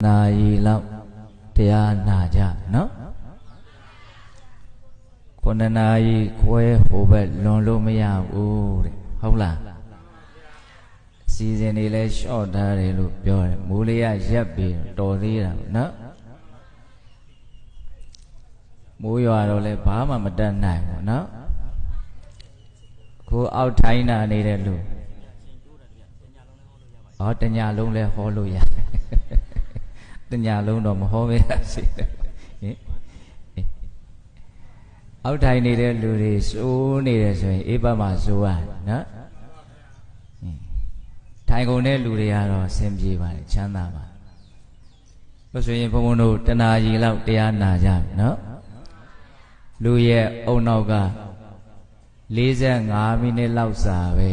နာရီလောက်တရားနာကြနော်9 နာရီခွဲဟိုဘက်လွန်လို့မရဘူးတဲ့ဟုတ်လားစီစဉ်နေလဲရှော့ထားတယ်လို့ပြောတယ်မိုးလေးရက်ပြီးတော်သေးတာနော်မိုးရွာတော့လဲဘာမှမတတ်နိုင်ဘူးနော်ကိုအောက်ထိုင်းနာနေတဲ့လူတညလုံးလဲဟောလို့ရတညလုံးတော့မဟောပဲရှိတယ်ဟင်အောက်ထိုင်နေတဲ့လူတွေစိုးနေတယ်ဆိုရင်အေးပတ်မှစိုးရနော်ထိုင်ကုန်တဲ့လူတွေကတော့အဆင်ပြေပါတယ်ချမ်းသာပါလို့ဆိုရင်ဘုန်းဘုန်းတို့တနာရီလောက်တရားနာကြနော်လူရဲ့အုံနောက်က45မိနစ်လောက်စာပဲ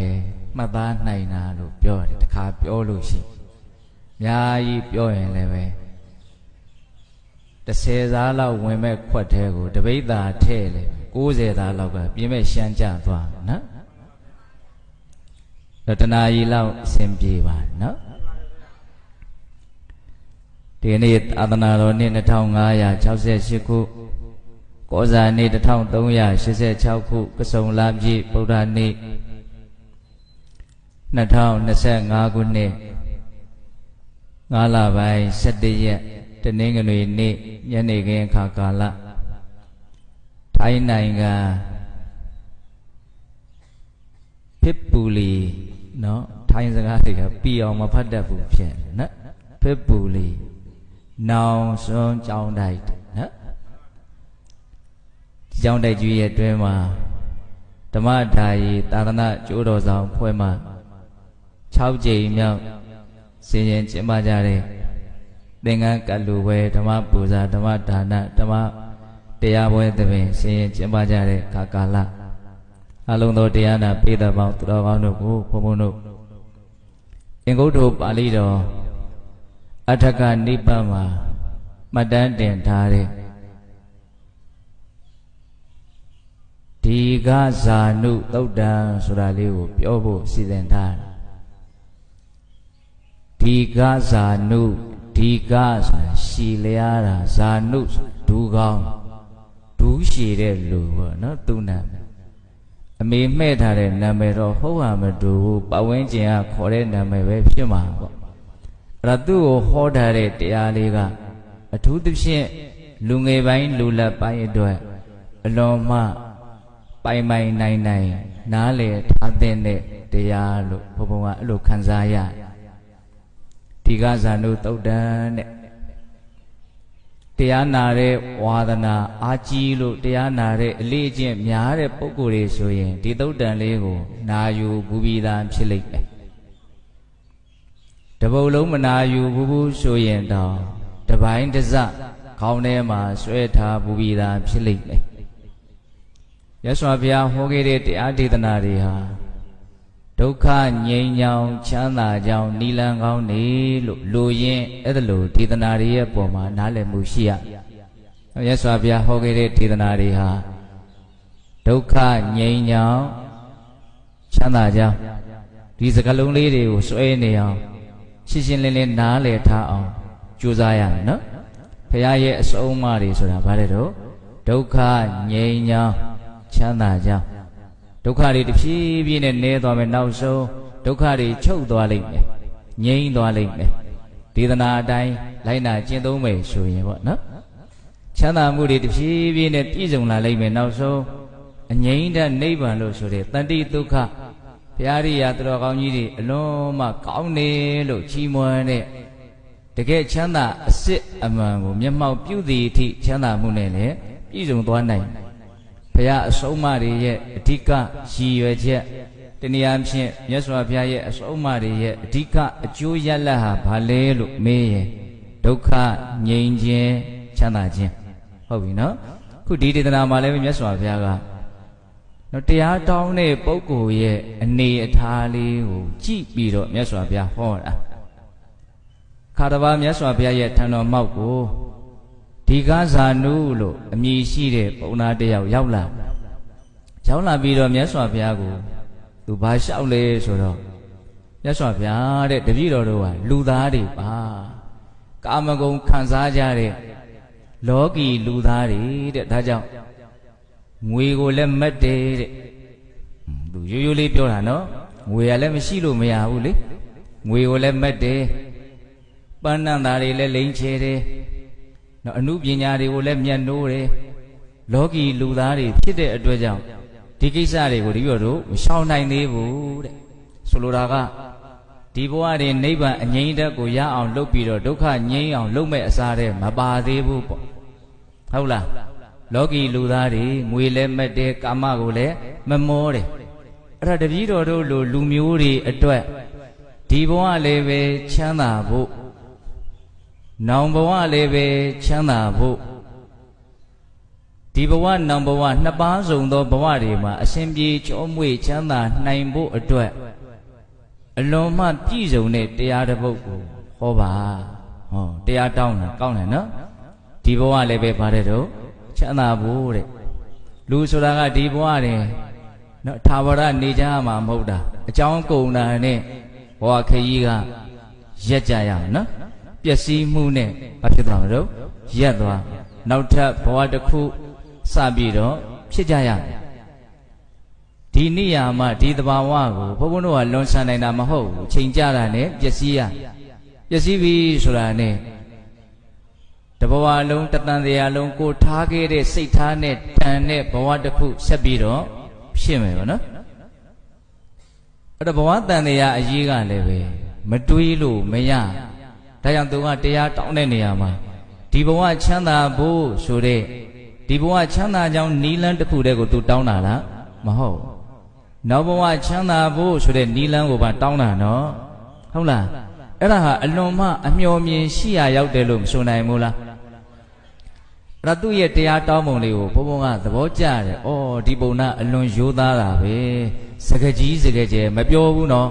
မှတ်သားနိုင်တာလို့ပြောတယ်တခါပြောလို့ရှိအများကြီးပြောရင်လည်းပဲ30သားလောက်ဝင်မဲ့ခွက်သေးကိုတပိဿာထဲလေ90သားလောက်ကပြင်းမဲ့ရှမ်းကြသွားနော်တနာရီလောက်အဆင်ပြေပါနော်ဒီနေ့သာသနာတော်နှစ်2568ခုကောဇာနေ့1386ခုကစုံလပြည့်ဗုဒ္ဓနေ့2025ခုနှစ်5လပိုင်း17ရက်တနင်္ဂနွေနေ့ညနေခင်းအခါကာလထိုင်းနိုင်ငံဖိပူလီနော်ထိုင်းစကားတွေကပြီးအောင်မဖတ်တတ်ဘူးဖြစ်နော်ဖိပူလီနောင်စွန်းကျောင်းတိုက်နော်ဒီကျောင်းတိုက်ကြီးရဲ့အတွင်းမှာဓမ္မဒါယီသာသနာကျိုးတော်ဆောင်ဖွဲ့မှ6ကြိမ်မြောက်ဆင်ရင်ကျင်းပကြတဲ့သင်္ကန်းကလူပွဲဓမ္မပူဇာဓမ္မဒါနဓမ္မတရားပွဲသဘင်ဆင်ရင်ကျင်းပကြတဲ့ခါကာလအလုံးသောတရားနာပိဋကပေါင်းသူတော်ကောင်းတို့ကိုဘုန်းဘုန်းတို့အင်္ဂုတ္တပါဠိတော်အထကနိဗ္ဗာန်မှာမှတ်တမ်းတင်ထားတဲ့ဒီကဇာနုသုတ်တံဆိုတာလေးကိုပြောဖို့စီစဉ်ထားတယ်ဒီကဇာနုဒီကဆိုတာရှည်လျားတာဇာနုဒူးကောင်းဒူးရှည်တဲ့လူပေါ့နော်သူနာမည်အမေမှဲ့ထားတဲ့နာမည်တော့ဟုတ်ဟာမတူဘူးပဝင်းကျင်ကခေါ်တဲ့နာမည်ပဲဖြစ်မှာပေါ့အဲ့ဒါသူ့ကိုဟောထားတဲ့တရားလေးကအထူးသဖြင့်လူငယ်ပိုင်းလူလတ်ပိုင်းအတွက်အလွန်မှပိုင်ပိုင်နိုင်နိုင်နားလေထားတဲ့တရားလို့ဘုံဘုံကအဲ့လိုခံစားရဒီကဇာနုသုတ်တံတဲ့တရားနာတဲ့ဝါဒနာအာကြီးလို့တရားနာတဲ့အလေးအကျင့်များတဲ့ပုဂ္ဂိုလ်တွေဆိုရင်ဒီသုတ်တံလေးကိုနာယူဘူးပြီးသားဖြစ်လိမ့်မယ်တပုတ်လုံးမနာယူဘူးဆိုရင်တော့တပိုင်းတစ်စခေါင်းထဲမှာဆွဲထားဘူးပြီးသားဖြစ်လိမ့်မယ်ရသော်ဘုရားဟောခဲ့တဲ့တရားဒေသနာတွေဟာဒုက္ခငြိမ်းချမ်းချမ်းသာကြောင်းနိလန်ကောင်းနေလို့လူရင်းအဲ့ဒါလိုဒေသနာတွေရဲ့ပုံမှာနားလည်မှုရှိရရသော်ဘုရားဟောခဲ့တဲ့ဒေသနာတွေဟာဒုက္ခငြိမ်းချမ်းချမ်းသာကြောင်းဒီစကားလုံးလေးတွေကိုစွဲနေအောင်ရှင်းရှင်းလင်းလင်းနားလည်ထားအောင်ကြိုးစားရမယ်နော်ဘုရားရဲ့အဆုံးအမတွေဆိုတာဗါတဲ့တော့ဒုက္ခငြိမ်းချမ်းချမ်းသာကြောင်းဒုက္ခတွေတဖြည်းဖြည်းနဲ့နည်းသွားမယ်နောက်ဆုံးဒုက္ခတွေချုပ်သွားလိမ့်မယ်ငြိမ်းသွားလိမ့်မယ်ဒေသနာအတိုင်းလိုက်နာကျင့်သုံးမယ်ဆိုရင်ပေါ့နော်ချမ်းသာမှုတွေတဖြည်းဖြည်းနဲ့ပြည့်စုံလာလိမ့်မယ်နောက်ဆုံးအငြိမ်းတဲ့နိဗ္ဗာန်လို့ဆိုတဲ့တဏှိဒုက္ခဘုရားရိယာသူတော်ကောင်းကြီးတွေအလွန်မှကောင်းတယ်လို့ချီးမွမ်းတဲ့တကယ်ချမ်းသာအစစ်အမှန်ကိုမျက်မှောက်ပြုသည်အထိချမ်းသာမှုနဲ့လည်းပြည့်စုံသွားနိုင်ဘုရားအဆုံးအမတွေရဲ့အဓိကရည်ရွယ်ချက်တနည်းအားဖြင့်မြတ်စွာဘုရားရဲ့အဆုံးအမတွေရဲ့အဓိကအကျိုးရလဒ်ဟာဘာလဲလို့မေးရင်ဒုက္ခငြိမ်းခြင်းချမ်းသာခြင်းဟုတ်ပြီနော်ခုဒီဒေသနာမှာလည်းမြတ်စွာဘုရားကနော်တရားတောင်းတဲ့ပုဂ္ဂိုလ်ရဲ့အနေအထားလေးကိုကြည့်ပြီးတော့မြတ်စွာဘုရားဟောတာခါတစ်ပါးမြတ်စွာဘုရားရဲ့ထံတော်မောက်ကိုဒီကဇာနုလို့အမည်ရှိတဲ့ပုံနာတယောက်ရောက်လာပြီးတော့မြတ်စွာဘုရားကိုသူဘာလျှောက်လဲဆိုတော့မြတ်စွာဘုရားတဲ့တပည့်တော်တို့ကလူသားတွေပါ ကာမဂုဏ်ခံစားကြတဲ့လောကီလူသားတွေတဲ့ဒါကြောင့်ငွေကိုလည်းမတ်တယ်တဲ့သူရိုးရိုးလေးပြောတာနော်ငွေကလည်းမရှိလို့မရဘူးလေငွေကိုလည်းမတ်တယ်ပန်းနံသားတွေလည်းလိမ့်ချေတယ်နော်အမှုပညာတွေကိုလည်းမြတ်နိုးတယ်လောကီလူသားတွေဖြစ်တဲ့အတွက်ကြောင့်ဒီကိစ္စတွေကိုဒီပြောတို့မရှောင်နိုင်သေးဘူးတဲ့ဆိုလိုတာကဒီဘဝတွေနိဗ္ဗာန်အငြိမ့်တဲ့ကိုရအောင်လုပ်ပြီးတော့ဒုက္ခငြိမ်းအောင်လုပ်မဲ့အစားတဲ့မပါသေးဘူးပေါ့ဟုတ်လားလောကီလူသားတွေငွေလည်းမက်တယ်ကာမကိုလည်းမမောတယ်အဲ့ဒါတပည့်တော်တို့လိုလူမျိုးတွေအတွက်ဒီဘဝလည်းပဲချမ်းသာဖို့နောင်ဘဝလည်းပဲချမ်းသာဖို့ဒီဘဝနောင်ဘဝနှစ်ပါးစုံသောဘဝတွေမှာအရှင်ပြေကျော်မွေချမ်းသာနိုင်ဖို့အတွက်အလွန်မှပြည့်စုံတဲ့တရားတစ်ပုဒ်ကိုဟောပါဟောတရားတောင်းတာကောင်းတယ်နော်ဒီဘဝလည်းပဲပါတယ်တော့ချမ်းသာဖို့တဲ့လူဆိုတာကဒီဘဝတွင်နော်ထာဝရနေကြမှာမဟုတ်တာအကြောင်းကုန်တာနဲ့ဘဝခရီးကရက်ကြရအောင်နော်ပျက်စီးမှုနဲ့ဘာဖြစ်သွားမလို့ရက်သွားနောက်ထပ်ဘဝတစ်ခုစပြီးတော့ဖြစ်ကြရဒီနိယာမဒီတဘာဝကိုဘုန်းဘုန်းတို့ကလွန်ဆန်နိုင်တာမဟုတ်ဘူးချိန်ကြတာနဲ့ပျက်စီးရပျက်စီးပြီဆိုတာနဲ့တဘဝလုံးတတန်တရားလုံးကိုထားခဲ့တဲ့စိတ်ထားနဲ့တန်တဲ့ဘဝတစ်ခုဆက်ပြီးတော့ဖြစ်မယ်ပေါ့နော်အဲ့တော့ဘဝတန်တရားအရေးကလည်းပဲမတွေးလို့မရဒါကြောင့်သူကတရားတောင်းတဲ့နေရာမှာဒီဘဝချမ်းသာဖို့ဆိုတဲ့ဒီဘဝချမ်းသာကြောင်းနီလန်းတစ်ခုတည်းကိုသူတောင်းတာလားမဟုတ်နောက်ဘဝချမ်းသာဖို့ဆိုတဲ့နီလန်းကိုပါတောင်းတာနော်ဟုတ်လားအဲ့ဒါဟာအလွန်မှအမျှော်မြင်ရှိရရောက်တယ်လို့မဆိုနိုင်ဘူးလားအဲ့ဒါသူ့ရဲ့တရားတောင်းပုံလေးကိုဘုံဘုံကသဘောကျတယ်ဩဒီပုံနာအလွန်ရိုးသားတာပဲစကကြီးစကကျဲမပြောဘူးနော်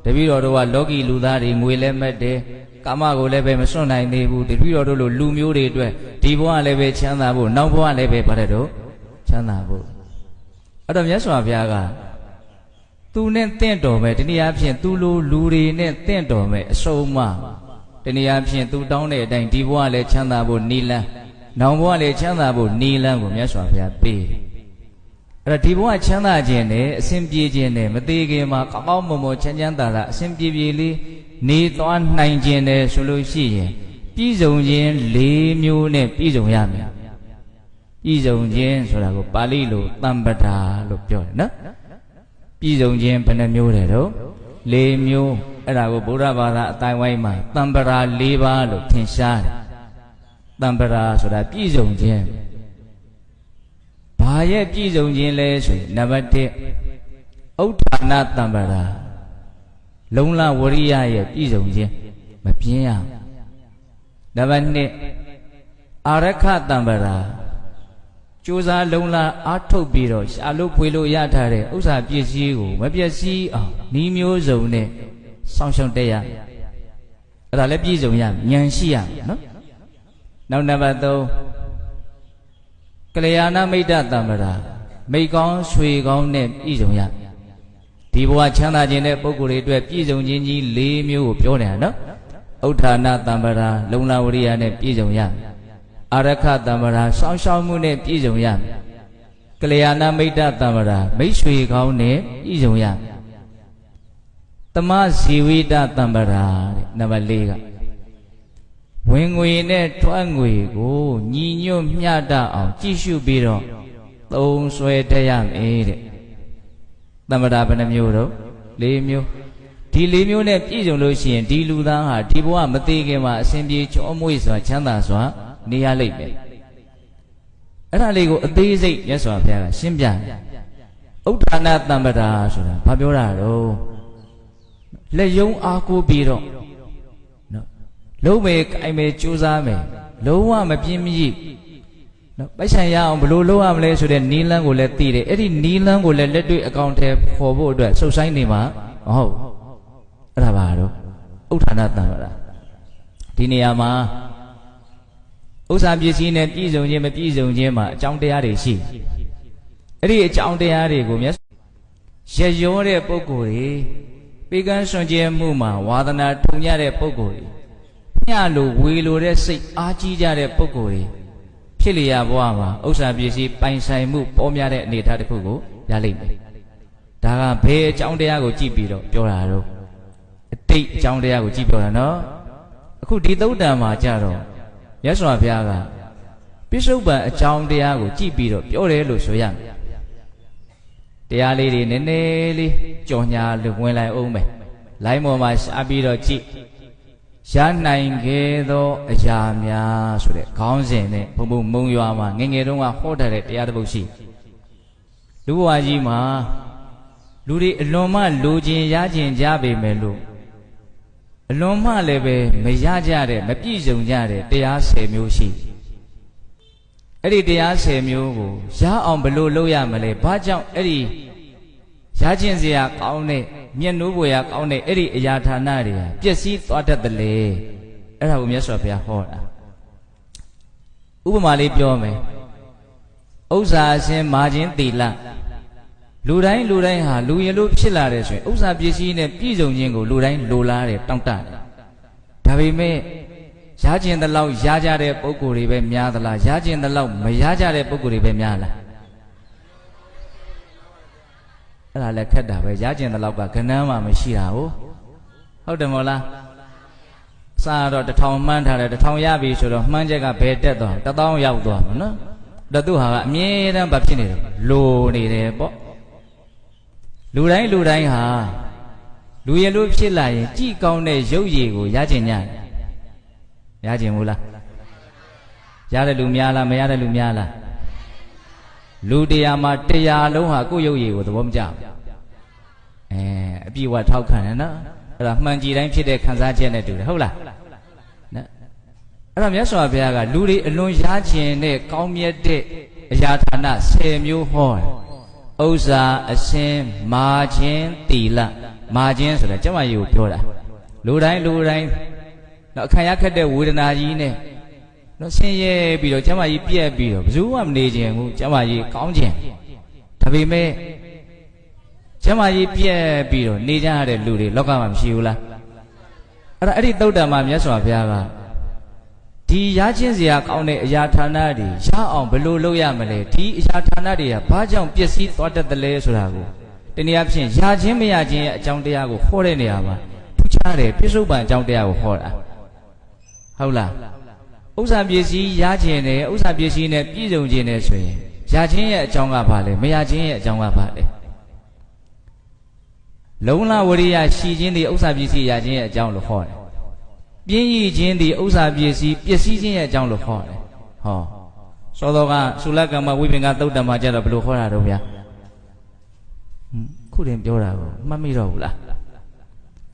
တပည့်တော်တို့ကလောကီလူသားတွေငွေလဲမက်တယ်ကာမကိုလည်းပဲမစွန့်နိုင်သေးဘူးတပည့်တော်တို့လိုလူမျိုးတွေအတွက်ဒီဘဝလည်းပဲချမ်းသာဖို့နောက်ဘဝလည်းပဲပါတယ်တော့ချမ်းသာဖို့အဲ့တော့မြတ်စွာဘုရားကသူနဲ့တင့်တော်မယ်တနည်းအားဖြင့်သူလိုလူတွေနဲ့တင့်တော်မယ်အစုံမတနည်းအားဖြင့်သူတောင်းတဲ့အတိုင်းဒီဘဝလည်းချမ်းသာဖို့နီလန်းနောင်ဘဝလည်းချမ်းသာဖို့နီလန်းကိုမြတ်စွာဘုရားပေးအဲ့တော့ဒီဘဝချမ်းသာခြင်းနဲ့အစဉ်ပြေခြင်းနဲ့မသေးခင်မှာကောင်းကောင်းမွန်မွန်ချမ်းချမ်းသာသာအစဉ်ပြေပြေလေးနေသွားနိုင်ခြင်းနဲ့ဆိုလို့ရှိရင်ပြည့်စုံခြင်း၄မျိုးနဲ့ပြည့်စုံရမယ်ပြည့်စုံခြင်းဆိုတာကိုပါဠိလိုတမ္ပဒါလို့ပြောတယ်နော်ပြည့်စုံခြင်းဘယ်နှမျိုးလဲတော့၄မျိုးအဲ့ဒါကိုဗုဒ္ဓဘာသာအတိုင်းဝိုင်းမှာတမ္ပဒါ၄ပါးလို့ထင်ရှားတယ်တမ္ပဒါဆိုတာပြည့်စုံခြင်းဘာရဲ့ပြည့်စုံခြင်းလဲဆိုရင်နံပါတ်1ဥဒ္ဌာဏတမ္ပဒါလုံလဝရိယရဲ့ပြည့်စုံခြင်းမပြင်းရနံပါတ်2အာရခတမ္ပဒါကြိုးစားလုံလအားထုတ်ပြီးတော့ရှာလို့ဖွေလို့ရထားတဲ့ဥစ္စာပစ္စည်းကိုမပျက်စီးအောင်ဤမျိုးစုံနဲ့စောင့်ရှောက်တဲ့ရအဲ့ဒါလည်းပြည့်စုံရဉာဏ်ရှိရနော်နောက်နံပါတ်3ကလျာဏမိတ်တတမ္ပဒါမိတ်ကောင်းဆွေကောင်းနဲ့ပြည့်စုံရဒီဘဝချမ်းသာခြင်းတဲ့ပုဂ္ဂိုလ်တွေအတွက်ပြည့်စုံခြင်းကြီး၄မျိုးကိုပြောနေတာနော်ဥဒ္ဌာဏတမ္ပဒါလုံလဝရိယနဲ့ပြည့်စုံရအာရခတမ္ပဒါစောင့်ရှောက်မှုနဲ့ပြည့်စုံရကလျာဏမိတ်တတမ္ပဒါမိတ်ဆွေကောင်းနဲ့ပြည့်စုံရသမဇီဝိတတမ္ပဒါတဲ့နံပါတ်4ကဝင်ငွေနဲ့ထွက်ငွေကိုညီညွတ်မျှတအောင်ကြည့်ရှုပြီးတော့သုံးဆွဲတတ်ရမယ်တဲ့တမ္ပဒါဘယ်နှမျိုးတော့၄မျိုးဒီ၄မျိုးနဲ့ပြည့်စုံလို့ရှိရင်ဒီလူသားဟာဒီဘဝမသေးခင်မှာအစဉ်ပြေချောမွေ့စွာချမ်းသာစွာနေရလိမ့်မယ်အဲ့ဒါလေးကိုအသေးစိတ်မြတ်စွာဘုရားကရှင်းပြတယ်ဥဒ္ဌာဏတမ္ပဒါဆိုတာဘာပြောတာတော့လက်ယုံအားကိုးပြီးတော့နော်လုံးမယ်ကိုင်မယ်ကြိုးစားမယ်လုံးဝမပြင်းမရိနော်ပိုက်ဆံရအောင်ဘယ်လိုလုပ်ရမလဲဆိုတဲ့နီးလန်းကိုလည်းသိတယ်အဲ့ဒီနီးလန်းကိုလည်းလက်တွေ့အကောင့်ထဲပေါ်ဖို့အတွက်စုပ်ဆိုင်နေမှာမဟုတ်အဲ့ဒါပါတော့ဥဒ္ဌာဏတမ္ပဒါဒီနေရာမှာဥစ္စာပစ္စည်းနဲ့ပြည့်စုံခြင်းမပြည့်စုံခြင်းမှာအကြောင်းတရားတွေရှိအဲ့ဒီအကြောင်းတရားတွေကိုမြတ်ရရောတဲ့ပုဂ္ဂိုလ်တွေပေကန်းစွန့်ကြဲမှုမှာဝါဒနာထုံရတဲ့ပုဂ္ဂိုလ်တွေ မျှလို့ဝေလိုတဲ့စိတ်အားကြီးကြတဲ့ပုဂ္ဂိုလ်တွေဖြစ်လျာဘဝမှာဥစ္စာပစ္စည်းပိုင်ဆိုင်မှုပေါ်များတဲ့အနေအထားတစ်ခုကိုရလိမ့်မယ်ဒါကဘယ်အကြောင်းတရားကိုကြည့်ပြီးတော့ပြောတာတော့အတိတ်အကြောင်းတရားကိုကြည့်ပြောတာနော်အခုဒီသုတ်တံမှာကြတော့မြတ်စွာဘုရားကပိဿုပန်အကြောင်းတရားကိုကြည့်ပြီးတော့ပြောတယ်လို့ဆိုရမယ်တရားလေးတွေနည်းနည်းလေးကြော်ညာလို့ဝင်လိုက်အောင်မယ်လိုင်းပေါ်မှာရှားပြီးတော့ကြည့်ရနိုင်ခဲ့သောအရာများဆိုတဲ့ခေါင်းစဉ်နဲ့ဘုံဘုံမုံရွာမှာငငယ်တုန်းကဟောထားတဲ့တရားတစ်ပုဒ်ရှိလူဘဝကြီးမှာလူတွေအလွန်မှလိုချင်ရချင်ကြပေမဲ့လို့အလွန်မှလည်းပဲမရကြတဲ့မပြည့်စုံကြတဲ့တရား10မျိုးရှိအဲ့ဒီတရား10မျိုးကိုရအောင်ဘယ်လိုလုပ်ရမလဲဘာကြောင့်အဲ့ဒီရခြင်းစရာကောင်းတဲ့မျက်နှိုးပေါ်ရကောင်းတဲ့အဲ့ဒီအရာဌာနတွေပျက်စီးသွားတတ်တယ်လေအဲ့ဒါကိုမြတ်စွာဘုရားဟောတာဥပမာလေးပြောမယ်ဥစ္စာအရှင်မာခြင်းသီလလူတိုင်းဟာလူရလို့ဖြစ်လာတယ်ဆိုရင်ဥစ္စာပစ္စည်းနဲ့ပြည့်စုံခြင်းကိုလူတိုင်းလိုလားတယ်တောင့်တတယ်ဒါပေမဲ့ရခြင်းတလောက်ရကြတဲ့ပုဂ္ဂိုလ်တွေပဲများသလားရခြင်းတလောက်မရကြတဲ့ပုဂ္ဂိုလ်တွေပဲများလားအဲ့ဒါလည်းခက်တာပဲရခြင်းတလောက်ကကဏ္ဍမှမရှိတာဟုတ်တယ်မို့လားစားတော့1000မှန်းထားတယ်1000ရပြီဆိုတော့မှန်းချက်ကဘယ်တက်သွား1000ရောက်သွားမှာနော်ဒါသူဟာကအမြဲတမ်းဘာဖြစ်နေတယ်လိုနေတယ်ပေါ့လူတိုင်းဟာလူရလို့ဖြစ်လာရင်ကြည်ကောင်းတဲ့ရုပ်ရည်ကိုရခြင်းညရခြင်းမို့လားရတဲ့လူများလားမရတဲ့လူများလားလူတရားမှာတရားလုံးဟာကိုယ့်ရုပ်ရည်ကိုသဘောမကျဘူးအပြည့်ဝထောက်ခံတယ်နော်အဲ့ဒါမှန်ကြည်တိုင်းဖြစ်တဲ့ခံစားချက်နဲ့တူတယ်ဟုတ်လားနော်အဲ့တော့မြတ်စွာဘုရားကလူတွေအလွန်ရခြင်းနဲ့ကောင်းမြတ်တဲ့အရာဌာန10မျိုးဟောတယ်ဥစ္စာအရှင်မာခြင်းတီလမာခြင်းဆိုတာကျမကြီးကိုပြောတာလူတိုင်းနော်အခါရခက်တဲ့ဝေဒနာကြီးနဲ့နော်ဆင်းရဲပြီးတော့ကျမကြီးပြက်ပြီးတော့ဘယ်သူမှမနေခြင်းဘူးကျမကြီးကောင်းခြင်းဒါပေမဲ့ကျမကြီးပြက်ပြီးတော့နေကြရတဲ့လူတွေလောကမှာမရှိဘူးလားအဲ့ဒီသုတ်တံမှာမြတ်စွာဘုရားကဒီရခြင်းစရာကောင်းတဲ့အရာဌာနတွေရအောင်ဘယ်လိုလုပ်ရမလဲဒီအရာဌာနတွေကဘာကြောင့်ပျက်စီးသွားတတ်တယ်လဲဆိုတာကိုတနည်းအားဖြင့်ရခြင်းမရခြင်းရဲ့အကြောင်းတရားကိုဟောတဲ့နေရာမှာထူးခြားတယ်ပိဿုပန်အကြောင်းတရားကိုဟောတာဟုတ်လားဥစ္စာပစ္စည်းရခြင်းနဲ့ဥစ္စာပစ္စည်းနဲ့ပြည့်စုံခြင်းနဲ့ဆိုရင်ရခြင်းရဲ့အကြောင်းကဘာလဲမရခြင်းရဲ့အကြောင်းကဘာလဲလုံလဝရိယရှိခြင်းဒီဥစ္စာပစ္စည်းရခြင်းရဲ့အကြောင်းလို့ဟောတယ်ပြင်းရည်ခြင်းဒီဥစ္စာပစ္စည်းပျက်စီးခြင်းရဲ့အကြောင်းလို့ဟောတယ်ဟောသောတော်ကသုလကမ္မဝိပင်္ဂသုတ်တံမှာကျတော့ဘယ်လိုဟောတာတော့ဗျာခုတင်ပြောတာကိုမှတ်မိတော့ဘူးလား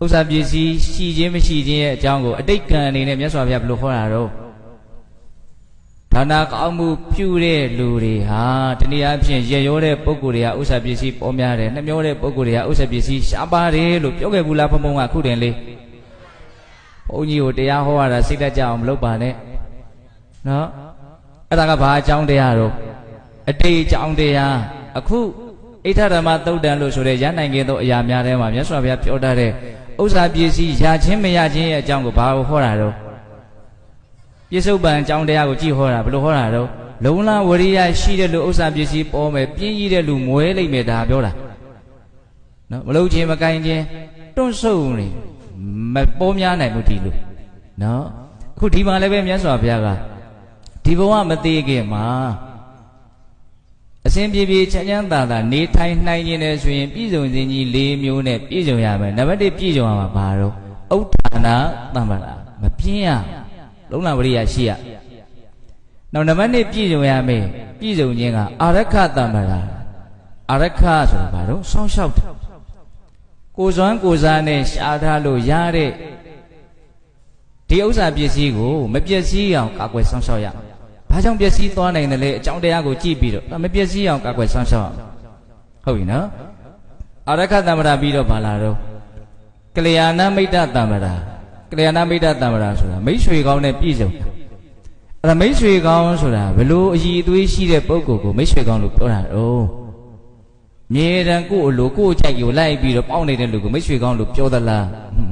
ဥစ္စာပစ္စည်းရှိခြင်းမရှိခြင်းရဲ့အကြောင်းကိုအတိတ်ကံအနေနဲ့မြတ်စွာဘုရားဘယ်လိုဟောတာတော့ဒါနာကောင်းမှုပြုတဲ့လူတွေဟာတနည်းအားဖြင့်ရရောတဲ့ပုဂ္ဂိုလ်တွေကဥစ္စာပစ္စည်းပေါ်များတယ်နှမျောတဲ့ပုဂ္ဂိုလ်တွေကဥစ္စာပစ္စည်းရှားပါတယ်လို့ပြောခဲ့ဘူးလားဘုံဘုံကခုတင်လေးဘုန်းကြီးကိုတရားဟောရတာစိတ်တက်ကြအောင်မလုပ်ပါနဲ့နော်အဲ့ဒါကဘာအကြောင်းတရားတော့အတိတ်အကြောင်းတရားအခုဣဋ္ဌဓမ္မသုတ်တံလို့ဆိုတဲ့ရနိုင်ခဲ့သောအရာများထဲမှာမြတ်စွာဘုရားပြောထားတဲ့ဥစ္စာပစ္စည်းရခြင်းမရခြင်းရဲ့အကြောင်းကိုဘာကိုဟောတာတော့ပိဿုပန်အကြောင်းတရားကိုကြည့်ဟောတာဘယ်လိုဟောတာတော့လုံလဝရိယရှိတဲ့လူဥစ္စာပစ္စည်းပေါ်မယ်ပြင်းကြီးတဲ့လူမွဲလိုက်မယ်ဒါပြောတာနော်မလုပ်ခြင်းမကိုင်ခြင်းတွန့်ဆုတ်နေမပေါ်များနိုင်ဘူးဒီလိုနော်အခုဒီမှာလည်းပဲမြတ်စွာဘုရားကဒီဘဝမသေးခင်မှာအစဉ်ပြေပြေချမ်းချမ်းသာသာနေထိုင်နိုင်ခြင်းနဲ့ဆိုရင်ပြည့်စုံခြင်းကြီး၄မျိုးနဲ့ပြည့်စုံရမယ်နံပါတ်1ပြည့်စုံရမှာဘာတော့ဥဋ္ဌာဏတမ္ပရာမပြင်းရလုံလဝရိယရှိရနောက်နံပါတ်2ပြည့်စုံရမယ်ပြည့်စုံခြင်းကအာရခတမ္ပရာအာရခဆိုတာဘာတော့ဆောင်းလျှောက်တယ်ကိုယ်စွမ်းကိုယ်စားနဲ့ရှားထားလို့ရတဲ့ဒီဥစ္စာပစ္စည်းကိုမပျက်စီးအောင်ကာကွယ်ဆောင်ရှောက်ရဘာကြောင့်ပျက်စီးသွားနိုင်တယ်လဲအကြောင်းတရားကိုကြည့်ပြီးတော့မပျက်စီးအောင်ကာကွယ်ဆောင်ရှောက်ဟုတ်ပြီနော်အာရခတမ္ပရာပြီးတော့ဘာလာတော့ကလျာဏမိတ်တတမ္ပရာကလျာဏမိတ်တတမ္ပရာဆိုတာမိတ်ဆွေကောင်းနဲ့ပြည့်စုံတာအဲ့ဒါမိတ်ဆွေကောင်းဆိုတာဘလို့အည်အသွေးရှိတဲ့ပုဂ္ဂိုလ်ကိုမိတ်ဆွေကောင်းလို့ပြောတာတော့မြေတံကိုအလိုကိုအကြိုက်ကိုလိုက်ပြီးတော့ပေါက်နေတဲ့လူကိုမိတ်ဆွေကောင်းလို့ပြောသလား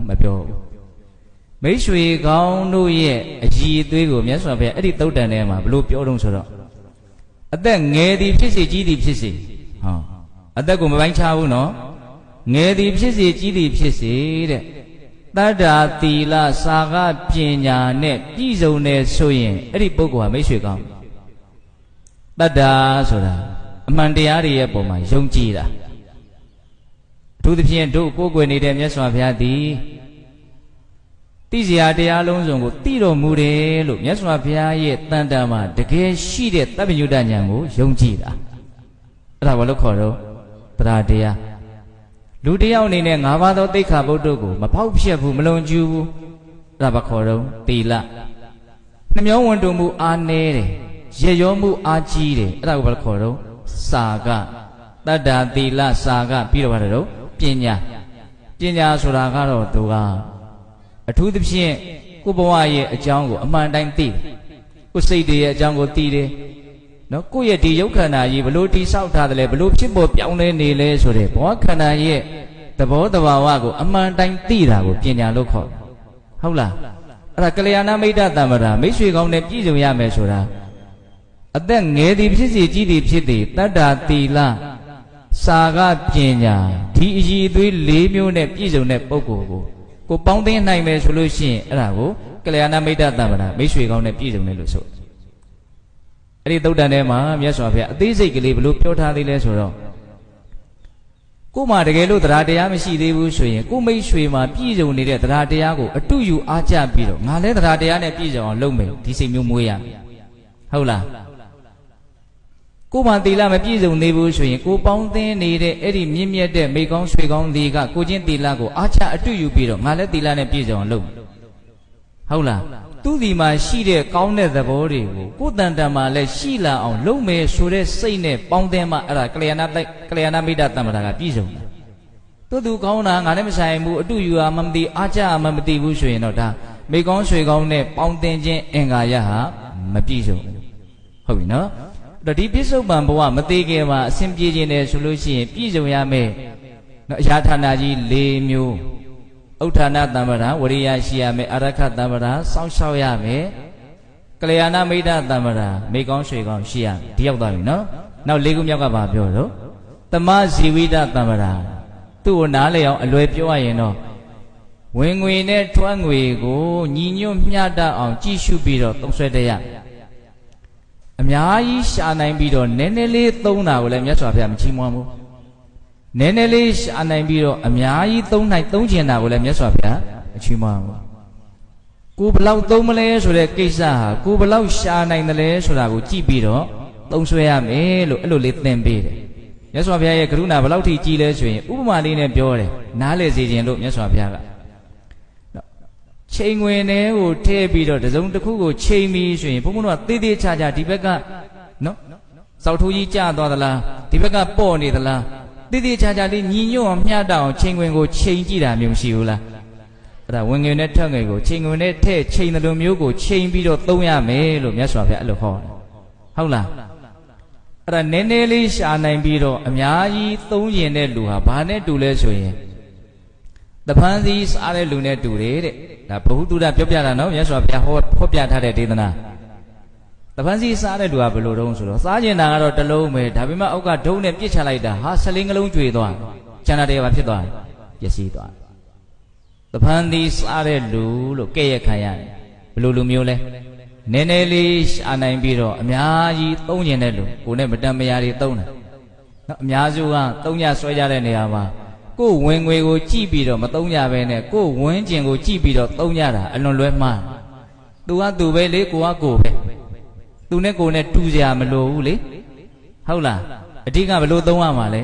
မပြောဘူး မိတ်ဆွေကောင်းတို့ရဲ့အည်အသွေးကိုမြတ်စွာဘုရားအဲ့ဒီသုတ်တန်ထဲမှာဘလို့ပြောတော့ဆိုတော့အသက်ငယ်သည်ဖြစ်စေကြီးသည်ဖြစ်စေဟောအသက်ကိုမပိုင်းခြားဘူးနော်ငယ်သည်ဖြစ်စေကြီးသည်ဖြစ်စေတဲ့တတ္တာသီလစာကပညာနဲ့ပြည့်စုံနေဆိုရင်အဲ့ဒီပုဂ္ဂိုလ်ဟာမိတ်ဆွေကောင်းတတ္တာဆိုတာအမှန်တရားတွေရဲ့ပုံမှာယုံကြည်တာအထူးသဖြင့်တို့ကိုယ်ကိုယ်နေတဲ့မြတ်စွာဘုရားသည်သိစရာတရားလုံးစုံကိုသိတော်မူတယ်လို့မြတ်စွာဘုရားရဲ့တန်တမှာတကယ်ရှိတဲ့တပ္ပညုတဉာဏ်ကိုယုံကြည်တာအဲ့ဒါဘာလို့ခေါ်တော့တရားတရားလူတယောက်အနေနဲ့၅ပါးသောသိက္ခာပုဒ်တို့ကိုမဖောက်ဖျက်ဘူးမလွန်ကျူးဘူးအဲ့ဒါဘာခေါ်တော့သီလနှမျောဝန်တုံမှုအားနည်းတယ်ရရောမှုအားကြီးတယ်အဲ့ဒါကိုဘာခေါ်တော့စာကတတ္တာသီလစာကပြီးတော့ဘာလို့ပညာပညာဆိုတာကတော့သူကအထူးသဖြင့်ကိုယ်ဘဝရဲ့အကြောင်းကိုအမှန်တိုင်းသိတယ်ကိုယ်စိတ်တွေရဲ့အကြောင်းကိုသိတယ်နော်ကိုယ့်ရဲ့ဒီရုပ်ခန္ဓာကြီးဘလို့တိဆောက်ထားတယ်လဲဘလို့ဖြစ်ပေါ်ပြောင်းလဲနေလဲဆိုတဲ့ဘဝခန္ဓာရဲ့သဘောတဘာဝကိုအမှန်တိုင်းသိတာကိုပညာလို့ခေါ်ဟုတ်လားအဲ့ဒါကလျာဏမိတ်တတမ္ပရာမိတ်ဆွေကောင်းနဲ့ပြည့်စုံရမယ်ဆိုတာအသက်ငယ်သည်ဖြစ်စေကြီးသည်ဖြစ်သည်တတ္တာသီလစာကပညာဒီအည်အသွေး၄မျိုးနဲ့ပြည့်စုံတဲ့ပုဂ္ဂိုလ်ကိုပေါင်းသိနိုင်မယ်ဆိုလို့ရှိရင်အဲ့ဒါကိုကလျာဏမိတ်တတမ္ပရာမိတ်ဆွေကောင်းနဲ့ပြည့်စုံတယ်လို့ဆိုအဲ့ဒီသုတ်တန်ထဲမှာမြတ်စွာဘုရားအသေးစိတ်ကလေးဘလို့ပြောထားသေးလဲဆိုတော့ကို့မှာတကယ်လို့တရားတရားမရှိသေးဘူးဆိုရင်ကို့မိတ်ဆွေမှာပြည့်စုံနေတဲ့တရားတရားကိုအတုယူအားကျပြီးတော့ငါလည်းတရားတရားနဲ့ပြည့်စုံအောင်လုပ်မယ်ဒီစိတ်မျိုးမွေးရမယ်ဟုတ်လားကို့မှာသီလမပြည့်စုံသေးဘူးဆိုရင်ကိုပေါင်းသင်းနေတဲ့အဲ့ဒီမြင့်မြတ်တဲ့မိကောင်းဆွေကောင်းဒီကကိုချင်းသီလကိုအားချအတုယူပြီးတော့ငါလည်းသီလနဲ့ပြည့်စုံအောင်လုပ်ဟုတ်လားသူဒီမှာရှိတဲ့ကောင်းတဲ့သဘောတွေကိုကိုယ်တန်တန်မှာလည်းရှိလာအောင်လုပ်မယ်ဆိုတဲ့စိတ်နဲ့ပေါင်းသင်းမှအဲ့ဒါကလျာဏမိတ်တတမ္ပရာကပြည့်စုံတယ်သူကောင်းတာငါလည်းမဆိုင်ဘူးအတုယူအားမသိအားချအားမသိဘူးဆိုရင်တော့ဒါမိကောင်းဆွေကောင်းနဲ့ပေါင်းသင်းခြင်းအင်္ဂါရဟာမပြည့်စုံဟုတ်ပြီနော်အဲ့တော့ဒီပြစ္ဆုတ်ပံဘဝမသေးခင်မှာအစဉ်ပြေခြင်းနဲ့ဆိုလို့ရှိရင်ပြည့်စုံရမယ်နော်အရာဌာနကြီး၄မျိုးဥဋ္ဌာဏတမ္ပရာဝရိယရှိရမယ်အာရခတမ္ပရာစောင့်ရှောက်ရမယ်ကလျာဏမိတ်တတမ္ပရာမိကောင်းဆွေကောင်းရှိရမယ်ဒီရောက်သွားပြီနော်နောက်၄ခုမြောက်ကဘာပြောတော့သမဇီဝိတတမ္ပရာသူ့ကိုနားလေအောင်အလွယ်ပြောရရင်တော့ဝင်ငွေနဲ့ထွက်ငွေကိုညီညွတ်မျှတအောင်ကြည့်ရှုပြီးတော့သုံးဆွဲတရအများကြီးရှာနိုင်ပြီးတော့နည်းနည်းလေးသုံးတာကိုလည်းမြတ်စွာဘုရားမချီးမွမ်းဘူးနည်းနည်းလေးရှာနိုင်ပြီးတော့အများကြီးသုံးကျင်တာကိုလည်းမြတ်စွာဘုရားမချီးမွမ်းဘူးကိုဘလောက်သုံးမလဲဆိုတဲ့ကိစ္စဟာကိုဘလောက်ရှာနိုင်တယ်လဲဆိုတာကိုကြည့်ပြီးတော့သုံးဆွဲရမယ်လို့အဲ့လိုလေးသင်ပေးတယ်မြတ်စွာဘုရားရဲ့ကရုဏာဘလောက်ထိကြီးလဲဆိုရင်ဥပမာလေးနဲ့ပြောတယ်နားလည်စေခြင်းလို့မြတ်စွာဘုရားကချိန်ဝင်ထဲကိုထည့်ပြီးတော့တစုံတစ်ခုကိုချိန်ပြီးဆိုရင်ဘုန်းဘုန်းတို့ကသေးသေးချာချာဒီဘက်ကနော်စောက်ထိုးကြီးကျသွားသလားဒီဘက်ကပေါ့နေသလားသေးသေးချာချာလေးညီညွတ်အောင်မျှတအောင်ချိန်ဝင်ကိုချိန်ကြည့်တာမျိုးမရှိဘူးလားအဲ့ဒါဝင်ငွေနဲ့ထွက်ငွေကိုချိန်ဝင်နဲ့ထည့်ချိန်တယ်လို့မျိုးကိုချိန်ပြီးတော့သုံးရမယ်လို့မြတ်စွာဘုရားအဲ့လိုဟောတယ်ဟုတ်လားအဲ့ဒါနည်းနည်းလေးရှာနိုင်ပြီးတော့အများကြီးသုံးရင်တဲ့လူဟာဘာနဲ့တူလဲဆိုရင်တပန်းစီစားတဲ့လူနဲ့တူတယ်တဲ့ဒါဘ ഹു တုဒပြောပြတာနော်မြတ်စွာဘုရားဟောပြထားတဲ့ဒေသနာတပန်းစီစားတဲ့လူကဘယ်လိုတုံးဆိုတော့စားကျင်တာကတော့တစ်လုံးပဲဒါပေမဲ့အောက်ကဒုံးနဲ့ပြစ်ချလိုက်တာဟာဆလင်းကလုံးကျွေသွားကျန်တာတွေကဘာဖြစ်သွားပျက်စီးသွားတပန်းစီစားတဲ့လူလို့ကဲ့ရဲ့ခံရတယ်ဘယ်လိုလူမျိုးလဲနည်းနည်းလေးရှာနိုင်ပြီးတော့အများကြီးသုံးကျင်တဲ့လူကိုနဲ့မတန်မရာတွေသုံးတယ်နော်အများစုကသုံးညဆွဲကြတဲ့နေရာမှာကိုယ်ဝင်ငွေကိုကြည့်ပြီးတော့မသုံးကြဘဲနဲ့ကိုယ်ဝင်ကျင်ကိုကြည့်ပြီးတော့သုံးကြတာအလွန်လွဲမှားသူကသူပဲလေကိုကကိုပဲသူနဲ့ကိုနဲ့တူကြမလို့ဘူးလေဟုတ်လားအဓိကဘလို့သုံးရမှာလဲ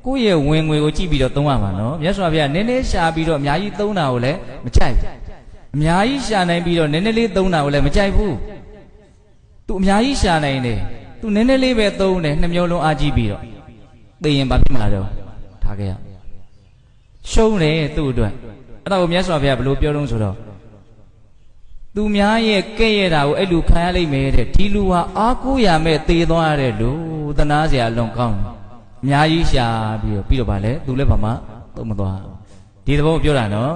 ကိုယ့်ရဲ့ဝင်ငွေကိုကြည့်ပြီးတော့သုံးရမှာနော်မြတ်စွာဘုရားနည်းနည်းရှာပြီးတော့အများကြီးသုံးတာကိုလည်းမကြိုက်ဘူးအများကြီးရှာနိုင်ပြီးတော့နည်းနည်းလေးသုံးတာကိုလည်းမကြိုက်ဘူးသူအများကြီးရှာနိုင်တယ်သူနည်းနည်းလေးပဲသုံးတယ်နှမျိုးလုံးအားကြည့်ပြီးတော့သိရင်ဘာဖြစ်မှာတော့ထားခဲ့ရရှုံးတယ်သူ့အတွက်အဲ့ဒါကိုမြတ်စွာဘုရားဘယ်လိုပြောတော့ဆိုတော့သူများရဲ့ကဲ့ရဲ့တာကိုအဲ့လူခံရလိမ့်မယ်တဲ့ဒီလူဟာအားကိုးရမဲ့သေသွားရတဲ့လူသနာစရာလွန်ကောင်းတယ်အများကြီးရှာပြီးတော့ဗာလဲသူလည်းဘာမှသုံးမသွားဒီသဘောပြောတာနော်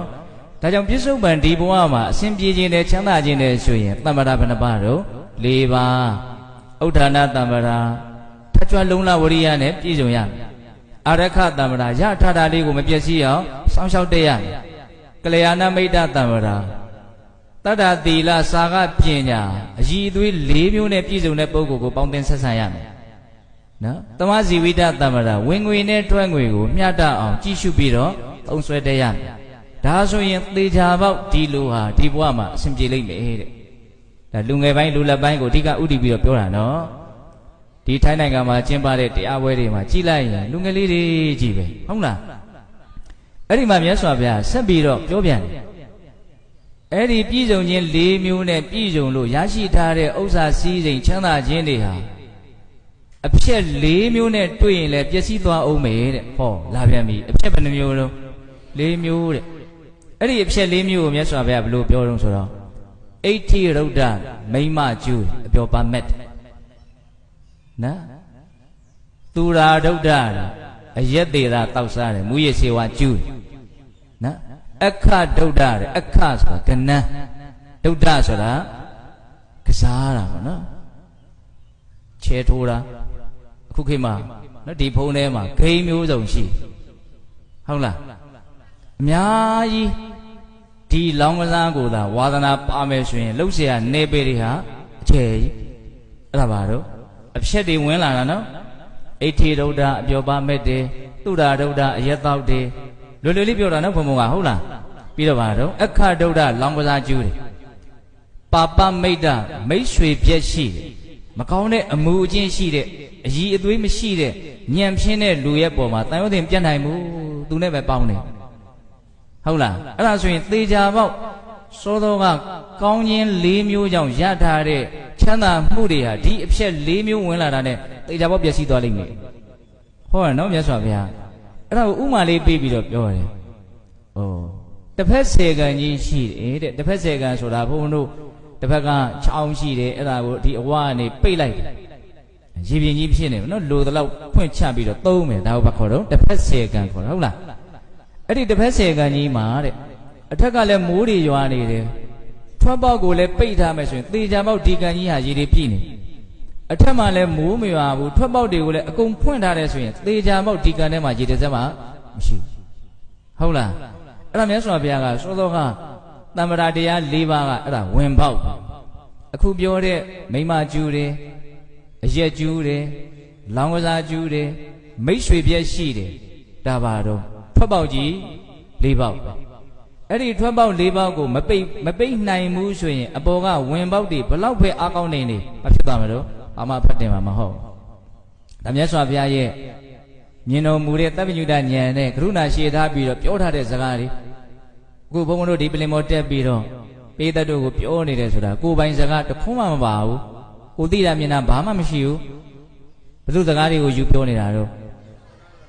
ဒါကြောင့်ပြစ္ဆုတ်ပံဒီဘဝမှာအစဉ်ပြေခြင်းနဲ့ချမ်းသာခြင်းနဲ့ဆိုရင်သမ္မာဘယ်နှပါတော့၄ပါးဥဒ္ဌာဏသမ္မာထကြွလုံလဝရိယနဲ့ပြည့်စုံရမယ်အာရခသမ္မာရထတာလေးကိုမပြည့်စည်အောင်စောင့်ရှောက်တတ်ရမယ်ကလျာဏမိတ်တသမ္မာတတ္တသီလစာကပညာအည်အသွေး၄မျိုးနဲ့ပြည့်စုံတဲ့ပုဂ္ဂိုလ်ကိုပေါင်းသင်ဆက်ဆံရမယ်နော်တမဇီဝိတသမ္မာဝင်ငွေနဲ့တွဲငွေကိုမျှတအောင်ကြည့်ရှုပြီးတော့သုံးဆွဲတတ်ရမယ်ဒါဆိုရင်သေချာပေါက်ဒီလိုဟာဒီဘဝမှာအဆင်ပြေလိမ့်မယ်တဲ့ဒါလူငယ်ပိုင်းလူလက်ပိုင်းကိုအဓိကဥတည်ပြီးတော့ပြောတာနော်ဒီထိုင်းနိုင်ငံမှာကျင်းပတဲ့တရားပွဲတွေမှာကြည်လိုက်ရင်လူငယ်လေးတွေကြီးပဲဟုတ်လားအဲ့ဒီမှာမြတ်စွာဘုရားဆက်ပြီးတော့ပြောပြန်တယ်အဲ့ဒီပြည်စုံခြင်း၄မျိုးနဲ့ပြည်စုံလို့ရရှိထားတဲ့ဥစ္စာစည်းစိမ်ချမ်းသာခြင်းတွေဟာအဖြစ်၄မျိုးနဲ့တွေ့ရင်လည်းပျက်စီးသွားအောင်မယ်တဲ့ဟောလာပြန်ပြီအဖြစ်ဘယ်နှမျိုးလုံး၄မျိုးတဲ့အဲ့ဒီအဖြစ်၄မျိုးကိုမြတ်စွာဘုရားဘယ်လိုပြောတော့ဆိုတော့အဋ္ဌိရုဒ္ဓမိမ္မကျူအပြောပါမဲ့နော်သူရာဒုဒ္ဓအယက်သေးတာတောက်စားတယ်မူရစေဝါကျူနော်အခဒုဒ္ဓတဲ့အခဆိုတာကနန်းဒုဒ္ဓဆိုတာကစားတာပေါ့နော်ချဲထိုးတာအခုခေတ်မှာနော်ဒီဖုန်းထဲမှာဂိမ်းမျိုးစုံရှိဟုတ်လားအများကြီးဒီလောင်းကစားကိုသာဝါသနာပါမယ်ဆိုရင်လှုပ်เสียနေပေတွေဟာအကျယ်ကြီးအဲ့ဒါပါတော့အဖြက်တွေဝင်လာတာနော်အဋ္ဌိဒုဒ္ဓအပြောပါမဲ့တယ်သုဒ္ဓဒုဒ္ဓအယက်တောက်တယ်လွယ်လွယ်လေးပြောတာနော်ဘုံဘုံကဟုတ်လားပြီးတော့ပါတော့အခဒုဒ္ဓလောင်းကစားကျူးတယ်ပါပမိတ်တမိတ်ရွှေပြက်ရှိတယ်မကောင်းတဲ့အမူအကျင့်ရှိတဲ့အည်အသွေးမရှိတဲ့ညံပြင်းတဲ့လူရဲ့ပေါ်မှာတန်ရုံးတင်ပြတ်နိုင်မှုသူနဲ့ပဲပေါင်းတယ်ဟုတ်လားအဲ့ဒါဆိုရင်သေချာပေါက်စောသောကကောင်းခြင်း၄မျိုးကြောင့်ရထားတဲ့ချမ်းသာမှုတွေဟာဒီအဖြစ်၄မျိုးဝင်လာတာနဲ့သေချာပေါက်ပျက်စီးသွားလိမ့်မယ်ဟောရနော်မြတ်စွာဘုရားအဲ့ဒါကိုဥမာလေးပေးပြီးတော့ပြောတယ်ဟိုတစ်ဖက်ဆယ်ကန်ကြီးရှိတယ်တဲ့တစ်ဖက်ဆယ်ကန်ဆိုတာဘုန်းတို့တစ်ဖက်ကချောင်းရှိတယ်အဲ့ဒါကိုဒီအဝကနေပိတ်လိုက်တယ်ရေပြင်ကြီးဖြစ်နေတယ်နော်လိုတော့ဖွင့်ချပြီးတော့သုံးမယ်ဒါကိုဘာခေါ်တော့တစ်ဖက်ဆယ်ကန်ခေါ်ဟုတ်လားအဲ့ဒီတစ်ဖက်ဆယ်ကန်ကြီးမှာတဲ့အထက်ကလည်းမိုးတွေရွာနေတယ်ထွက်ပေါက်ကိုလည်းပိတ်ထားမယ်ဆိုရင်သေချာပေါက်ဒီကန်ကြီးဟာရေတွေပြည့်နေအထက်မှာလည်းမိုးမရွာဘူးထွက်ပေါက်တွေကိုလည်းအကုန်ဖွင့်ထားတယ်ဆိုရင်သေချာပေါက်ဒီကန်ထဲမှာရေတစ်စက်မှမရှိဘူးဟုတ်လားအဲ့ဒါမြတ်စွာဘုရားကစောစောကတမ္ပရာတရား၄ပါးကအဲ့ဒါဝင်ပေါက်အခုပြောတဲ့မိမကျူးတယ်အရက်ကျူးတယ်လောင်းကစားကျူးတယ်မိတ်ဆွေပြည့်ရှိတယ်ဒါပါတော့ထွက်ပေါက်ကြီး၄ပေါက်အဲ့ဒီထွက်ပေါက်၄ပေါက်ကိုမပိတ်နိုင်ဘူးဆိုရင်အပေါ်ကဝင်ပေါက်တွေဘလောက်ပဲအားကောင်းနေမဖြစ်သွားမှာတော့ဘာမှဖတ်တင်မှာမဟုတ်ဒါမြတ်စွာဘုရားရဲ့မြင်တော်မူတဲ့သဗ္ဗညုတဉာဏ်နဲ့ကရုဏာရှေ့ထားပြီးတော့ပြောထားတဲ့စကားတွေအခုဘုန်းဘုန်းတို့ဒီပလင်မောတက်ပြီးတော့ပေတတ်တို့ကိုပြောနေတယ်ဆိုတာကိုယ်ပိုင်စကားတစ်ခုမှမပါဘူးကိုသိတာမြင်တာဘာမှမရှိဘူးဘယ်သူစကားတွေကိုယူပြောနေတာတော့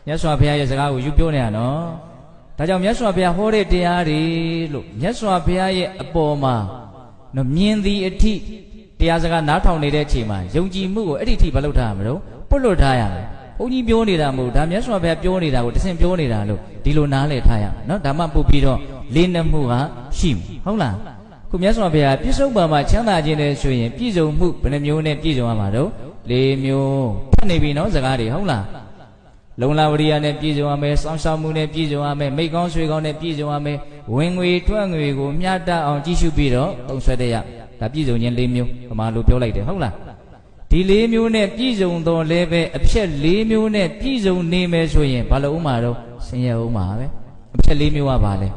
မြတ်စွာဘုရားရဲ့စကားကိုယူပြောနေတာနော်ဒါကြောင့်မြတ်စွာဘုရားဟောတဲ့တရားတွေလို့မြတ်စွာဘုရားရဲ့အပေါ်မှာနော်မြင်သည်အထိတရားစကားနားထောင်နေတဲ့အချိန်မှာယုံကြည်မှုကိုအဲ့ဒီအထိမလုပ်ထားရမလို့ပုတ်လွတ်ထားရမယ်ဘုန်းကြီးပြောနေတာမဟုတ်ဒါမြတ်စွာဘုရားပြောနေတာကိုတဆင့်ပြောနေတာလို့ဒီလိုနားလည်ထားရမယ်နော်ဒါမှပို့ပြီးတော့လေးနက်မှုကရှိမှာဟုတ်လားခုမြတ်စွာဘုရားပြစ္ဆုတ်ပံမှာချမ်းသာခြင်းနဲ့ဆိုရင်ပြည့်စုံမှုဘယ်နှမျိုးနဲ့ပြည့်စုံရမှာတော့၄မျိုးဖတ်နေပြီနော်စကားတွေဟုတ်လားလုံလဝရိယနဲ့ပြည့်စုံရမယ်စောင့်ရှောက်မှုနဲ့ပြည့်စုံရမယ်မိကောင်းဆွေကောင်းနဲ့ပြည့်စုံရမယ်ဝင်ငွေထွက်ငွေကိုမျှတအောင်ကြည့်ရှုပြီးတော့သုံးဆွဲတရဒါပြည့်စုံခြင်း၄မျိုးပမာလို့ပြောလိုက်တယ်ဟုတ်လားဒီ၄မျိုးနဲ့ပြည့်စုံတော့လည်းပဲအဖြစ်၄မျိုးနဲ့ပြည့်စုံနေမယ်ဆိုရင်ဘာလို့ဥမာတော့ဆင်းရဲဥမာပဲအဖြစ်၄မျိုးကဘာလဲ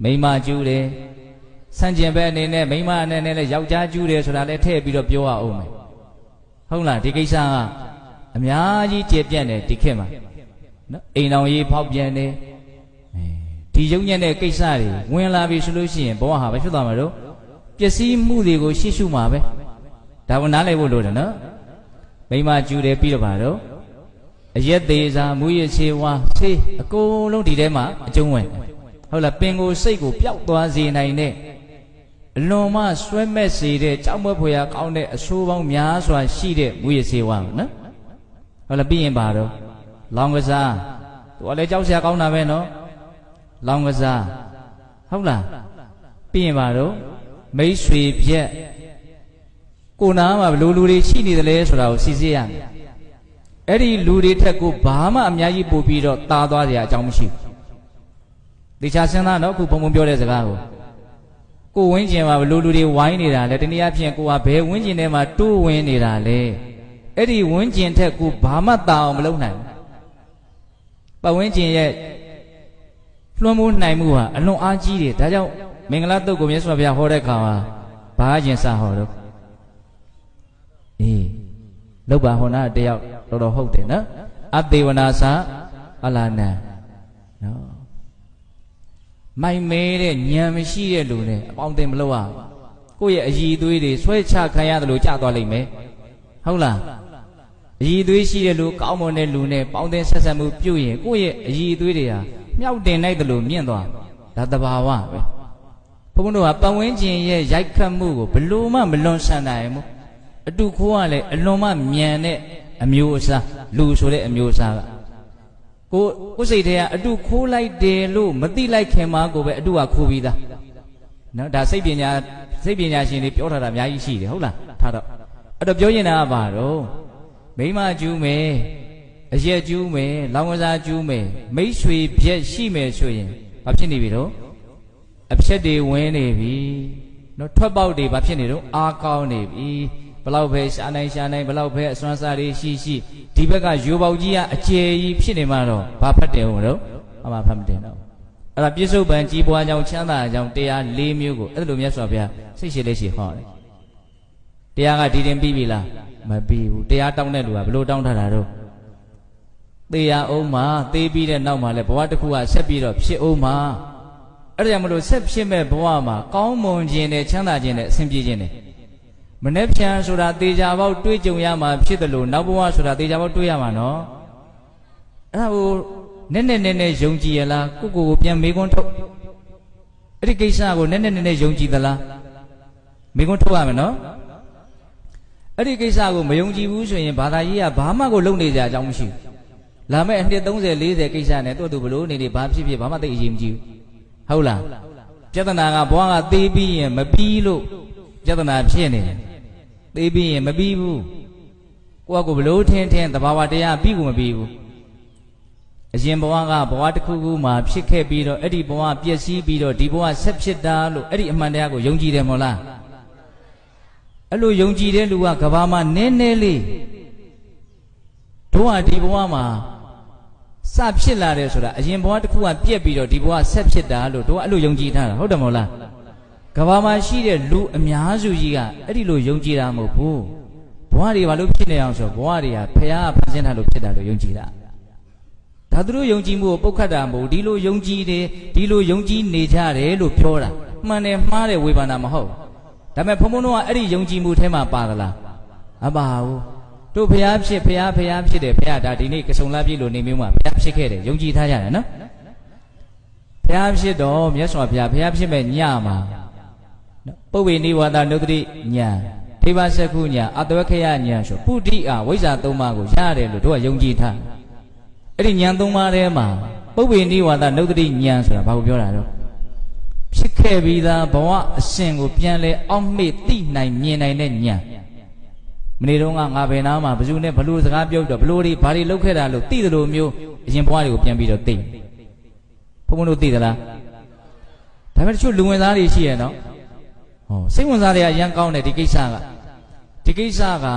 မိမကျူးတယ်ဆန့်ကျင်ဘက်အနေနဲ့မိမအနေနဲ့လည်းယောက်ျားကျူးတယ်ဆိုတာလည်းထည့်ပြီးတော့ပြောရအောင်မယ်ဟုတ်လားဒီကိစ္စကအများကြီးကျေပြန့်တယ်ဒီခေတ်မှာနော်အိမ်တော်ကြီးဖောက်ပြန်တယ်ဒီရုံညံ့တဲ့ကိစ္စတွေဝင်လာပြီဆိုလို့ရှိရင်ဘဝဟာပဲဖြစ်သွားမှာတော့ပျက်စီးမှုတွေကိုရှေ့ရှုမှာပဲဒါကိုနားလည်ဖို့လိုတယ်နော်မိမကျူးတယ်ပြီးတော့ပါတော့အရက်သေးစားမူရချေဝါဆေးအကုန်လုံးဒီထဲမှာအကျုံးဝင်ဟုတ်လားပင်ကိုစိတ်ကိုပျောက်သွားစေနိုင်တဲ့အလွန်မှဆွဲမဲ့စေတဲ့ကြောက်မွဲ့ဖွယ်ရာကောင်းတဲ့အဆိုးပေါင်းများစွာရှိတဲ့မူရစေဝါနော်ဟုတ်လားပြီးရင်ပါတော့လောင်ကစားသူကလည်းကြောက်စရာကောင်းတာပဲနော်လောင်ကစား ဟုတ်လားပြီးရင်ပါတော့မိတ်ဆွေပြက်ကိုနာမှာဘလို့လူတွေရှိနေတယ်လဲဆိုတာကိုစီစစ်ရမယ်အဲ့ဒီလူတွေထက်ကိုဘာမှအများကြီးပို့ပြီးတော့တာသွားစရာအကြောင်းမရှိဘူးတေချာစဉ်းစားတော့အခုဘုံဘုံပြောတဲ့စကားကိုဝင်းကျင်မှာဘလို့လူတွေဝိုင်းနေတာလဲတနည်းအားဖြင့်ကိုကဘယ်ဝင်းကျင်ထဲမှာတိုးဝင်နေတာလဲအဲ့ဒီဝင်းကျင်ထက်ကိုဘာမှတာအောင်မလုပ်နိုင်ဘူးပတ်ဝန်းကျင်ရဲ့လွှမ်းမိုးနိုင်မှုဟာအလွန်အားကြီးတယ်ဒါကြောင့်မင်္ဂလာတုတ်ကိုမြတ်စွာဘုရားဟောတဲ့အခါမှာဘာကျင်စဟောတော့လောက်ပါဟောနာတယောက်တော်တော်ဟုတ်တယ်နော်အသေဝနာသအလာနံနော်မိုင်မဲတဲ့ညံမရှိတဲ့လူနဲ့အပေါင်းတင်မလို့ရကိုယ့်ရဲ့အည်သွေးတွေဆွဲချခံရတယ်လို့ကြားသွားလိမ့်မယ်ဟုတ်လားအည်သွေးရှိတဲ့လူကောင်းမွန်တဲ့လူနဲ့ပေါင်းတင်ဆက်ဆက်မှုပြုရင်ကိုယ့်ရဲ့အည်သွေးတွေဟာမြောက်တင်လိုက်တယ်လို့မြင့်သွားဒါတဘာဝပဲဘုန်းဘုန်းတို့ကပတ်ဝန်းကျင်ရဲ့ရိုက်ခတ်မှုကိုဘလို့မှမလွန်ဆန်နိုင်ဘူးအတူခိုးကလည်းအလွန်မှမြန်တဲ့အမျိုးအစားလူဆိုတဲ့အမျိုးအစားကကိုစိတ်ထဲကအတူခိုးလိုက်တယ်လို့မသိလိုက်ခင်မှာကိုပဲအတူကခိုးပြီးသားနော်ဒါစိတ်ပညာရှင်တွေပြောထားတာအများကြီးရှိတယ်ဟုတ်လားထားတော့အဲ့တော့ပြောရင်တာကဘာတော့မိမကျူးမယ်အရက်ကျူးမယ်လောင်ကစားကျူးမယ်မိတ်ဆွေပြက်ရှိမယ်ဆိုရင်ဘာဖြစ်နေပြီတော့အဖြက်တွေဝင်နေပြီနော်ထွက်ပေါက်တွေဘာဖြစ်နေတော့အားကောင်းနေပြီဘလောက်ပဲရှာနိုင်ဘလောက်ပဲအစွမ်းစားတွေရှိဒီဘက်ကရိုးပေါက်ကြီးကအကျယ်ကြီးဖြစ်နေမှတော့ဘာဖတ်တယ်ဟုတ်တော့အမှဖတ်မတင်တော့အဲ့ဒါပြစ္ဆုတ်ပံကြီးပွားကြောင်းချမ်းသာကြောင်းတရား၄မျိုးကိုအဲ့လိုမြတ်စွာဘုရားစိတ်ရှိလက်ရှိဟောတယ်တရားကဒီတင်ပြီးပြီလားမပြီးဘူးတရားတောင်းတဲ့လူကဘလို့တောင်းထားတာတော့သေရအောင်မှာသေပြီးတဲ့နောက်မှာလဲဘဝတစ်ခုကဆက်ပြီးတော့ဖြစ်အောင်မှာအဲ့ဒါကြောင့်မလို့ဆက်ဖြစ်မဲ့ဘဝမှာကောင်းမွန်ခြင်းနဲ့ချမ်းသာခြင်းနဲ့အဆင်ပြေခြင်းနဲ့မနေ့ဖြန်ဆိုတာသေချာပေါက်တွေးကြုံရမှာဖြစ်တယ်လို့နောက်ဘဝဆိုတာသေချာပေါက်တွေးရမှာနော်အဲ့ဒါကိုနည်းနည်းယုံကြည်ရလားကိုပြန်မေးခွန်းထုတ်အဲ့ဒီကိစ္စကိုနည်းနည်းယုံကြည်သလားမေးခွန်းထုတ်ရမယ်နော်အဲ့ဒီကိစ္စကိုမယုံကြည်ဘူးဆိုရင်ဘာသာရေးကဘာမှကိုလုံနေကြအကြောင်းမရှိဘူးလာမဲ့အနှစ်30 40ကိစ္စနဲ့သူ့ဘလို့နေဘာဖြစ်ဘာမှသိအရေးမကြီးဘူးဟုတ်လားပြဿနာကဘဝကသေးပြီးရင်မပြီးလို့ပြဿနာဖြစ်နေတယ်သေးပြီးရင်မပြီးဘူးကိုကဘလို့ထင်းသဘာဝတရားပြီးကိုမပြီးဘူးအရင်ဘဝကဘဝတစ်ခုခုမှာဖြစ်ခဲ့ပြီးတော့အဲ့ဒီဘဝပျက်စီးပြီးတော့ဒီဘဝဆက်ဖြစ်တာလို့အဲ့ဒီအမှန်တရားကိုယုံကြည်တယ်မဟုတ်လားအဲ့လိုယုံကြည်တဲ့လူကကဘာမှာနည်းနည်းလေးတို့ဟာဒီဘဝမှာစဖြစ်လာတယ်ဆိုတာအရင်ဘဝတစ်ခုကပြက်ပြီးတော့ဒီဘဝဆက်ဖြစ်တာလို့တို့ကအဲ့လိုယုံကြည်ထားတာဟုတ်တယ်မဟုတ်လားကဘာမှာရှိတဲ့လူအများစုကြီးကအဲ့ဒီလိုယုံကြည်တာမဟုတ်ဘူးဘဝတွေဘာလို့ဖြစ်နေအောင်ဆိုဘဝတွေကဖះဖန်ဆင်းထားလို့ဖြစ်တာလို့ယုံကြည်တာဒါသူတို့ယုံကြည်မှုကိုပုတ်ခတ်တာမဟုတ်ဒီလိုယုံကြည်တယ်ဒီလိုယုံကြည်နေကြတယ်လို့ပြောတာမှန်တယ်မှားတယ်ဝေဖန်တာမဟုတ်ဒါပေမဲ့ဘုံဘုံတို့ကအဲ့ဒီယုံကြည်မှုထဲမှာပါသလားမပါဘူးတို့ဖះဖြစ်တယ်ဖះဒါဒီနေ့ကစုံလာပြည့်လို့နေမျိုးမှာဖះဖြစ်ခဲ့တယ်ယုံကြည်ထားကြတယ်နော်ဖះဖြစ်တော့မြတ်စွာဘုရားဖះဖြစ်မဲ့ညမှာပုဗ္ဗေနိဝါဒနုတ္တိညာဒေဝစက္ခုညာအတဝခယညာဆိုပုဒိအဝိဇ္ဇာ၃ပါးကိုရတယ်လို့တို့ကယုံကြည်ထားအဲ့ဒီညာ၃ပါးထဲမှာပုဗ္ဗေနိဝါဒနုတ္တိညာဆိုတာဘာကိုပြောတာတော့ဖြစ်ခဲ့ပြီးသားဘဝအရှင်ကိုပြန်လဲအောက်မေ့သိနိုင်မြင်နိုင်တဲ့ညာမနေ့တုန်းကငါဘယ်နာမှာဘယ်သူနဲ့ဘလို့စကားပြောတော့ဘလို့တွေဘာတွေလုပ်ခဲ့တာလို့သိတယ်လို့မျိုးအရင်ဘဝတွေကိုပြန်ပြီးတော့သိဘုံဘုံတို့သိသလားဒါပေမဲ့တချို့လူဝင်သားတွေရှိရနော်ဟောစိတ်ဝင်စားတဲ့အရန်ကောင်းတယ်ဒီကိစ္စက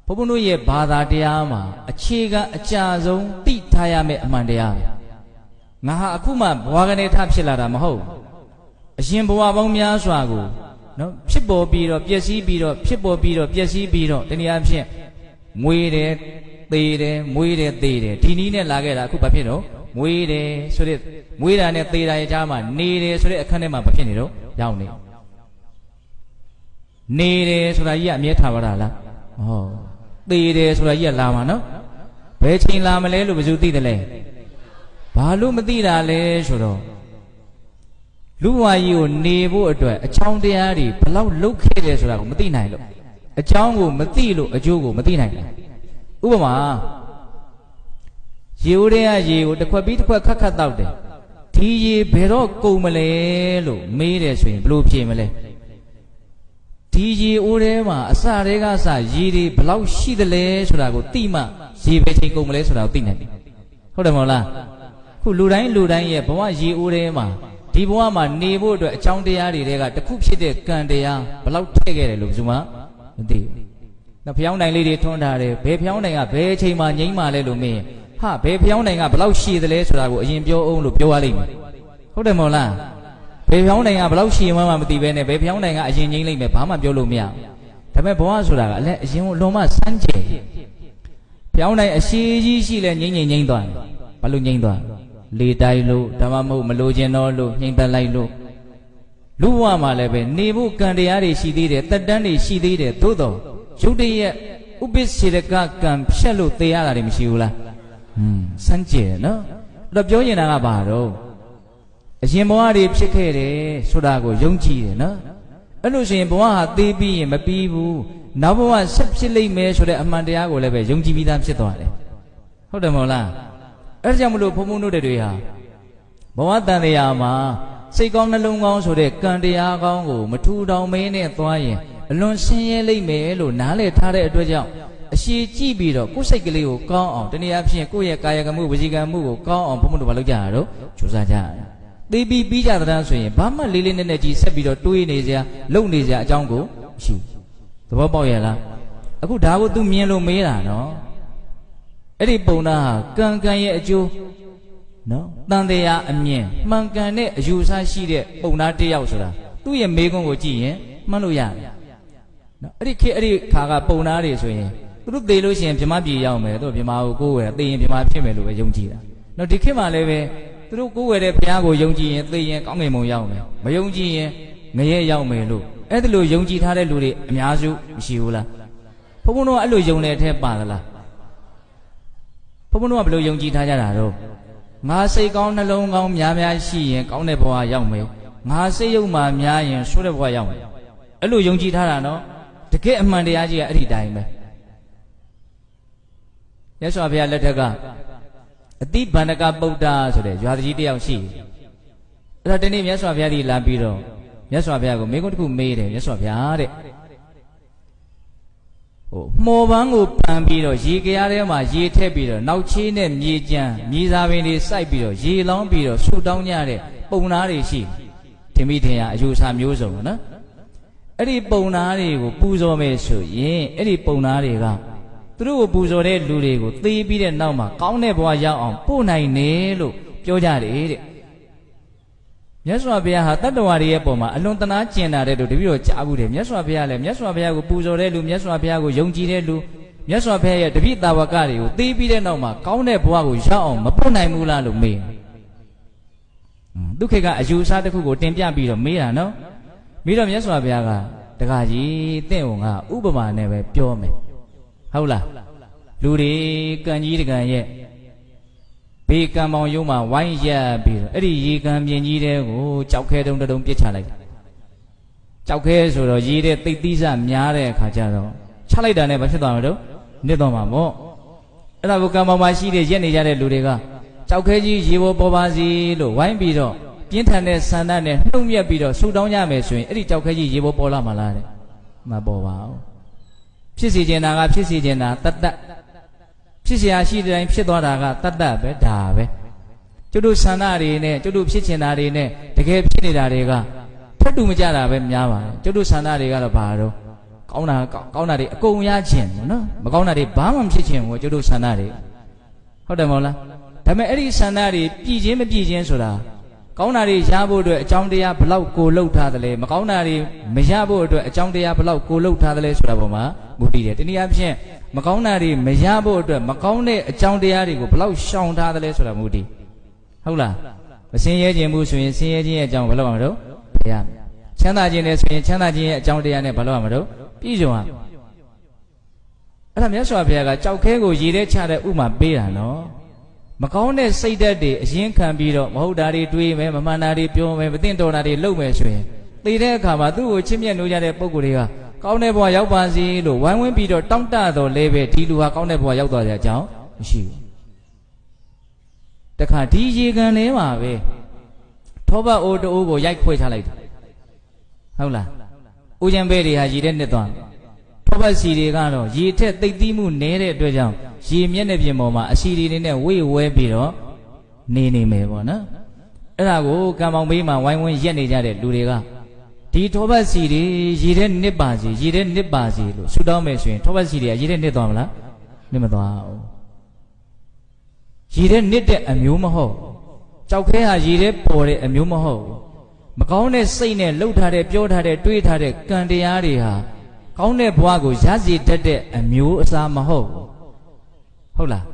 ဘုံဘုံတို့ရဲ့ဘာသာတရားမှာအခြေခံအကြဆုံးသိထားရမယ့်အမှန်တရားပဲငါဟာအခုမှဘဝကနေထဖြစ်လာတာမဟုတ်အရှင်ဘဝပေါင်းများစွာကိုနော်ဖြစ်ပေါ်ပြီးတော့ပျက်စီးပြီးတော့ဖြစ်ပေါ်ပြီးတော့ပျက်စီးပြီးတော့တနည်းအားဖြင့်မွေးတယ်သေတယ်မွေးတယ်သေတယ်ဒီနည်းနဲ့လာခဲ့တာအခုဘာဖြစ်တော့မွေးတယ်ဆိုတဲ့မွေးတာနဲ့သေတာရဲ့ကြားမှာနေတယ်ဆိုတဲ့အခန်းထဲမှာဘာဖြစ်နေတော့ရောက်နေတယ်ဆိုတာကြီးကအမြဲထားပါလားမဟုတ်သေတယ်ဆိုတာကြီးကလာမှာနော်ဘယ်ချိန်လာမလဲလို့ဘယ်သူသိတယ်လဲဘာလို့မသိတာလဲဆိုတော့လူဝါကြီးကိုနေဖို့အတွက်အချောင်းတရားတွေဘလောက်လုတ်ခဲ့တယ်ဆိုတာကိုမသိနိုင်လို့အချောင်းကိုမသိလို့အကျိုးကိုမသိနိုင်ဘူးဥပမာရေဦးတဲ့ရေကိုတစ်ခွက်ပြီးတစ်ခွက်ခတ်တောက်တယ် ဒီရေဘယ်တော့ကုန်မလဲလို့မေးတယ်ဆိုရင်ဘယ်လိုဖြေမလဲဒီရေအိုးထဲမှာအစတွေကစရေတွေဘလောက်ရှိသလဲဆိုတာကိုသိမှရေပဲချိန်ကုန်မလဲဆိုတာကိုသိနိုင်တယ်ဟုတ်တယ်မဟုတ်လားခုလူတိုင်းရဲ့ဘဝရေအိုးထဲမှာဒီဘဝမှာနေဖို့အတွက်အကြောင်းတရားတွေကတစ်ခုဖြစ်တဲ့ကံတရားဘလောက်ထည့်ခဲ့တယ်လို့ဘယ်သူမှမသိဘူး။နောက်ဖျောင်းတိုင်လေးတွေထွန်းထားတယ်ဘယ်ဖျောင်းတိုင်ကဘယ်အချိန်မှငိမ့်မှလဲလို့မင်းဟာဘယ်ဖျောင်းတိုင်ကဘလောက်ရှည်သလဲဆိုတာကိုအရင်ပြောအောင်လို့ပြောရလိမ့်မယ်။ဟုတ်တယ်မဟုတ်လား။ဘယ်ဖျောင်းတိုင်ကဘလောက်ရှည်မှမသိဘဲနဲ့ဘယ်ဖျောင်းတိုင်ကအရင်ငိမ့်လိမ့်မယ်ဘာမှပြောလို့မရဘူး။ဒါပေမဲ့ဘဝဆိုတာကအလည်းအရင်လွန်မှစမ်းကြယ်။ဖျောင်းတိုင်အရှိကြီးရှိလဲငိမ့်သွားတယ်။ဘာလို့ငိမ့်သွားလေတိုက်လို့ဓမ္မမဟုတ်မလိုချင်တော့လို့ညှိမ့်သက်လိုက်လို့လူဘဝမှာလည်းပဲနေဖို့ကံတရားတွေရှိသေးတယ်တက်တန်းတွေရှိသေးတယ်သို့တော့ရုပ်တရက်ဥပ္ပစေတကကံဖြတ်လို့သိရတာတွေမရှိဘူးလားစမ်းကြယ်နော်အဲ့တော့ပြောရင်တာကဘာတော့အရင်ဘဝတွေဖြစ်ခဲ့တယ်ဆိုတာကိုယုံကြည်တယ်နော်အဲ့လို့ဆိုရင်ဘဝဟာသေးပြီးရင်မပြီးဘူးနောက်ဘဝဆက်ဖြစ်လိမ့်မယ်ဆိုတဲ့အမှန်တရားကိုလည်းပဲယုံကြည်ပြီးသားဖြစ်သွားတယ်ဟုတ်တယ်မဟုတ်လားအဲ့ဒါကြောင့်မလို့ဘုံဘုံတို့တွေဟာဘဝတန်တရားမှာစိတ်ကောင်းနှလုံးကောင်းဆိုတဲ့ကံတရားကောင်းကိုမထူထောင်မင်းနဲ့သွားရင်အလွန်ဆင်းရဲလိမ့်မယ်လို့နားလည်ထားတဲ့အတွက်ကြောင့်အရှိကြည့်ပြီးတော့ကိုယ်စိတ်ကလေးကိုကောင်းအောင်တနည်းအားဖြင့်ကိုယ့်ရဲ့ကာယကံမှုဝစီကံမှုကိုကောင်းအောင်ဘုံဘုံတို့မလုပ်ကြရတော့ကြိုးစားကြရတယ်။သိပြီးကြတဲ့ဆိုရင်ဘာမှလေးလေးနက်နက်ကြီးဆက်ပြီးတော့တွေးနေစရာလုပ်နေစရာအကြောင်းကိုမရှိဘူး။သဘောပေါက်ရဲ့လား။အခုဒါကို तू မြင်လို့မေးတာနော်။အဲ့ဒီပုံနာဟာကံရဲ့အကျိုးနော်တန်တရားအမြင်မှန်ကန်တဲ့အယူဆရှိတဲ့ပုံနာတစ်ယောက်ဆိုတာသူ့ရဲ့မေးခွန်းကိုကြည့်ရင်မှတ်လို့ရတယ်နော်အဲ့ဒီခါကပုံနာတွေဆိုရင်သူတို့သေလို့ရှိရင်ဗြဟ္မပြည်ရောက်မယ်သူတို့ဗြဟ္မာကိုကိုးဝယ်သေရင်ဗြဟ္မာဖြစ်မယ်လို့ပဲယုံကြည်တာနော်ဒီခေတ်မှာလည်းပဲသူတို့ကိုးဝယ်တဲ့ဘုရားကိုယုံကြည်ရင်သေရင်ကောင်းကင်ဘုံရောက်မယ်မယုံကြည်ရင်ငရဲရောက်မယ်လို့အဲ့ဒါလိုယုံကြည်ထားတဲ့လူတွေအများစုမရှိဘူးလားဘုန်းဘုန်းတို့ကအဲ့လိုယုံတဲ့အထက်ပါသလားဘုန်းဘုန်းတို့ကဘယ်လိုယုံကြည်ထားကြတာတော့ငါစိတ်ကောင်းနှလုံးကောင်းများရှိရင်ကောင်းတဲ့ဘဝရောက်မယ်ငါစိတ်ယုံမှများရင်ဆိုးတဲ့ဘဝရောက်မယ်အဲ့လိုယုံကြည်ထားတာနော်တကယ်အမှန်တရားကြီးကအဲ့ဒီတိုင်းပဲမြတ်စွာဘုရားလက်ထက်ကအတိဗန္ဒကပုဒ္ဒါဆိုတဲ့ရွာကြီးတယောက်ရှိအဲ့ဒါဒီနေ့မြတ်စွာဘုရားကြီးလာပြီးတော့မြတ်စွာဘုရားကိုမိကုန်းတစ်ခုမေးတယ်မြတ်စွာဘုရားတဲ့မှော်ပန်းကိုပန်ပြီးတော့ရေကြရားထဲမှာရေထည့်ပြီးတော့နောက်ချေးနဲ့မြေကြမ်းမြေစာပင်တွေစိုက်ပြီးတော့ရေလောင်းပြီးတော့ဆူတောင်းကြတဲ့ပုံနာတွေရှိထင်မိထင်ရအယူဆမျိုးစုံနော်အဲ့ဒီပုံနာတွေကိုပူဇော်မယ်ဆိုရင်အဲ့ဒီပုံနာတွေကသူတို့ကိုပူဇော်တဲ့လူတွေကိုသေပြီးတဲ့နောက်မှာကောင်းတဲ့ဘဝရောက်အောင်ပို့နိုင်တယ်လို့ပြောကြတယ်တဲ့မြတ်စွာဘုရားဟာတတ္တဝါတွေရဲ့ပုံမှာအလွန်တနာကျင်တာတဲ့တို့တပည့်တော်ကြားဘူးတယ်မြတ်စွာဘုရားလည်းမြတ်စွာဘုရားကိုပူဇော်တဲ့လူမြတ်စွာဘုရားကိုယုံကြည်တဲ့လူမြတ်စွာဘုရားရဲ့တပည့်တာဝကတွေကိုသိပြီးတဲ့နောက်မှာကောင်းတဲ့ဘဝကိုရောက်အောင်မပို့နိုင်ဘူးလားလို့မေးဒုက္ခကအယူအဆတစ်ခုကိုတင်ပြပြီးတော့မေးတာနော်ပြီးတော့မြတ်စွာဘုရားကတခါကြီးတင့်ုံကဥပမာနဲ့ပဲပြောမယ်ဟုတ်လားလူတွေကံကြီးတကံရဲ့ဘေးကံပေါင်ရုံးမှာဝိုင်းရက်ပြီးတော့အဲ့ဒီရေကံမြင်ကြီးတဲ့ကိုကြောက်ခဲတုံတုံပြစ်ချလိုက်ကြောက်ခဲဆိုတော့ရေတဲ့သိပ်သီးစများတဲ့အခါကျတော့ချလိုက်တာနဲ့ဘာဖြစ်သွားမှာတော့နစ်သွားမှာပေါ့အဲ့ဒါကိုကံပေါင်မှာရှိတဲ့ရက်နေကြတဲ့လူတွေကကြောက်ခဲကြီးရေပေါ်ပါစီလို့ဝိုင်းပြီးတော့ပြင်းထန်တဲ့ဆန္ဒနဲ့နှုတ်မြက်ပြီးတော့ဆူတောင်းကြမယ်ဆိုရင်အဲ့ဒီကြောက်ခဲကြီးရေပေါ်လာမှာလားတဲ့မပေါ်ပါဘူးဖြစ်စီကျင်တာကဖြစ်စီကျင်တာတတ်ဖြစ်เสียရှိတဲ့တိုင်းဖြစ်သွားတာကတတ်ပဲဒါပဲကျွတ်တို့ဆန္ဒတွေနဲ့ကျွတ်တို့ဖြစ်ချင်တာတွေနဲ့တကယ်ဖြစ်နေတာတွေကထပ်တူမကြတာပဲများပါတယ်ကျွတ်တို့ဆန္ဒတွေကတော့ဘာတော့ကောင်းတာတွေအကုန်ရခြင်းပေါ့နော်မကောင်းတာတွေဘာမှမဖြစ်ခြင်းဘူးကျွတ်တို့ဆန္ဒတွေဟုတ်တယ်မဟုတ်လားဒါပေမဲ့အဲ့ဒီဆန္ဒတွေပြည်ခြင်းမပြည်ခြင်းဆိုတာကောင်းတာတွေရဖို့အတွက်အကြောင်းတရားဘလောက်ကိုလှုပ်ထားသလဲမကောင်းတာတွေမရဖို့အတွက်အကြောင်းတရားဘလောက်ကိုလှုပ်ထားသလဲဆိုတာပေါ်မှာမူတည်တယ်တနည်းအားဖြင့်မကောင်းတာတွေမရဖို့အတွက်မကောင်းတဲ့အကြောင်းတရားတွေကိုဘလောက်ရှောင်ထားသလဲဆိုတာမူတည်ဟုတ်လားမဆင်းရဲခြင်းမှုဆိုရင်ဆင်းရဲခြင်းရဲ့အကြောင်းဘယ်လိုမှမတော့ရချမ်းသာခြင်းနဲ့ဆိုရင်ချမ်းသာခြင်းရဲ့အကြောင်းတရားနဲ့ဘယ်လိုမှမတော့ပြည့်စုံရအဲ့ဒါမြတ်စွာဘုရားကကြောက်ခဲကိုရေထဲချတဲ့ဥမာပေးတာနော်မကောင်းတဲ့စိတ်ဓာတ်တွေအရင်ခံပြီးတော့မဟုတ်တာတွေတွေးမယ်မမှန်တာတွေပြောမယ်မသိတော်တာတွေလုပ်မယ်ဆိုရင်သိတဲ့အခါမှာသူ့ကိုချစ်မြတ်နိုးကြတဲ့ပုံကိုယ်တွေကကောင်းတဲ့ဘဝရောက်ပါစေလို့ဝိုင်းဝန်းပြီးတော့တောင်းတတော်လဲပဲဒီလူဟာကောင်းတဲ့ဘဝရောက်သွားတဲ့အကြောင်းမရှိဘူးတခါဒီရေကန်ထဲမှာပဲ ထောပတ်အိုးတူကိုရိုက်ခွဲချလိုက်တယ်ဟုတ်လားဦးကျန်ပဲတွေဟာရေထဲနစ်သွားထောပတ်စီတွေကတော့ရေထက်သိပ်သီးမှုနည်းတဲ့အတွက်ကြောင့်ရေမျက်နှာပြင်ပေါ်မှာအစီတွေနဲ့ဝိဝဲပြီးတော့နေမယ်ပေါ့နော်အဲ့ဒါကိုကံပေါင်းဘေးမှာဝိုင်းဝန်းရက်နေကြတဲ့လူတွေကဒီထောပတ်စီတွေရေထဲနစ်ပါစေရေထဲနစ်ပါစေလို့ဆုတောင်းမယ်ဆိုရင်ထောပတ်စီတွေကရေထဲနစ်သွားမလားနစ်မသွားဘူးရေထဲနစ်တဲ့အမျိုးမဟုတ်ကြောက်ခဲဟာရေထဲပေါ်တဲ့အမျိုးမဟုတ်မကောင်းတဲ့စိတ်နဲ့လှုပ်ထားတဲ့ပြောထားတဲ့တွေးထားတဲ့ကံတရားတွေဟာကောင်းတဲ့ဘဝကိုရစေတတ်တဲ့အမျိုးအစားမဟုတ်ဟုတ်လား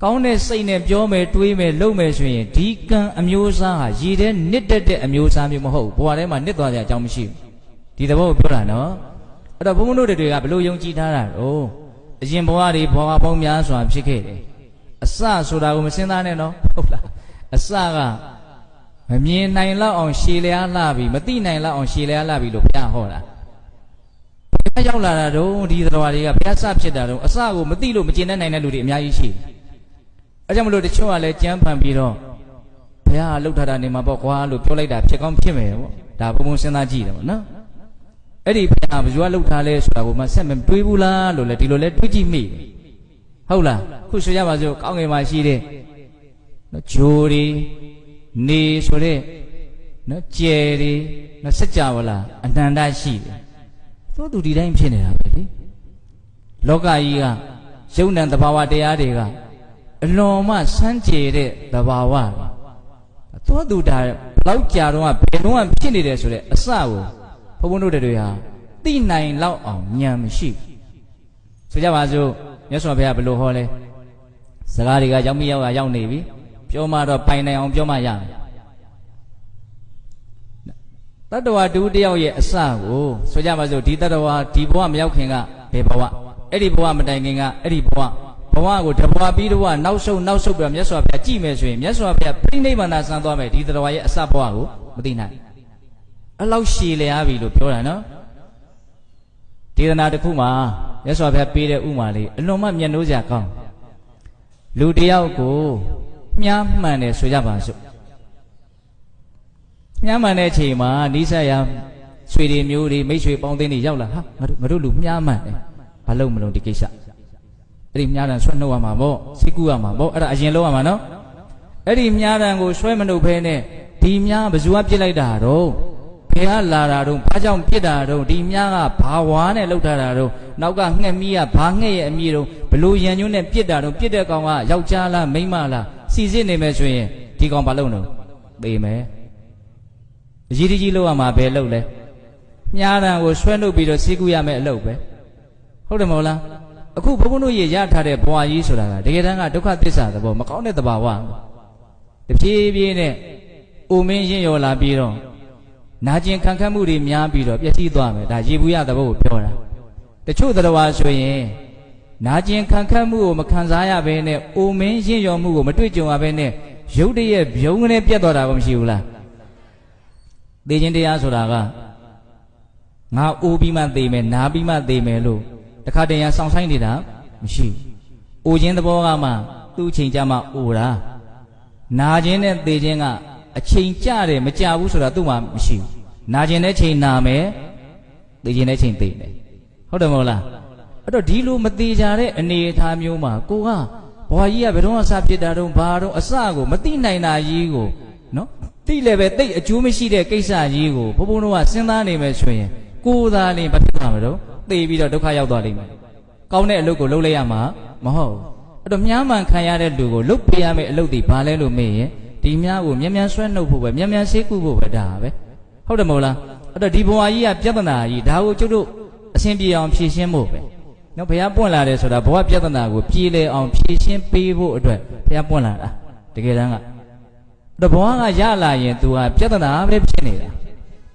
ကောင်းတဲ့စိတ်နဲ့ပြောမယ်တွေးမယ်လှုပ်မယ်ဆိုရင်ဒီကံအမျိုးအစားဟာရေထဲနစ်တတ်တဲ့အမျိုးအစားမျိုးမဟုတ်ဘဝထဲမှာနစ်သွားကြအကြောင်းမရှိဘူးဒီသဘောကိုပြောတာနော်အဲ့တော့ဘုန်းဘုန်းတို့တွေကဘလို့ယုံကြည်ထားတာတော့အရင်ဘဝတွေဘဝပေါင်းများစွာဖြစ်ခဲ့တယ်အစဆိုတာကိုမစဉ်းစားနဲ့နော်ဟုတ်လားအစကမမြင်နိုင်လောက်အောင်ရှည်လျားလှပြီမသိနိုင်လောက်အောင်ရှည်လျားလှပြီလို့ဘုရားဟောတာဘုရားရောက်လာတာတော့ဒီသတော်တွေကဘုရားစဖြစ်တာတော့အစကိုမသိလို့မကျင်တတ်နိုင်တဲ့လူတွေအများကြီးရှိတယ်အဲကြောင့်မလို့တချို့ကလည်းကြမ်းဖန်ပြီးတော့ဘုရားလှုပ်ထားတာနေမှာပေါ့ကွာလို့ပြောလိုက်တာဖြစ်ကောင်းဖြစ်မယ်ပေါ့ဒါဘုံဘုံစဉ်းစားကြည့်တယ်ပေါ့နော်အဲ့ဒီဘုရားဘယ်သူကလှုပ်ထားလဲဆိုတာကိုမှဆက်မတွေးဘူးလားလို့လည်းဒီလိုလဲတွေးကြည့်မိဟုတ်လားခုဆိုရပါစို့ကောင်းငယ်မှာရှိတဲ့နော်ဂျိုတွေနေဆိုတဲ့နော်ကျယ်တွေနော်စัจ java လားအနန္တရှိတယ်သို့သူဒီတိုင်းဖြစ်နေတာပဲလေလောကကြီးကယုံ nant သဘာဝတရားတွေကအလွန်မှစမ်းကြယ်တဲ့သဘာဝသို့သူဒါဘလောက်ကြာတော့ဘယ်တော့မှဖြစ်နေတယ်ဆိုတဲ့အစကိုဘုန်းဘုန်းတို့တွေဟာသိနိုင်လောက်အောင်ဉာဏ်မရှိဆိုကြပါစို့မြတ်စွာဘုရားဘယ်လိုဟောလဲစကားတွေကရောက်မိရောက်နေပြီပြောမှတော့ပိုင်နိုင်အောင်ပြောမှရမယ်တတ္တဝါတူတယောက်ရဲ့အစကိုဆိုကြပါစို့ဒီတတ္တဝါဒီဘဝမရောက်ခင်ကဘယ်ဘဝအဲ့ဒီဘဝမတိုင်ခင်ကအဲ့ဒီဘဝကိုတဘဝပြီးတော့နောက်ဆုံးပြီးမြတ်စွာဘုရားကြည့်မယ်ဆိုရင်မြတ်စွာဘုရားပြိဋိဘန္နာဆန်းသွားမယ်ဒီတတ္တဝါရဲ့အစဘဝကိုမသိနိုင်အဲ့လောက်ရှည်လျားပြီလို့ပြောတာနော်ဒေသနာတစ်ခုမှာမြတ်စွာဘုရားပေးတဲ့ဥမာလေးအလွန်မှမျက်နှိုးစရာကောင်းလူတယောက်ကိုမြားမှန်တယ်ဆိုကြပါစို့မြားမှန်တဲ့အချိန်မှာနိစ္စရာဆွေတွေမျိုးတွေမိတ်ဆွေပေါင်းသိန်းတွေရောက်လာဟာငါတို့လူမြားမှန်တယ်ဘာလို့မလို့ဒီကိစ္စအဲ့ဒီမြားတန်ဆွဲနှုတ်ရမှာပေါ့စိတ်ကူးရမှာပေါ့အဲ့ဒါအရင်လုံးရမှာနော်အဲ့ဒီမြားတန်ကိုဆွဲမနှုတ်ဖဲနဲ့ဒီမြားဘယ်သူကပြစ်လိုက်တာတော့ဘယ်ကလာတာတော့ဘာကြောင့်ပြစ်တာတော့ဒီမြားကဘာဝါနဲ့လှုပ်ထားတာတော့နောက်ကငှက်မီးကဘာငှက်ရဲ့အမီးတော့ဘလို့ရန်ညွန်းနဲ့ပြစ်တာတော့ပြစ်တဲ့ကောင်ကယောက်ျားလားမိန်းမလားစီစစ်နေမယ်ဆိုရင်ဒီကောင်ဘာလုပ်တော့သေမယ်အကြီးကြီးလုပ်ရမှာပဲလုပ်လဲမြားတန်ကိုဆွဲနှုတ်ပြီးတော့စီးကူးရမယ်အလုပ်ပဲဟုတ်တယ်မဟုတ်လားအခုဘုန်းဘုန်းတို့ရထားတဲ့ဘဝကြီးဆိုတာကတကယ်တမ်းကဒုက္ခသစ္စာသဘောမကောင်းတဲ့သဘာဝတဖြည်းဖြည်းနဲ့အိုမင်းရင်ရောလာပြီးတော့နာကျင်ခံခတ်မှုတွေများပြီးတော့ပျက်စီးသွားမယ်ဒါရေဘူးရသဘောကိုပြောတာတချို့တရားဆိုရင်နာကျင်ခံခတ်မှုကိုမခံစားရဘဲနဲ့အိုမင်းရင်ရောမှုကိုမတွေ့ကြုံရဘဲနဲ့ရုပ်တရက်ပြုံးကနေပြတ်သွားတာကိုမရှိဘူးလားသိခြင်းတရားဆိုတာကငါအိုပြီးမှသိမယ်နာပြီးမှသိမယ်လို့တခါတည်းရန်ဆောင်ဆိုင်နေတာမရှိဘူးအိုခြင်းသဘောကမှသူ့အချိန်ကြမှာအိုတာနာခြင်းနဲ့သိခြင်းကအချိန်ကြတယ်မကြဘူးဆိုတာသူ့မှာမရှိဘူးနာခြင်းတဲ့ချိန်နာမယ်သိခြင်းတဲ့ချိန်သိမယ်ဟုတ်တယ်မဟုတ်လားအဲ့တော့ဒီလိုမသေးကြတဲ့အနေအထားမျိုးမှာကိုကဘဝကြီးကဘယ်တော့မှစဖြစ်တာတော့ဘာတော့အစကိုမသိနိုင်တာကြီးကိုနော်သိလည်းပဲသိအကျိုးမရှိတဲ့ကိစ္စကြီးကိုဘုံဘုံတို့ကစဉ်းစားနေမယ်ဆိုရင်ကိုယ်သာလင်ဘာဖြစ်သွားမှာတော့သိပြီးတော့ဒုက္ခရောက်သွားလိမ့်မယ်ကောင်းတဲ့အလုပ်ကိုလုပ်လိုက်ရမှာမဟုတ်ဘူးအဲ့တော့မြားမှန်ခံရတဲ့လူကိုလုပ်ပေးရမယ့်အလုပ်တွေဘာလဲလို့မေးရင်ဒီမြားကိုမြန်မြန်ဆွဲနှုတ်ဖို့ပဲမြန်မြန်ဆေးကုဖို့ပဲဒါပဲဟုတ်တယ်မဟုတ်လားအဲ့တော့ဒီဘဝကြီးကပြဿနာကြီးဒါကိုကျုပ်တို့အဆင်ပြေအောင်ဖြေရှင်းဖို့ပဲနော်ဘုရားပွင့်လာတယ်ဆိုတာဘဝပြဿနာကိုပြေလည်အောင်ဖြေရှင်းပေးဖို့အတွက်ဘုရားပွင့်လာတာတကယ်တမ်းကအဲ့တော့ဘဝကရလာရင်သူကပြဿနာပဲဖြစ်နေတာ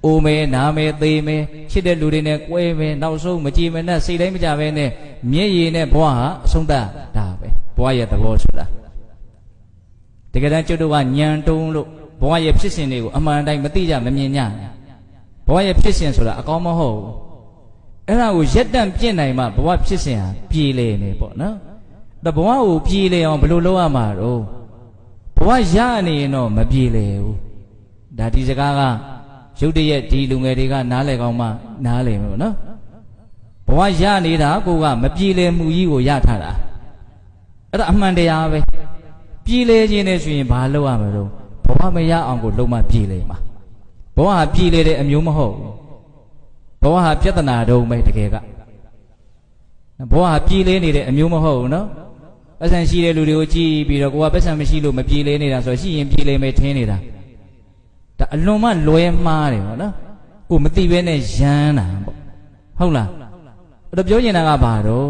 အိုမဲနာမဲသေးမဲချစ်တဲ့လူတွေနဲ့ကွဲမဲနောက်ဆုံးမကြည်မနဲ့စိတ်တိုင်းမကြဘဲနဲ့မျက်ရည်နဲ့ဘဝဟာအဆုံးသတ်ဒါပဲဘဝရဲ့သဘောဆိုတာတကယ်တမ်းကျုပ်တို့ကညံတုံးလို့ဘဝရဲ့ဖြစ်စဉ်တွေကိုအမှန်တိုင်းမသိကြမမြင်ကြဘဝရဲ့ဖြစ်စဉ်ဆိုတာအကောင်းမဟုတ်ဘူးအဲ့ဒါကိုရက်တန့်ပြင့်နိုင်မှဘဝဖြစ်စဉ်ဟာပြေလည်နေပေါ့နော်ဒါဘဝကိုပြေလည်အောင်ဘယ်လိုလုပ်ရမှာတော့ဘဝရနေရင်တော့မပြေလည်ဘူး ဒါဒီစကားကရုပ်တရက်ဒီလူငယ်တွေကနားလည်ကောင်းမှနားလည်မှာပေါ့နော်ဘဝရနေတာကိုကမပြေလည်မှုကြီးကိုရထားတာအဲ့ဒါအမှန်တရားပဲပြေလည်ခြင်းနဲ့ဆိုရင်ဘာလုပ်ရမလို့ဘဝမရအောင်ကိုလုံးမပြေလည်မှာဘဝဟာပြေလည်တဲ့အမျိုးမဟုတ်ဘူးဘဝဟာပြဿနာတုံးပဲတကယ်ကဘဝဟာပြေလည်နေတဲ့အမျိုးမဟုတ်ဘူးနော်ပတ်စံရှိတဲ့လူတွေကိုကြည့်ပြီးတော့ကိုကပတ်စံမရှိလို့မပြေလည်နေတာဆိုတော့ရှိရင်ပြေလည်မယ်ထင်နေတာဒါအလွန်မှလွဲမှားတယ်ပေါ့နော်ကိုမသိဘဲနဲ့ရမ်းတာပေါ့ဟုတ်လားအဲ့တော့ပြောချင်တာကဘာတော့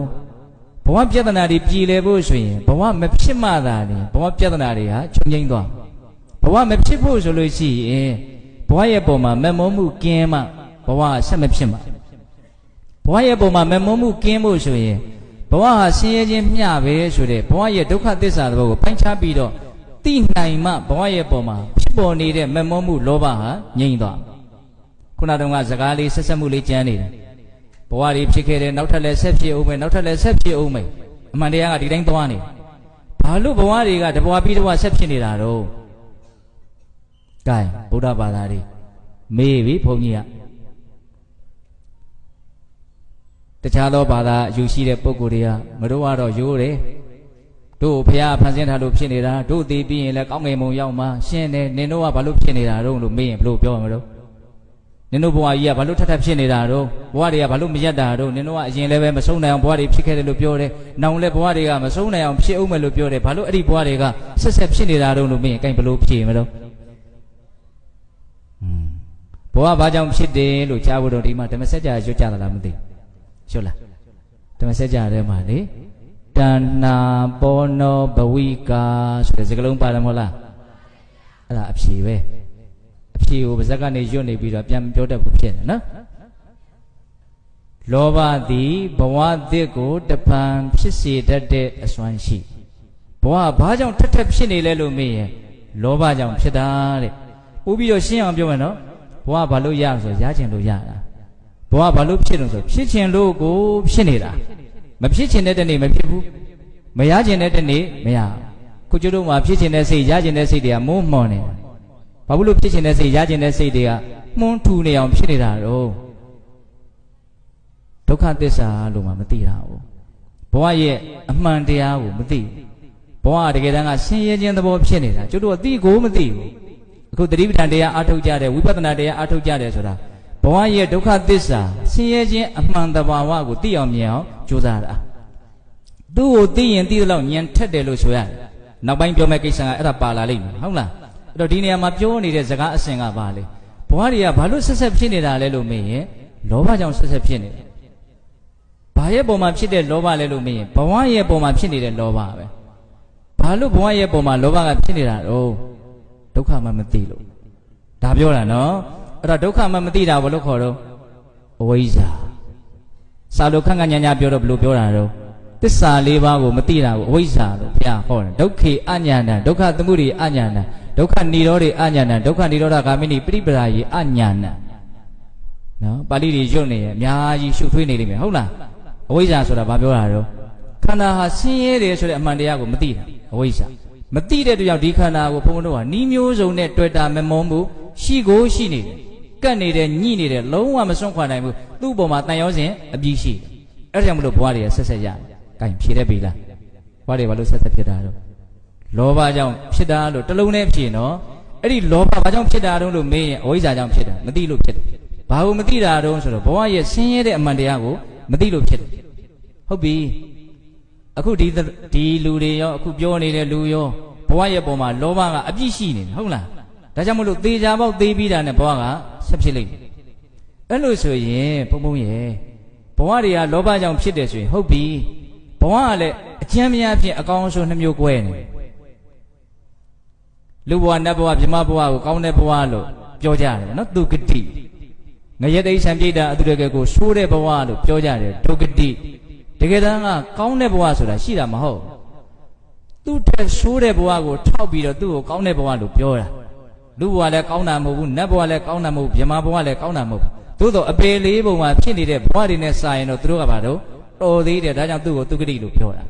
ဘဝပြဿနာတွေပြေလည်ဖို့ဆိုရင်ဘဝမဖြစ်မှသာလေဘဝပြဿနာတွေဟာချုပ်ငြိမ်းသွားဘဝမဖြစ်ဖို့ဆိုလို့ရှိရင်ဘဝရဲ့ပုံမှာမမောမှုကင်းမှဘဝဆက်မဖြစ်မှာဘဝရဲ့ပုံမှာမမောမှုကင်းဖို့ဆိုရင်ဘဝဟာဆင်းရဲခြင်းမျှပဲဆိုတဲ့ဘဝရဲ့ဒုက္ခသစ္စာသဘောကိုပိုင်းခြားပြီးတော့သိနိုင်မှဘဝရဲ့ပုံမှာဖြစ်ပေါ်နေတဲ့မမောမှုလောဘဟာငြိမ်းသွားခုနတုန်းကစကားလေးဆက်ဆက်မှုလေးကျမ်းနေတယ်ဘဝတွေဖြစ်ခဲ့တယ်နောက်ထပ်လည်းဆက်ဖြစ်အောင်မယ်နောက်ထပ်လည်းဆက်ဖြစ်အောင်မယ်အမှန်တရားကဒီတိုင်းသွားနေဘာလို့ဘဝတွေကတဘဝပြီးတဘဝဆက်ဖြစ်နေတာတော့ကဲဗုဒ္ဓဘာသာတွေမေးပြီဘုန်းကြီးကတခြားသောဘာသာယူရှိတဲ့ပုဂ္ဂိုလ်တွေကမတို့ကတော့ရိုးတယ်တို့ဘုရားဖန်ဆင်းထားလို့ဖြစ်နေတာတို့သိပြီးရင်လည်းကောင်းငယ်မုံရောက်မှရှင်းတယ်နင်တို့ကဘာလို့ဖြစ်နေတာတော့လို့မေးရင်ဘလို့ပြောမှာမလို့နင်တို့ဘဝကြီးကဘာလို့ထပ်ထပ်ဖြစ်နေတာတော့ဘဝတွေကဘာလို့မရက်တာတော့နင်တို့ကအရင်လည်းပဲမဆုံးနိုင်အောင်ဘဝတွေဖြစ်ခဲ့တယ်လို့ပြောတယ်နောင်လည်းဘဝတွေကမဆုံးနိုင်အောင်ဖြစ်အောင်မယ်လို့ပြောတယ်ဘာလို့အဲ့ဒီဘဝတွေကဆက်ဆက်ဖြစ်နေတာတော့လို့မေးရင်အဲ့ဘလို့ဖြေမလို့ဘဝဘာကြောင့်ဖြစ်တယ်လို့ကြားဖို့တော့ဒီမှာဓမ္မစကြာရွတ်ကြသလားမသိရွတ်လားဓမ္မစကြာထဲမှာလေတဏ္ဏပောနောဘဝိကာဆိုတဲ့စကားလုံးပါတယ်မဟုတ်လားအဲ့ဒါအဖြေပဲအဖြေကိုပါဇက်ကနေရွတ်နေပြီးတော့ပြန်ပြောတတ်ဖို့ဖြစ်တယ်နော်လောဘသည်ဘဝသစ်ကိုတပံဖြစ်စေတတ်တဲ့အစွမ်းရှိဘဝဘာကြောင့်ထက်ထက်ဖြစ်နေလဲလို့မေးရင်လောဘကြောင့်ဖြစ်တာတဲ့ပို့ပြီးတော့ရှင်းအောင်ပြောမယ်နော်ဘဝဘာလို့ရဆိုရခြင်းလို့ရတာဘဝဘာလို့ဖြစ်လို့ဆိုဖြစ်ခြင်းလို့ကိုဖြစ်နေတာမဖြစ်ခြင်းတဲ့တနေ့မဖြစ်ဘူးမရခြင်းတဲ့တနေ့မရခုကျတို့မှာဖြစ်ခြင်းတဲ့စိတ်ရခြင်းတဲ့စိတ်တွေကမုန်းမော်နေတာဘာလို့ဖြစ်ခြင်းတဲ့စိတ်ရခြင်းတဲ့စိတ်တွေကမှုန်းထူနေအောင်ဖြစ်နေတာတော့ဒုက္ခသစ္စာလို့မှမသိတာဘူးဘဝရဲ့အမှန်တရားကိုမသိဘဝတကယ်တမ်းကဆင်းရဲခြင်းသဘောဖြစ်နေတာကျတို့အသိကိုမသိဘူးအခုသတိပဋ္ဌာန်တရားအားထုတ်ကြတယ်ဝိပဿနာတရားအားထုတ်ကြတယ်ဆိုတာဘဝရဲ့ဒုက္ခသစ္စာဆင်းရဲခြင်းအမှန်တဘာဝကိုသိအောင်မြင်အောင်ကြိုးစားတာသူ့ကိုသိရင်သိသလောက်ဉာဏ်ထက်တယ်လို့ဆိုရတယ်နောက်ပိုင်းပြောမယ့်ကိစ္စကအဲ့ဒါပါလာလိမ့်မယ်ဟုတ်လားအဲ့တော့ဒီနေရာမှာပြောနေတဲ့စကားအစဉ်ကပါလေဘဝတွေကဘာလို့ဆက်ဆက်ဖြစ်နေတာလဲလို့မေးရင်လောဘကြောင့်ဆက်ဆက်ဖြစ်နေတယ်ဘာရဲ့ပုံမှာဖြစ်တဲ့လောဘလဲလို့မေးရင်ဘဝရဲ့ပုံမှာဖြစ်နေတဲ့လောဘပဲဘာလို့ဘဝရဲ့ပုံမှာလောဘကဖြစ်နေတာတော့ဒုက္ခမှမသိလို့ဒါပြောတာနော်အဲ့တော့ဒုက္ခမှမသိတာဘယ်လိုခေါ်တော့အဝိဇ္ဇာစာလို့ခန့်ခန့်ညာညာပြောတော့ဘယ်လိုပြောတာတော့သစ္စာ၄ပါးကိုမသိတာကိုအဝိဇ္ဇာလို့ဘုရားဟောတယ်ဒုက္ခေအညာဏဒုက္ခသမုဒိအညာဏဒုက္ခនិရောဓေအညာဏဒုက္ခនិရောဓဂာမိနိပရိပရာယေအညာဏနော်ပါဠိတွေရွတ်နေရအများကြီးရှုထွေးနေလိမ့်မယ်ဟုတ်လားအဝိဇ္ဇာဆိုတာဘာပြောတာတော့ခန္ဓာဟာဆင်းရဲတယ်ဆိုတဲ့အမှန်တရားကိုမသိတာအဝိဇ္ဇာမသိတဲ့အတွက်ကြောင့်ဒီခန္ဓာကိုဘုံဘုံတို့ဟာနှီးမျိုးစုံနဲ့တွေ့တာမမုန်းဘူးရှိကိုရှိနေတယ်ကတ်နေတယ်ညှိနေတယ်လုံးဝမစွန့်ခွာနိုင်ဘူးသူ့ဘုံမှာတန်ရောစဉ်အပြီးရှိတယ်အဲ့ဒါကြောင့်မလို့ဘဝတွေကဆက်ဆက်ရတယ်။ကိုင်ဖြေတတ်ပြီလား။ဘဝတွေဘာလို့ဆက်ဆက်ဖြစ်တာတော့လောဘကြောင့်ဖြစ်တာလို့တလုံးနဲ့ဖြေနော်။အဲ့ဒီလောဘဘာကြောင့်ဖြစ်တာတုံးလို့မေးရင်အဝိဇ္ဇာကြောင့်ဖြစ်တာမသိလို့ဖြစ်တယ်။ဘာလို့မသိတာတုံးဆိုတော့ဘဝရဲ့ဆင်းရဲတဲ့အမှန်တရားကိုမသိလို့ဖြစ်တယ်။ဟုတ်ပြီ။အခုဒီလူတွေရောအခုပြောနေတဲ့လူရောဘဝရဲ့ပုံမှာလောဘကအပြည့်ရှိနေတယ်ဟုတ်လား။ဒါကြောင့်မလို့သေချာပေါက်သေးပြီးတာနဲ့ဘဝကဆက်ဖြစ်လိမ့်မယ်။အဲ့လိုဆိုရင်ဘုံဘုံရဲ့ဘဝတွေကလောဘကြောင့်ဖြစ်တယ်ဆိုရင်ဟုတ်ပြီဘဝကလည်းအကျဉ်းများဖြင့်အကောင်းဆုံးနှမျိုးကွဲနေလူဘဝနတ်ဘဝဗြဟ္မဘဝကိုကောင်းတဲ့ဘဝလို့ပြောကြတယ်နော်သူဂတိငရဲတိဆံပြိတ္တာအတုရကဲကိုဆိုးတဲ့ဘဝလို့ပြောကြတယ်ဒုဂတိတကယ်တမ်းကကောင်းတဲ့ဘဝဆိုတာရှိတာမဟုတ်သူ့ထက်ဆိုးတဲ့ဘဝကိုထောက်ပြီးတော့သူ့ကိုကောင်းတဲ့ဘဝလို့ပြောတာလူဘဝလည်းကောင်းတာမဟုတ်ဘူးနတ်ဘဝလည်းကောင်းတာမဟုတ်ဘူးဗြဟ္မဘဝလည်းကောင်းတာမဟုတ်ဘူးသို့တော့အပေလေးပုံမှာဖြစ်နေတဲ့ဘဝတွေနဲ့စာရင်တော့သူတို့ကဘာလို့တော်သေးတယ်ဒါကြောင့်သူ့ကိုသူဂတိလို့ပြောတာ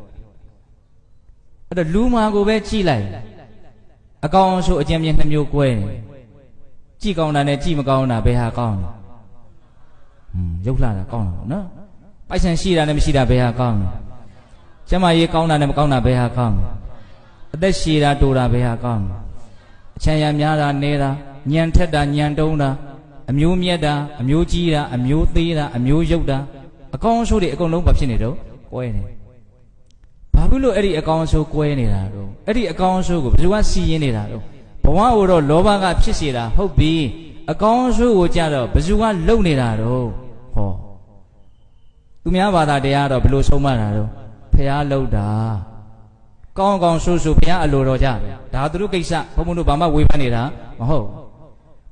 အဲ့တော့လူမာကိုပဲကြည့်လိုက်အကောင်ဆိုအကျဉ်းပြင်းနှမျိုးကွဲနေ ကြည်ကောင်းတာနဲ့ကြည်မကောင်းတာဘယ်ဟာကောင်းလဲရုပ်လှတာကောင်းတာပေါ့နော်ပိုက်ဆံရှိတာနဲ့မရှိတာဘယ်ဟာကောင်းလဲကျမကြီးကောင်းတာနဲ့မကောင်းတာဘယ်ဟာကောင်းလဲအသက်ရှည်တာတိုတာဘယ်ဟာကောင်းလဲအချမ်းရများတာနေတာညံထက်တာညံတုံးတာအမျိုးမြတ်တာအမျိုးကြီးတာအမျိုးသေးတာအမျိုးရုပ်တာအကောင်းအဆိုးတွေအကုန်လုံးဘာဖြစ်နေတော့ကွဲနေဘာဖြစ်လို့အဲ့ဒီအကောင်းအဆိုးကွဲနေတာတော့အဲ့ဒီအကောင်းအဆိုးကိုဘယ်သူကစီရင်နေတာတော့ဘဝကိုတော့လောဘကဖြစ်စေတာဟုတ်ပြီအကောင်းအဆိုးကိုကြတော့ဘယ်သူကလုံနေတာတော့ဟောသူများဘာသာတရားတော့ဘယ်လိုဆုံးမတာတော့ဖះလှုပ်တာကောင်းကောင်းဆိုးဆိုးဖះအလိုတော်ကြဒါသူတို့ကိစ္စဘုံဘုံတို့ဘာမှဝေဖန်နေတာမဟုတ်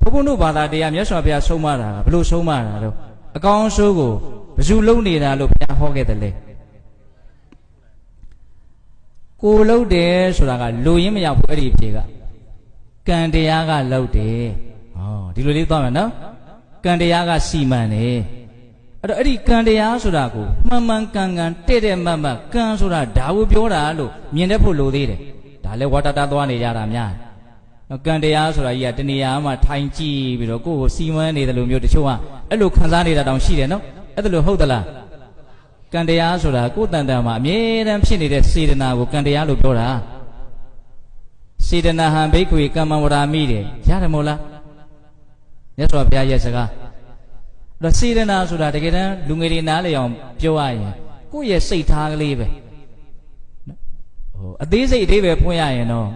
ဘုံဘုံတို့ဘာသာတရားမြတ်စွာဘုရားဆုံးမတာကဘယ်လိုဆုံးမတာတော့အကောင်းအဆိုးကိုဘယ်သူလုံနေတာလို့ဘုရားဟောခဲ့တယ်လေကိုလှုပ်တယ်ဆိုတာကလူရင်းမရောက်ဘူးအဲ့ဒီဖြေကကံတရားကလှုပ်တယ်ဟောဒီလိုလေးသွားမယ်နော်ကံတရားကစီမံတယ်အဲ့တော့အဲ့ဒီကံတရားဆိုတာကိုမှန်မှန်ကန်ကန်တဲ့တဲ့မတ်မတ်ကံဆိုတာဒါကိုပြောတာလို့မြင်တတ်ဖို့လိုသေးတယ်ဒါလည်းဝါတတသွားနေကြတာများနော်ကံတရားဆိုတာကြီးကတဏှာမှထိုင်ကြည့်ပြီးတော့ကိုယ့်ကိုစီမံနေတယ်လို့မျိုးတချို့ကအဲ့လိုခံစားနေတာတောင်ရှိတယ်နော်အဲ့ဒါလို့ဟုတ်သလားကံတရားဆိုတာကိုယ်တန်တန်မှာအမြဲတမ်းဖြစ်နေတဲ့စေတနာကိုကံတရားလို့ပြောတာစေတနာဟံဘိက္ခွေကမ္မဝရာမိတယ်ရတယ်မို့လားမြတ်စွာဘုရားရဲ့စကားတော့စေတနာဆိုတာတကယ်တမ်းလူငယ်တွေနားလည်အောင်ပြောရရင်ကိုယ့်ရဲ့စိတ်ထားကလေးပဲဟိုအသေးစိတ်အသေးပဲဖွင့်ရရင်တော့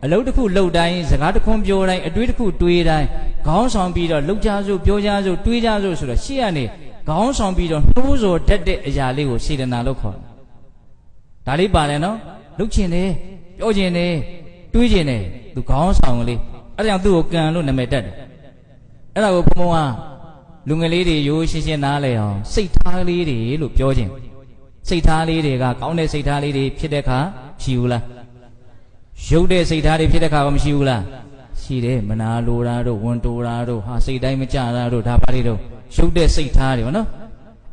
အလုပ်တစ်ခုလုပ်တိုင်းစကားတစ်ခွန်းပြောတိုင်းအတွေးတစ်ခုတွေးတိုင်းခေါင်းဆောင်ပြီးတော့လှုပ်ကြစို့ပြောကြစို့တွေးကြစို့ဆိုတော့ရှေ့ကနေခေါင်းဆောင်ပြီးတော့နှိုးဆော်တတ်တဲ့အရာလေးကိုစေတနာလို့ခေါ်တယ်ဒါလေးပါတယ်နော်လှုပ်ချင်တယ်ပြောချင်တယ်တွေးချင်တယ်သူခေါင်းဆောင်ကလေးအဲ့ဒါကြောင့်သူ့ကိုကံလို့နာမည်တက်တယ်အဲ့ဒါကိုဘုံဘုံကလူငယ်လေးတွေရိုးရှင်းရှင်းနားလဲအောင်စိတ်ထားလေးတွေလို့ပြောခြင်းစိတ်ထားလေးတွေကကောင်းတဲ့စိတ်ထားလေးတွေဖြစ်တဲ့အခါရှိဘူးလားရုပ်တဲ့စိတ်ထားတွေဖြစ်တဲ့အခါကမရှိဘူးလားရှိတယ်မနာလိုတာတို့ဝန်တိုတာတို့ဟာစိတ်တိုင်းမကြတာတို့ဒါပါလေးတို့ရုပ်တဲ့စိတ်ထားတွေဗောနော်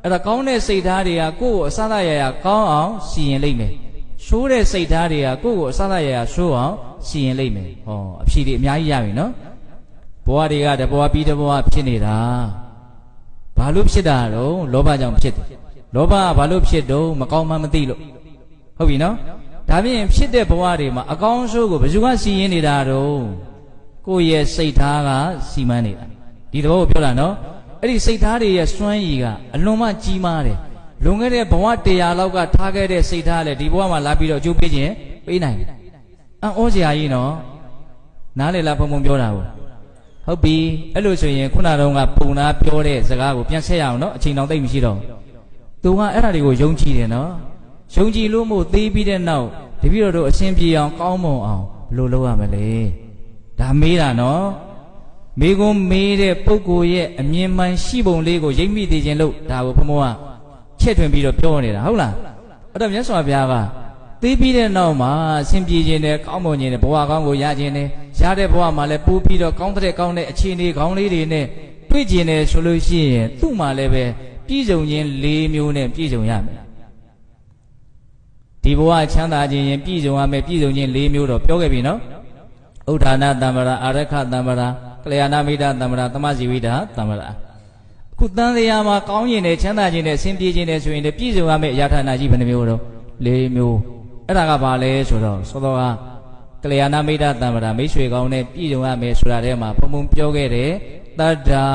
အဲ့ဒါကောင်းတဲ့စိတ်ထားတွေကကိုယ့်ကိုအစသာရရကောင်းအောင်စီရင်လိုက်မယ်ဆိုးတဲ့စိတ်ထားတွေကကိုယ့်ကိုအစသာရရဆိုးအောင်စီရင်လိုက်မယ်ဟောအဖြေတွေအများကြီးရပြီနော်ဘဝတွေကတဘဝပြီးတဘဝဖြစ်နေတာဘာလို့ဖြစ်တာတော့လောဘကြောင့်ဖြစ်တယ်လောဘကဘာလို့ဖြစ်တော့မကောင်းမှမသိလို့ဟုတ်ပြီနော်ဒါဖြင့်ဖြစ်တဲ့ဘဝတွေမှာအကောင်းဆိုးကိုဘယ်သူကစီရင်နေတာတော့ကိုယ့်ရဲ့စိတ်ထားကစီမံနေတာဒီသဘောကိုပြောတာနော်အဲ့ဒီစိတ်သားတွေရဲ့စွမ်းရည်ကအလွန်မှကြီးမားတယ်လွန်ခဲ့တဲ့ဘဝ100လောက်ကထားခဲ့တဲ့စိတ်သားလည်းဒီဘဝမှာလာပြီးတော့အကျိုးပေးခြင်းပေးနိုင်တယ်အံ့ဩစရာကြီးနော်နားလေလားဘုံဘုံပြောတာကိုဟုတ်ပြီအဲ့လိုဆိုရင်ခုနတုန်းကပုံနာပြောတဲ့စကားကိုပြန်ဆက်ရအောင်နော်အချိန်တောင်သိမ့်မရှိတော့သူကအဲ့ဒါတွေကိုယုံကြည်တယ်နော်ယုံကြည်လို့မို့သေးပြီးတဲ့နောက်တပည့်တော်တို့အရှင်ပြေအောင်ကောင်းမွန်အောင်ဘယ်လိုလုပ်ရမလဲဒါမေးတာနော်မိကုံမေးတဲ့ပုဂ္ဂိုလ်ရဲ့အမြင်မှန်ရှိပုံလေးကိုရိပ်မိသေးခြင်းလို့ဒါကိုဘုံဘုံကချက်ထွင်ပြီးတော့ပြောနေတာဟုတ်လားအဲ့တော့မြတ်စွာဘုရားကသိပြီးတဲ့နောက်မှာအရှင်ပြေခြင်းနဲ့ကောင်းမွန်ခြင်းနဲ့ဘဝကောင်းကိုရခြင်းနဲ့ရတဲ့ဘဝမှာလည်းပို့ပြီးတော့ကောင်းတဲ့ကောင်းတဲ့အခြေအနေကောင်းလေးတွေနဲ့တွေ့ကျင်တယ်ဆိုလို့ရှိရင်သူ့မှာလည်းပဲပြည့်စုံခြင်း၄မျိုးနဲ့ပြည့်စုံရမယ်ဒီဘဝချမ်းသာခြင်းရင်ပြည့်စုံရမယ်ပြည့်စုံခြင်း၄မျိုးတော့ပြောခဲ့ပြီနော်ဥဒ္ဌာဏတမ္ပရာအာရခတမ္ပရာကလျာဏမိတ်တတမ္ပရာသမဇီဝိတာတမ္ပရာအခုတန်တရားမှာကောင်းခြင်းနဲ့ချမ်းသာခြင်းနဲ့ဆင်းပြေခြင်းနဲ့ဆိုရင်လည်းပြည့်စုံရမယ့်အရာဌာနကြီးဘယ်နှမျိုးတော့၄မျိုးအဲ့ဒါကဘာလဲဆိုတော့သောတော်ကကလျာဏမိတ်တတမ္ပရာမိတ်ဆွေကောင်းနဲ့ပြည့်စုံရမယ်ဆိုတာထဲမှာဘုံပြောခဲ့တယ်တတ္တာ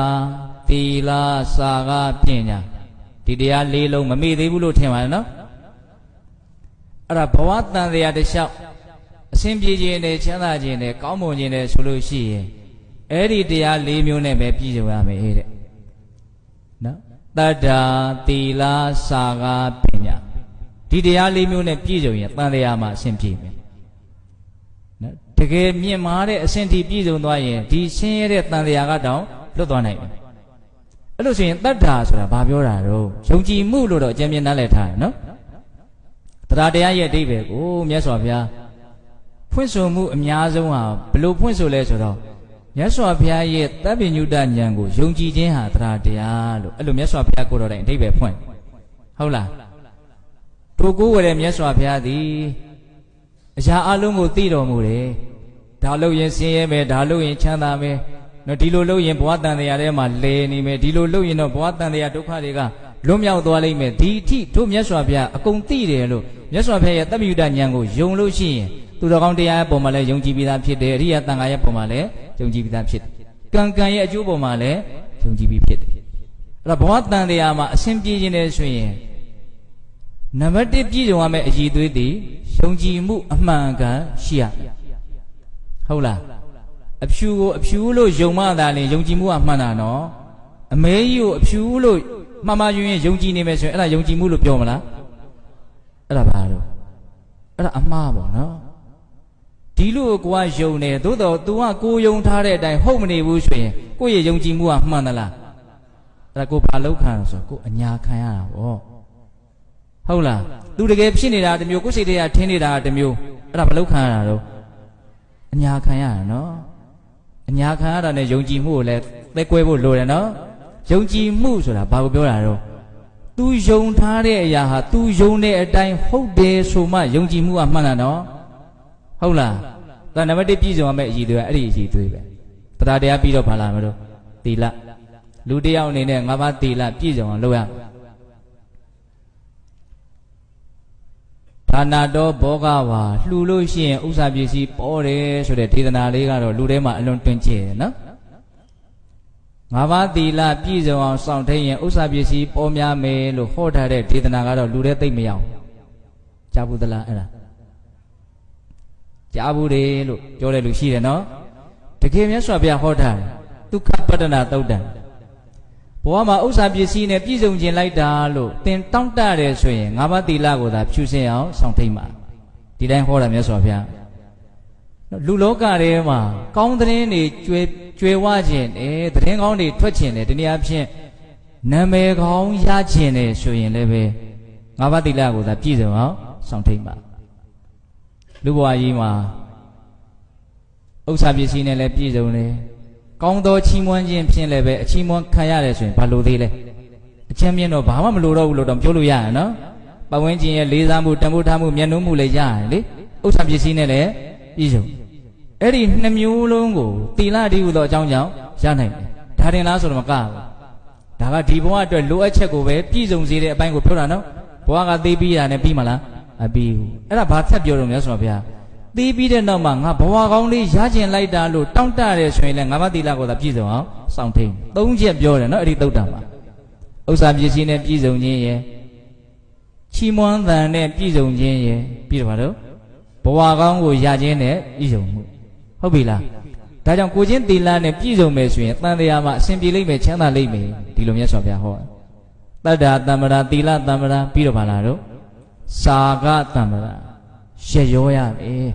သီလစာကပညာဒီတရား၄လုံးမမေ့သေးဘူးလို့ထင်ပါတယ်နော်အဲ့ဒါဘဝတန်တရားတစ်လျှောက်အစဉ်ပြေခြင်းနဲ့ချမ်းသာခြင်းနဲ့ကောင်းမွန်ခြင်းနဲ့ဆိုလို့ရှိရင်အဲ့ဒီတရား၄မျိုးနဲ့ပဲပြည့်စုံရမယ်တဲ့နော်တတ္တာသီလစာကပညာဒီတရား၄မျိုးနဲ့ပြည့်စုံရင်တန်တရားမှာအစဉ်ပြေမယ်နော်တကယ်မြင့်မားတဲ့အစဉ်ထိပြည့်စုံသွားရင်ဒီဆင်းရဲတဲ့တန်တရားကတောင်လွတ်သွားနိုင်တယ်အဲ့လို့ဆိုရင်တတ္တာဆိုတာဘာပြောတာတော့ယုံကြည်မှုလို့တော့အကျဉ်းမြင်နားလည်ထားတယ်နော်တရားတရားရဲ့အဓိပ္ပာယ်ကိုမြတ်စွာဘုရားဖွင့်ဆိုမှုအများဆုံးဟာဘလို့ဖွင့်ဆိုလဲဆိုတော့မြတ်စွာဘုရားရဲ့တပ္ပညုတဉာဏ်ကိုယုံကြည်ခြင်းဟာတရားတရားလို့အဲ့လိုမြတ်စွာဘုရားကိုတော်တိုင်အဓိပ္ပာယ်ဖွင့်ဟုတ်လားတို့ကိုယ်ဝယ်တဲ့မြတ်စွာဘုရားသည်အရာအလုံးကိုသိတော်မူတယ်ဒါလို့ရင်ဆင်းရဲမယ်ဒါလို့ရင်ချမ်းသာမယ် နော်ဒီလိုလုပ်ရင်ဘဝတန်တရားထဲမှာလဲနေမယ်ဒီလိုလုပ်ရင်တော့ဘဝတန်တရားဒုက္ခတွေကလွတ်မြောက်သွားလိမ့်မယ်ဒီအထိတို့မြတ်စွာဘုရားအကုန်သိတယ်လို့မြတ်စွာဘုရားရဲ့တပ္ပိယုတဉာဏ်ကိုယုံလို့ရှိရင်သူတော်ကောင်းတရားရဲ့ပုံမှာလည်းယုံကြည်ပြီးသားဖြစ်တယ်အရိယတန်ခါရဲ့ပုံမှာလည်းယုံကြည်ပြီးသားဖြစ်တယ်ကံကံရဲ့အကျိုးပုံမှာလည်းယုံကြည်ပြီးဖြစ်တယ်အဲ့တော့ဘဝတန်တရားမှာအစဉ်ပြေခြင်းနဲ့ဆိုရင်နံပါတ်1ပြည့်စုံရမယ့်အရည်အသွေးသည်ယုံကြည်မှုအမှန်ကန်ရှိရဟုတ်လားအဖြူကိုအဖြူလို့ယုံမှသာလျှင်ယုံကြည်မှုကမှန်တာနော်အမဲကြီးကိုအဖြူလို့မှားမှားယွင်းယွင်းယုံကြည်နေမယ်ဆိုရင်အဲ့ဒါယုံကြည်မှုလို့ပြောမလားအဲ့ဒါဘာလို့အဲ့ဒါအမှားပေါ့နော်ဒီလိုကိုကယုံနေသို့တော့ तू ကကိုယုံထားတဲ့အတိုင်းဟုတ်မနေဘူးဆိုရင်ကိုယ့်ရဲ့ယုံကြည်မှုကမှန်သလားအဲ့ဒါကိုဘာလောက်ခံဆိုကိုအညာခံရတာပေါ့ဟုတ်လား तू တကယ်ဖြစ်နေတာတစ်မျိုးကိုယ်စိတ်တွေကထင်းနေတာတစ်မျိုးအဲ့ဒါဘာလောက်ခံရတာတော့အညာခံရတာနော်အညာခံရတာနဲ့ယုံကြည်မှုကိုလည်းသက်ကွဲဖို့လိုတယ်နော်ယုံကြည်မှုဆိုတာဘာကိုပြောတာတော့ तू ယုံထားတဲ့အရာဟာ तू ယုံတဲ့အတိုင်းဟုတ်တယ်ဆိုမှယုံကြည်မှုကမှန်တာနော်ဟုတ်လားဒါနံပါတ်1ပြည့်စုံရမယ့်အရည်တွေအဲ့ဒီအရည်တွေပဲတရားတရားပြီးတော့ဘာလာမလို့သီလလူတယောက်အနေနဲ့၅ပါးသီလပြည့်စုံအောင်လုပ်ရဒါနာတော်ဘောဂဝါလှူလို့ရှိရင်ဥစ္စာပစ္စည်းပေါ်တယ်ဆိုတဲ့ဒေသနာလေးကတော့လူထဲမှာအလွန်တွင်ကျယ်နော်ငါးပါးသီလပြည့်စုံအောင်စောင့်ထိန်ရင်ဥစ္စာပစ္စည်းပေါ်များမယ်လို့ဟောထားတဲ့ဒေသနာကတော့လူထဲသိမ့်မရောက်ကြားဘူးသလားအဲ့ဒါကြားဘူးတယ်လို့ပြောတဲ့လူရှိတယ်နော်တကယ်မြတ်စွာဘုရားဟောထားတယ်ဒုက္ခပတ္တနာသုတ်တံဘဝမှာဥစ္စာပစ္စည်းနဲ့ပြည့်စုံခြင်းလိုက်တာလို့သင်တောင့်တတယ်ဆိုရင်ငါးပါးသီလကိုသာဖြူစင်အောင်စောင့်ထိန်ပါဒီတိုင်းဟောတာမြတ်စွာဘုရားလူလောကထဲမှာကောင်းသတင်းတွေကျွယ်ဝခြင်းနဲ့သတင်းကောင်းတွေထွက်ခြင်းနဲ့ဒီနေ့အဖြစ်နာမည်ကောင်းရခြင်းနဲ့ဆိုရင်လည်းပဲငါးပါးသီလကိုသာပြည့်စုံအောင်စောင့်ထိန်ပါလူဘဝကြီးမှာဥစ္စာပစ္စည်းနဲ့လည်းပြည့်စုံတယ်ကောင်းသောချီးမွမ်းခြင်းဖြင့်လည်းပဲအချီးမွမ်းခံရတယ်ဆိုရင်ဘာလို့သေးလဲအချင်းမြင့်တော့ဘာမှမလိုတော့ဘူးလို့တော့ပြောလို့ရရနော်ပတ်ဝန်းကျင်ရဲ့လေးစားမှုတန်ဖိုးထားမှုမျက်နှာမှုလည်းရတယ်လေဥစ္စာပစ္စည်းနဲ့လည်းပြည့်စုံအဲ့ဒီနှစ်မျိုးလုံးကိုသီလတည်းဟူသောအကြောင်းကြောင့်ရနိုင်တယ်ဒါတင်လားဆိုတော့မကဘူးဒါကဒီဘဝအတွက်လိုအပ်ချက်ကိုပဲပြည့်စုံစေတဲ့အပိုင်းကိုပြောတာနော်ဘဝကသိပြီးတာနဲ့ပြီးမလားမပြီးဘူးအဲ့ဒါဘာဆက်ပြောတော့မြတ်စွာဘုရားသိပြီးတဲ့နောက်မှာငါဘဝကောင်းလေးရကျင်လိုက်တာလို့တောင့်တရဲဆိုရင်လည်းငါးပါးသီလကိုသာပြည့်စုံအောင်စောင့်ထိန်၃ချက်ပြောတယ်နော်အဲ့ဒီသုတ်တံမှာဥစ္စာပစ္စည်းနဲ့ပြည့်စုံခြင်းရယ်ချီးမွမ်းသံနဲ့ပြည့်စုံခြင်းရယ်ပြီးတော့ဘာလို့ဘဝကောင်းကိုရခြင်းနဲ့ပြည့်စုံမှုဟုတ်ပြီလားဒါကြောင့်ကိုချင်းသီလနဲ့ပြည့်စုံမယ်ဆိုရင်တန်တရားမှာအစဉ်ပြေလိမ့်မယ်ချမ်းသာလိမ့်မယ်ဒီလိုမြတ်စွာဘုရားဟောတတ္တာတမ္ပရာသီလတမ္ပရာပြီးတော့ဘာလားတော့စာကတမ္ပရာရရောရမယ်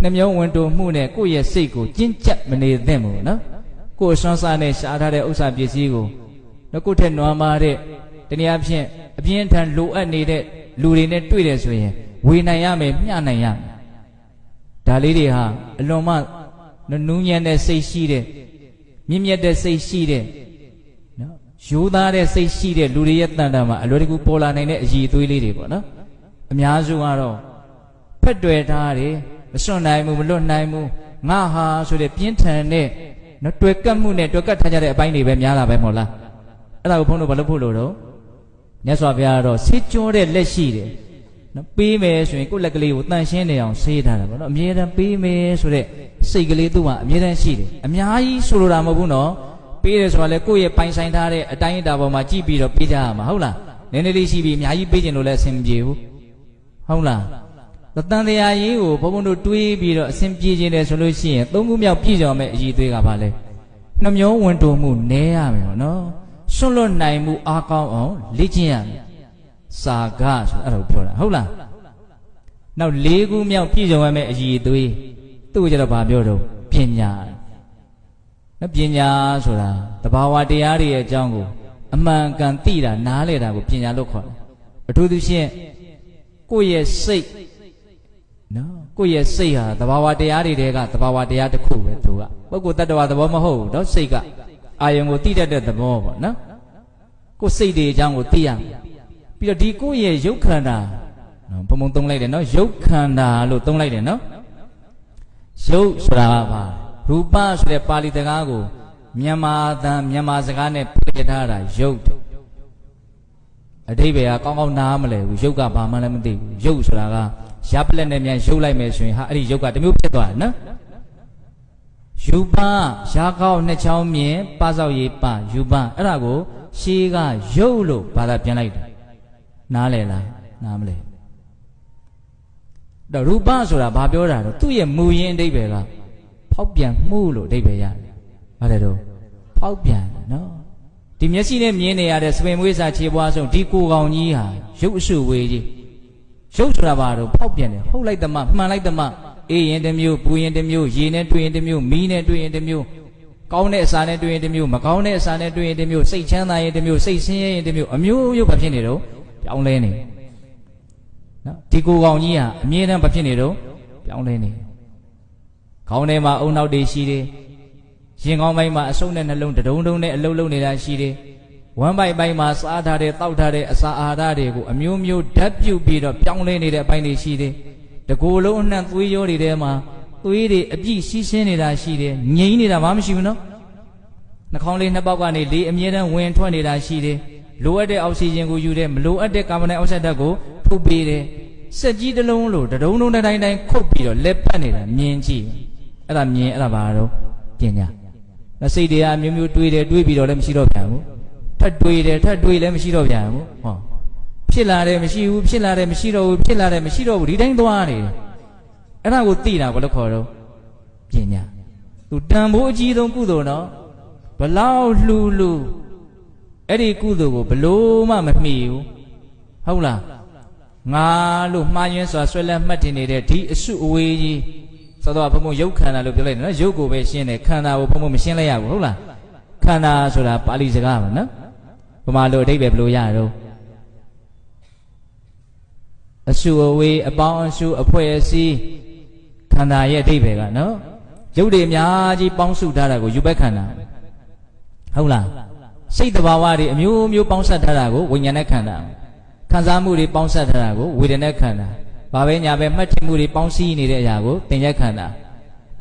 နှမျိုးဝင်တိုမှုနဲ့ကိုယ့်ရဲ့စိတ်ကိုကျဉ်ကျပ်မနေသင့်ဘူးနော်ကိုယ်ဆွမ်းစားနဲ့ရှားထားတဲ့ဥစ္စာပစ္စည်းကိုကိုယ့်ထက်နွမ်းမာတဲ့တနည်းအားဖြင့်အပြင်းထန်လိုအပ်နေတဲ့လူတွေနဲ့တွေ့တယ်ဆိုရင်ဝေနိုင်ရမယ်မျှနိုင်ရမယ်ဒါလေးတွေဟာအလွန်မှနူးညံ့တဲ့စိတ်ရှိတဲ့မြင့်မြတ်တဲ့စိတ်ရှိတဲ့နော်ရိုးသားတဲ့စိတ်ရှိတဲ့လူတွေရဲ့တန်တန်မှာအလွယ်တကူပေါ်လာနိုင်တဲ့အရည်အသွေးလေးတွေပေါ့နော်အများစုကတော့ဖက်တွယ်ထားတယ်မစွန့်နိုင်ဘူးမလွတ်နိုင်ဘူးငါဟာဆိုတဲ့ပြင်းထန်တဲ့နော်တွေ့ကပ်မှုနဲ့တွေ့ကပ်ထားကြတဲ့အပိုင်းတွေပဲများလာပဲမဟုတ်လားအဲ့ဒါကိုဘုန်းတော်ဘာလို့ဖို့လို့တော့မြတ်စွာဘုရားကတော့ဆေးကြောတဲ့လက်ရှိတယ်နော်ပေးမယ်ဆိုရင်ကိုယ့်လက်ကလေးကိုတန်ရှင်းနေအောင်ဆေးထားတာပေါ့နော်အမြဲတမ်းပေးမယ်ဆိုတဲ့စိတ်ကလေးသူ့မှာအမြဲတမ်းရှိတယ်အများကြီးဆိုလိုတာမဟုတ်ဘူးနော်ပေးတယ်ဆိုတာလေကိုယ့်ရဲ့ပိုင်ဆိုင်ထားတဲ့အတိုင်းအတာပေါ်မှာကြည့်ပြီးတော့ပေးကြရမှာဟုတ်လားနည်းနည်းလေးရှိပြီးအများကြီးပေးခြင်းလို့လည်းအဆင်မပြေဘူးဟုတ်လားတန်တရားရေးကိုဘုန်းဘုန်းတို့တွေးပြီးတော့အစဉ်ပြေခြင်းတယ်ဆိုလို့ရှိရင်သုံးခုမြောက်ပြည့်စုံမဲ့အည်သွေးကဘာလဲနှမျိုးဝင်တိုမှုနည်းရမယ်ပေါ့နော်စွန့်လွတ်နိုင်မှုအားကောင်းအောင်လေ့ကျင့်ရမယ်စာကဆိုအဲ့ဒါကိုပြောတာဟုတ်လားနောက်၄ခုမြောက်ပြည့်စုံမဲ့အည်သွေးသူ့ကိုကျတော့ဘာပြောတော့ပညာနော်ပညာဆိုတာတဘာဝတရားတွေရဲ့အကြောင်းကိုအမှန်ကန်သိတာနားလည်တာကိုပညာလို့ခေါ်တယ်အထူးသဖြင့်ကိုယ့်ရဲ့စိတ်နော်ကိုယ့်ရဲ့စိတ်ဟာသဘာဝတရားတွေတဲကသဘာဝတရားတစ်ခုပဲသူကပုဂ္ဂိုလ်တ attva သဘောမဟုတ်ဘူးနော်စိတ်ကအာယုံကိုသိတတ်တဲ့သဘောပေါ့နော်ကိုယ်စိတ်တွေအကြောင်းကိုသိရမယ်ပြီးတော့ဒီကိုယ့်ရဲ့ရုပ်ခန္ဓာနော်ဘုံဘုံသုံးလိုက်တယ်နော်ရုပ်ခန္ဓာလို့သုံးလိုက်တယ်နော်ရုပ်ဆိုတာကဘာရူပဆိုတဲ့ပါဠိစကားကို မြန်မာစကားနဲ့ပြထားတာရုပ်အဓိပ္ပာယ်ကကောင်းကောင်းနားမလဲဘူးရုပ်ကဘာမှလည်းမသိဘူးရုပ်ဆိုတာကရပ်ပလက်နဲ့မြန်ရုပ်လိုက်မယ်ဆိုရင်ဟာအဲ့ဒီရုပ်ကတစ်မျိုးဖြစ်သွားတယ်နော်ယူပရာကောက်နှစ်ချောင်းမြင်ပစောက်ရေးပယူပအဲ့ဒါကိုရှေးကရုပ်လို့ဘာသာပြန်လိုက်တယ်နားလဲလားနားမလဲတော့ရူပဆိုတာဘာပြောတာတော့သူ့ရဲ့မူရင်းအဓိပ္ပာယ်ကဖောက်ပြန်မှုလို့အဓိပ္ပာယ်ရတယ်ဘာလဲတော့ဖောက်ပြန်တယ်နော်ဒီမျက်စိနဲ့မြင်နေရတဲ့စပင်မွေးစာခြေပွားဆုံးဒီကိုယ်ကောင်ကြီးဟာရုပ်အစုဝေးကြီးရုပ်ဆိုတာဘာတော့ဖောက်ပြန်တယ်ဟုတ်လိုက်သမှမှန်လိုက်သမှအေးရင်တစ်မျိုးပူရင်တစ်မျိုးရေနဲ့တွေ့ရင်တစ်မျိုးမီးနဲ့တွေ့ရင်တစ်မျိုးကောင်းတဲ့အစာနဲ့တွေ့ရင်တစ်မျိုးမကောင်းတဲ့အစာနဲ့တွေ့ရင်တစ်မျိုးစိတ်ချမ်းသာရင်တစ်မျိုးစိတ်ဆင်းရဲရင်တစ်မျိုးအမျိုးမျိုးဘာဖြစ်နေတော့ပြောင်းလဲနေနော်ဒီကိုယ်ကောင်ကြီးဟာအမြဲတမ်းဘာဖြစ်နေတော့ပြောင်းလဲနေခေါင်းထဲမှာအုံနောက်တွေရှိတယ်ရင်ကောင်းပိုင်းမှာအဆုပ်နဲ့နှလုံးတဒုံဒုံနဲ့အလုံးလုံးနေတာရှိတယ်ဝမ်းပိုက်ပိုင်းမှာစားထားတဲ့တောက်ထားတဲ့အစာအာဟာရတွေကိုအမျိုးမျိုးဓာတ်ပြုတ်ပြီးတော့ပြောင်းလဲနေတဲ့အပိုင်းတွေရှိတယ်တကူလုံးအနှံ့သွေးရောတွေထဲမှာသွေးတွေအပြည့်စီးဆင်းနေတာရှိတယ်ငြိမ်နေတာမှမရှိဘူးနော်နှာခေါင်းလေးနှစ်ပေါက်ကနေလေအမြဲတမ်းဝင်ထွက်နေတာရှိတယ်လိုအပ်တဲ့အောက်ဆီဂျင်ကိုယူတယ်မလိုအပ်တဲ့ကာဗွန်ဒိုင်အောက်ဆိုဒ်ဓာတ်ကိုထုတ်ပေးတယ်စက်ကြီးတစ်လုံးလို့တဒုံဒုံတိုင်းတိုင်းခုတ်ပြီးတော့လက်ပတ်နေတာမြင်ကြည့်အဲ့ဒါမြင်အဲ့ဒါဘာတော့ပညာစိတ်တွေအမျိုးမျိုးတွေးတယ်တွေးပြီးတော့လည်းမရှိတော့ပြန်ဘူးထပ်တွေးတယ်ထပ်တွေးလည်းမရှိတော့ပြန်ဘူးဟောဖြစ်လာတယ်မရှိဘူးဖြစ်လာတယ်မရှိတော့ဘူးဖြစ်လာတယ်မရှိတော့ဘူးဒီတိုင်းသွားနေတယ်အဲ့ဒါကိုသိတာဘာလို့ခေါ်တော့ပညာသူတန်ဖိုးအကြီးဆုံးကုသိုလ်နော်ဘလောက်လှူအဲ့ဒီကုသိုလ်ကိုဘလို့မှမမှီဘူးဟုတ်လားငါလို့မှားယွင်းစွာဆွဲလန်းမှတ်တင်နေတဲ့ဒီအစုအဝေးကြီးဆိုတော့ဘုံဘုံရုပ်ခန္ဓာလို့ပြောလိုက်တယ်နော်ရုပ်ကိုပဲရှင်းတယ်ခန္ဓာကိုဘုံဘုံမရှင်းလိုက်ရဘူးဟုတ်လားခန္ဓာဆိုတာပါဠိစကားပါနော်ဗမာလိုအဓိပ္ပာယ်ဘယ်လိုရတော့အစုအဝေးအပေါင်းအစုအဖွဲ့အစည်းခန္ဓာရဲ့အဓိပ္ပာယ်ကနော်ရုပ်တွေအများကြီးပေါင်းစုထားတာကိုယူဘက်ခန္ဓာဟုတ်လားစိတ်တဘာဝတွေအမျိုးမျိုးပေါင်းစပ်ထားတာကိုဝိညာဉ်နဲ့ခန္ဓာခံစားမှုတွေပေါင်းစပ်ထားတာကိုဝေဒနာခန္ဓာဘာပဲညာပဲမှတ်ချမှုတွေပေါင်းစည်းနေတဲ့အရာကိုသင်္ကြန်ခန္ဓာ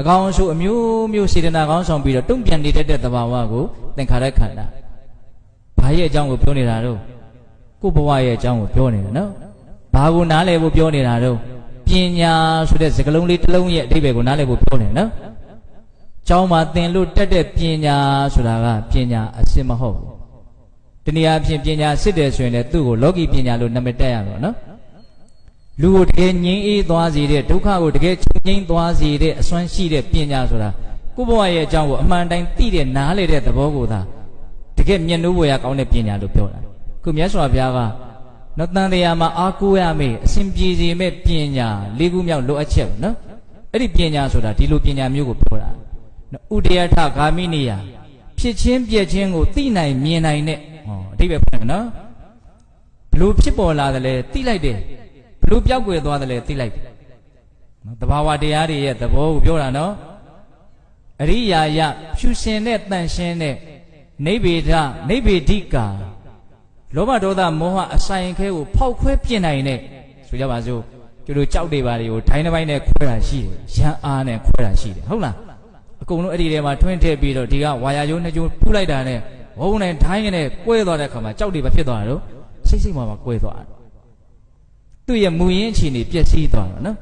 အကောင်အဆိုးအမျိုးမျိုးစေတနာကောင်းဆောင်ပြီးတော့တုံ့ပြန်နေတဲ့တဘာဝကိုသင်္ခါရခန္ဓာဘာရဲ့အကြောင်းကိုပြောနေတာတော့ကိုယ်ဘဝရဲ့အကြောင်းကိုပြောနေတာနော်ဘာကိုနားလည်ဖို့ပြောနေတာတော့ပညာဆိုတဲ့စကားလုံးလေးတစ်လုံးရဲ့အဓိပ္ပာယ်ကိုနားလည်ဖို့ပြောနေနော်ကျောင်းမှာသင်လို့တက်တဲ့ပညာဆိုတာကပညာအစစ်မဟုတ်ဘူးတနည်းအားဖြင့်ပညာစစ်တယ်ဆိုရင်လည်းသူ့ကိုလောကီပညာလို့နာမည်တက်ရတော့နော်လူကိုတကယ်ငြိမ်းအေးသွားစေတဲ့ဒုက္ခကိုတကယ်ချုပ်ငြိမ်းသွားစေတဲ့အစွမ်းရှိတဲ့ပညာဆိုတာကိုယ့်ဘဝရဲ့အကြောင်းကိုအမှန်တိုင်းသိတဲ့နားလေတဲ့သဘောကိုသာတကယ်မျက်နှိုးဝယ်ရကောင်းတဲ့ပညာလို့ပြောတာခုမြတ်စွာဘုရားကနော်တန်တရားမှာအားကိုးရမယ်အစဉ်ပြေစေမဲ့ပညာ၄ခုမြောက်လိုအပ်ချက်နော်အဲ့ဒီပညာဆိုတာဒီလိုပညာမျိုးကိုပြောတာနော်ဥဒယထဂါမိနိယဖြစ်ချင်းပြည့်ချင်းကိုသိနိုင်မြင်နိုင်တဲ့ဟောအဓိပ္ပာယ်ဖွင့်နော်ဘလို့ဖြစ်ပေါ်လာတယ်လဲသိလိုက်တယ်ဘလို့ပြောက်ွယ်သွားတယ်လဲသိလိုက်တယ်နော်တဘာဝတရားတွေရဲ့သဘောကိုပြောတာနော်အရိယာယဖြူရှင်တဲ့တန်ရှင်းတဲ့နိဗ္ဗေဒနိဗ္ဗေဒိကာလောဘဒေါသမောဟအဆိုင်ခဲကိုဖောက်ခွဲပြစ်နိုင်တဲ့ဆိုကြပါစို့ကျတို့ကြောက်တွေပါတွေကိုဒိုင်းတစ်ပိုင်းနဲ့ခွဲတာရှိတယ်ရန်အားနဲ့ခွဲတာရှိတယ်ဟုတ်လားအကုန်လုံးအဲ့ဒီထဲမှာထွင်းထည့်ပြီးတော့ဒီကဝါယာကျိုးနှစ်ကျိုးပူလိုက်တာနဲ့ဝုန်းနဲ့ဒိုင်းနဲ့ကွဲသွားတဲ့အခါမှာကြောက်တွေပဲဖြစ်သွားတာတော့စိတ်မှာကွဲသွားတာသူ့ရဲ့မူရင်းအခြေအနေပျက်စီးသွားတာနော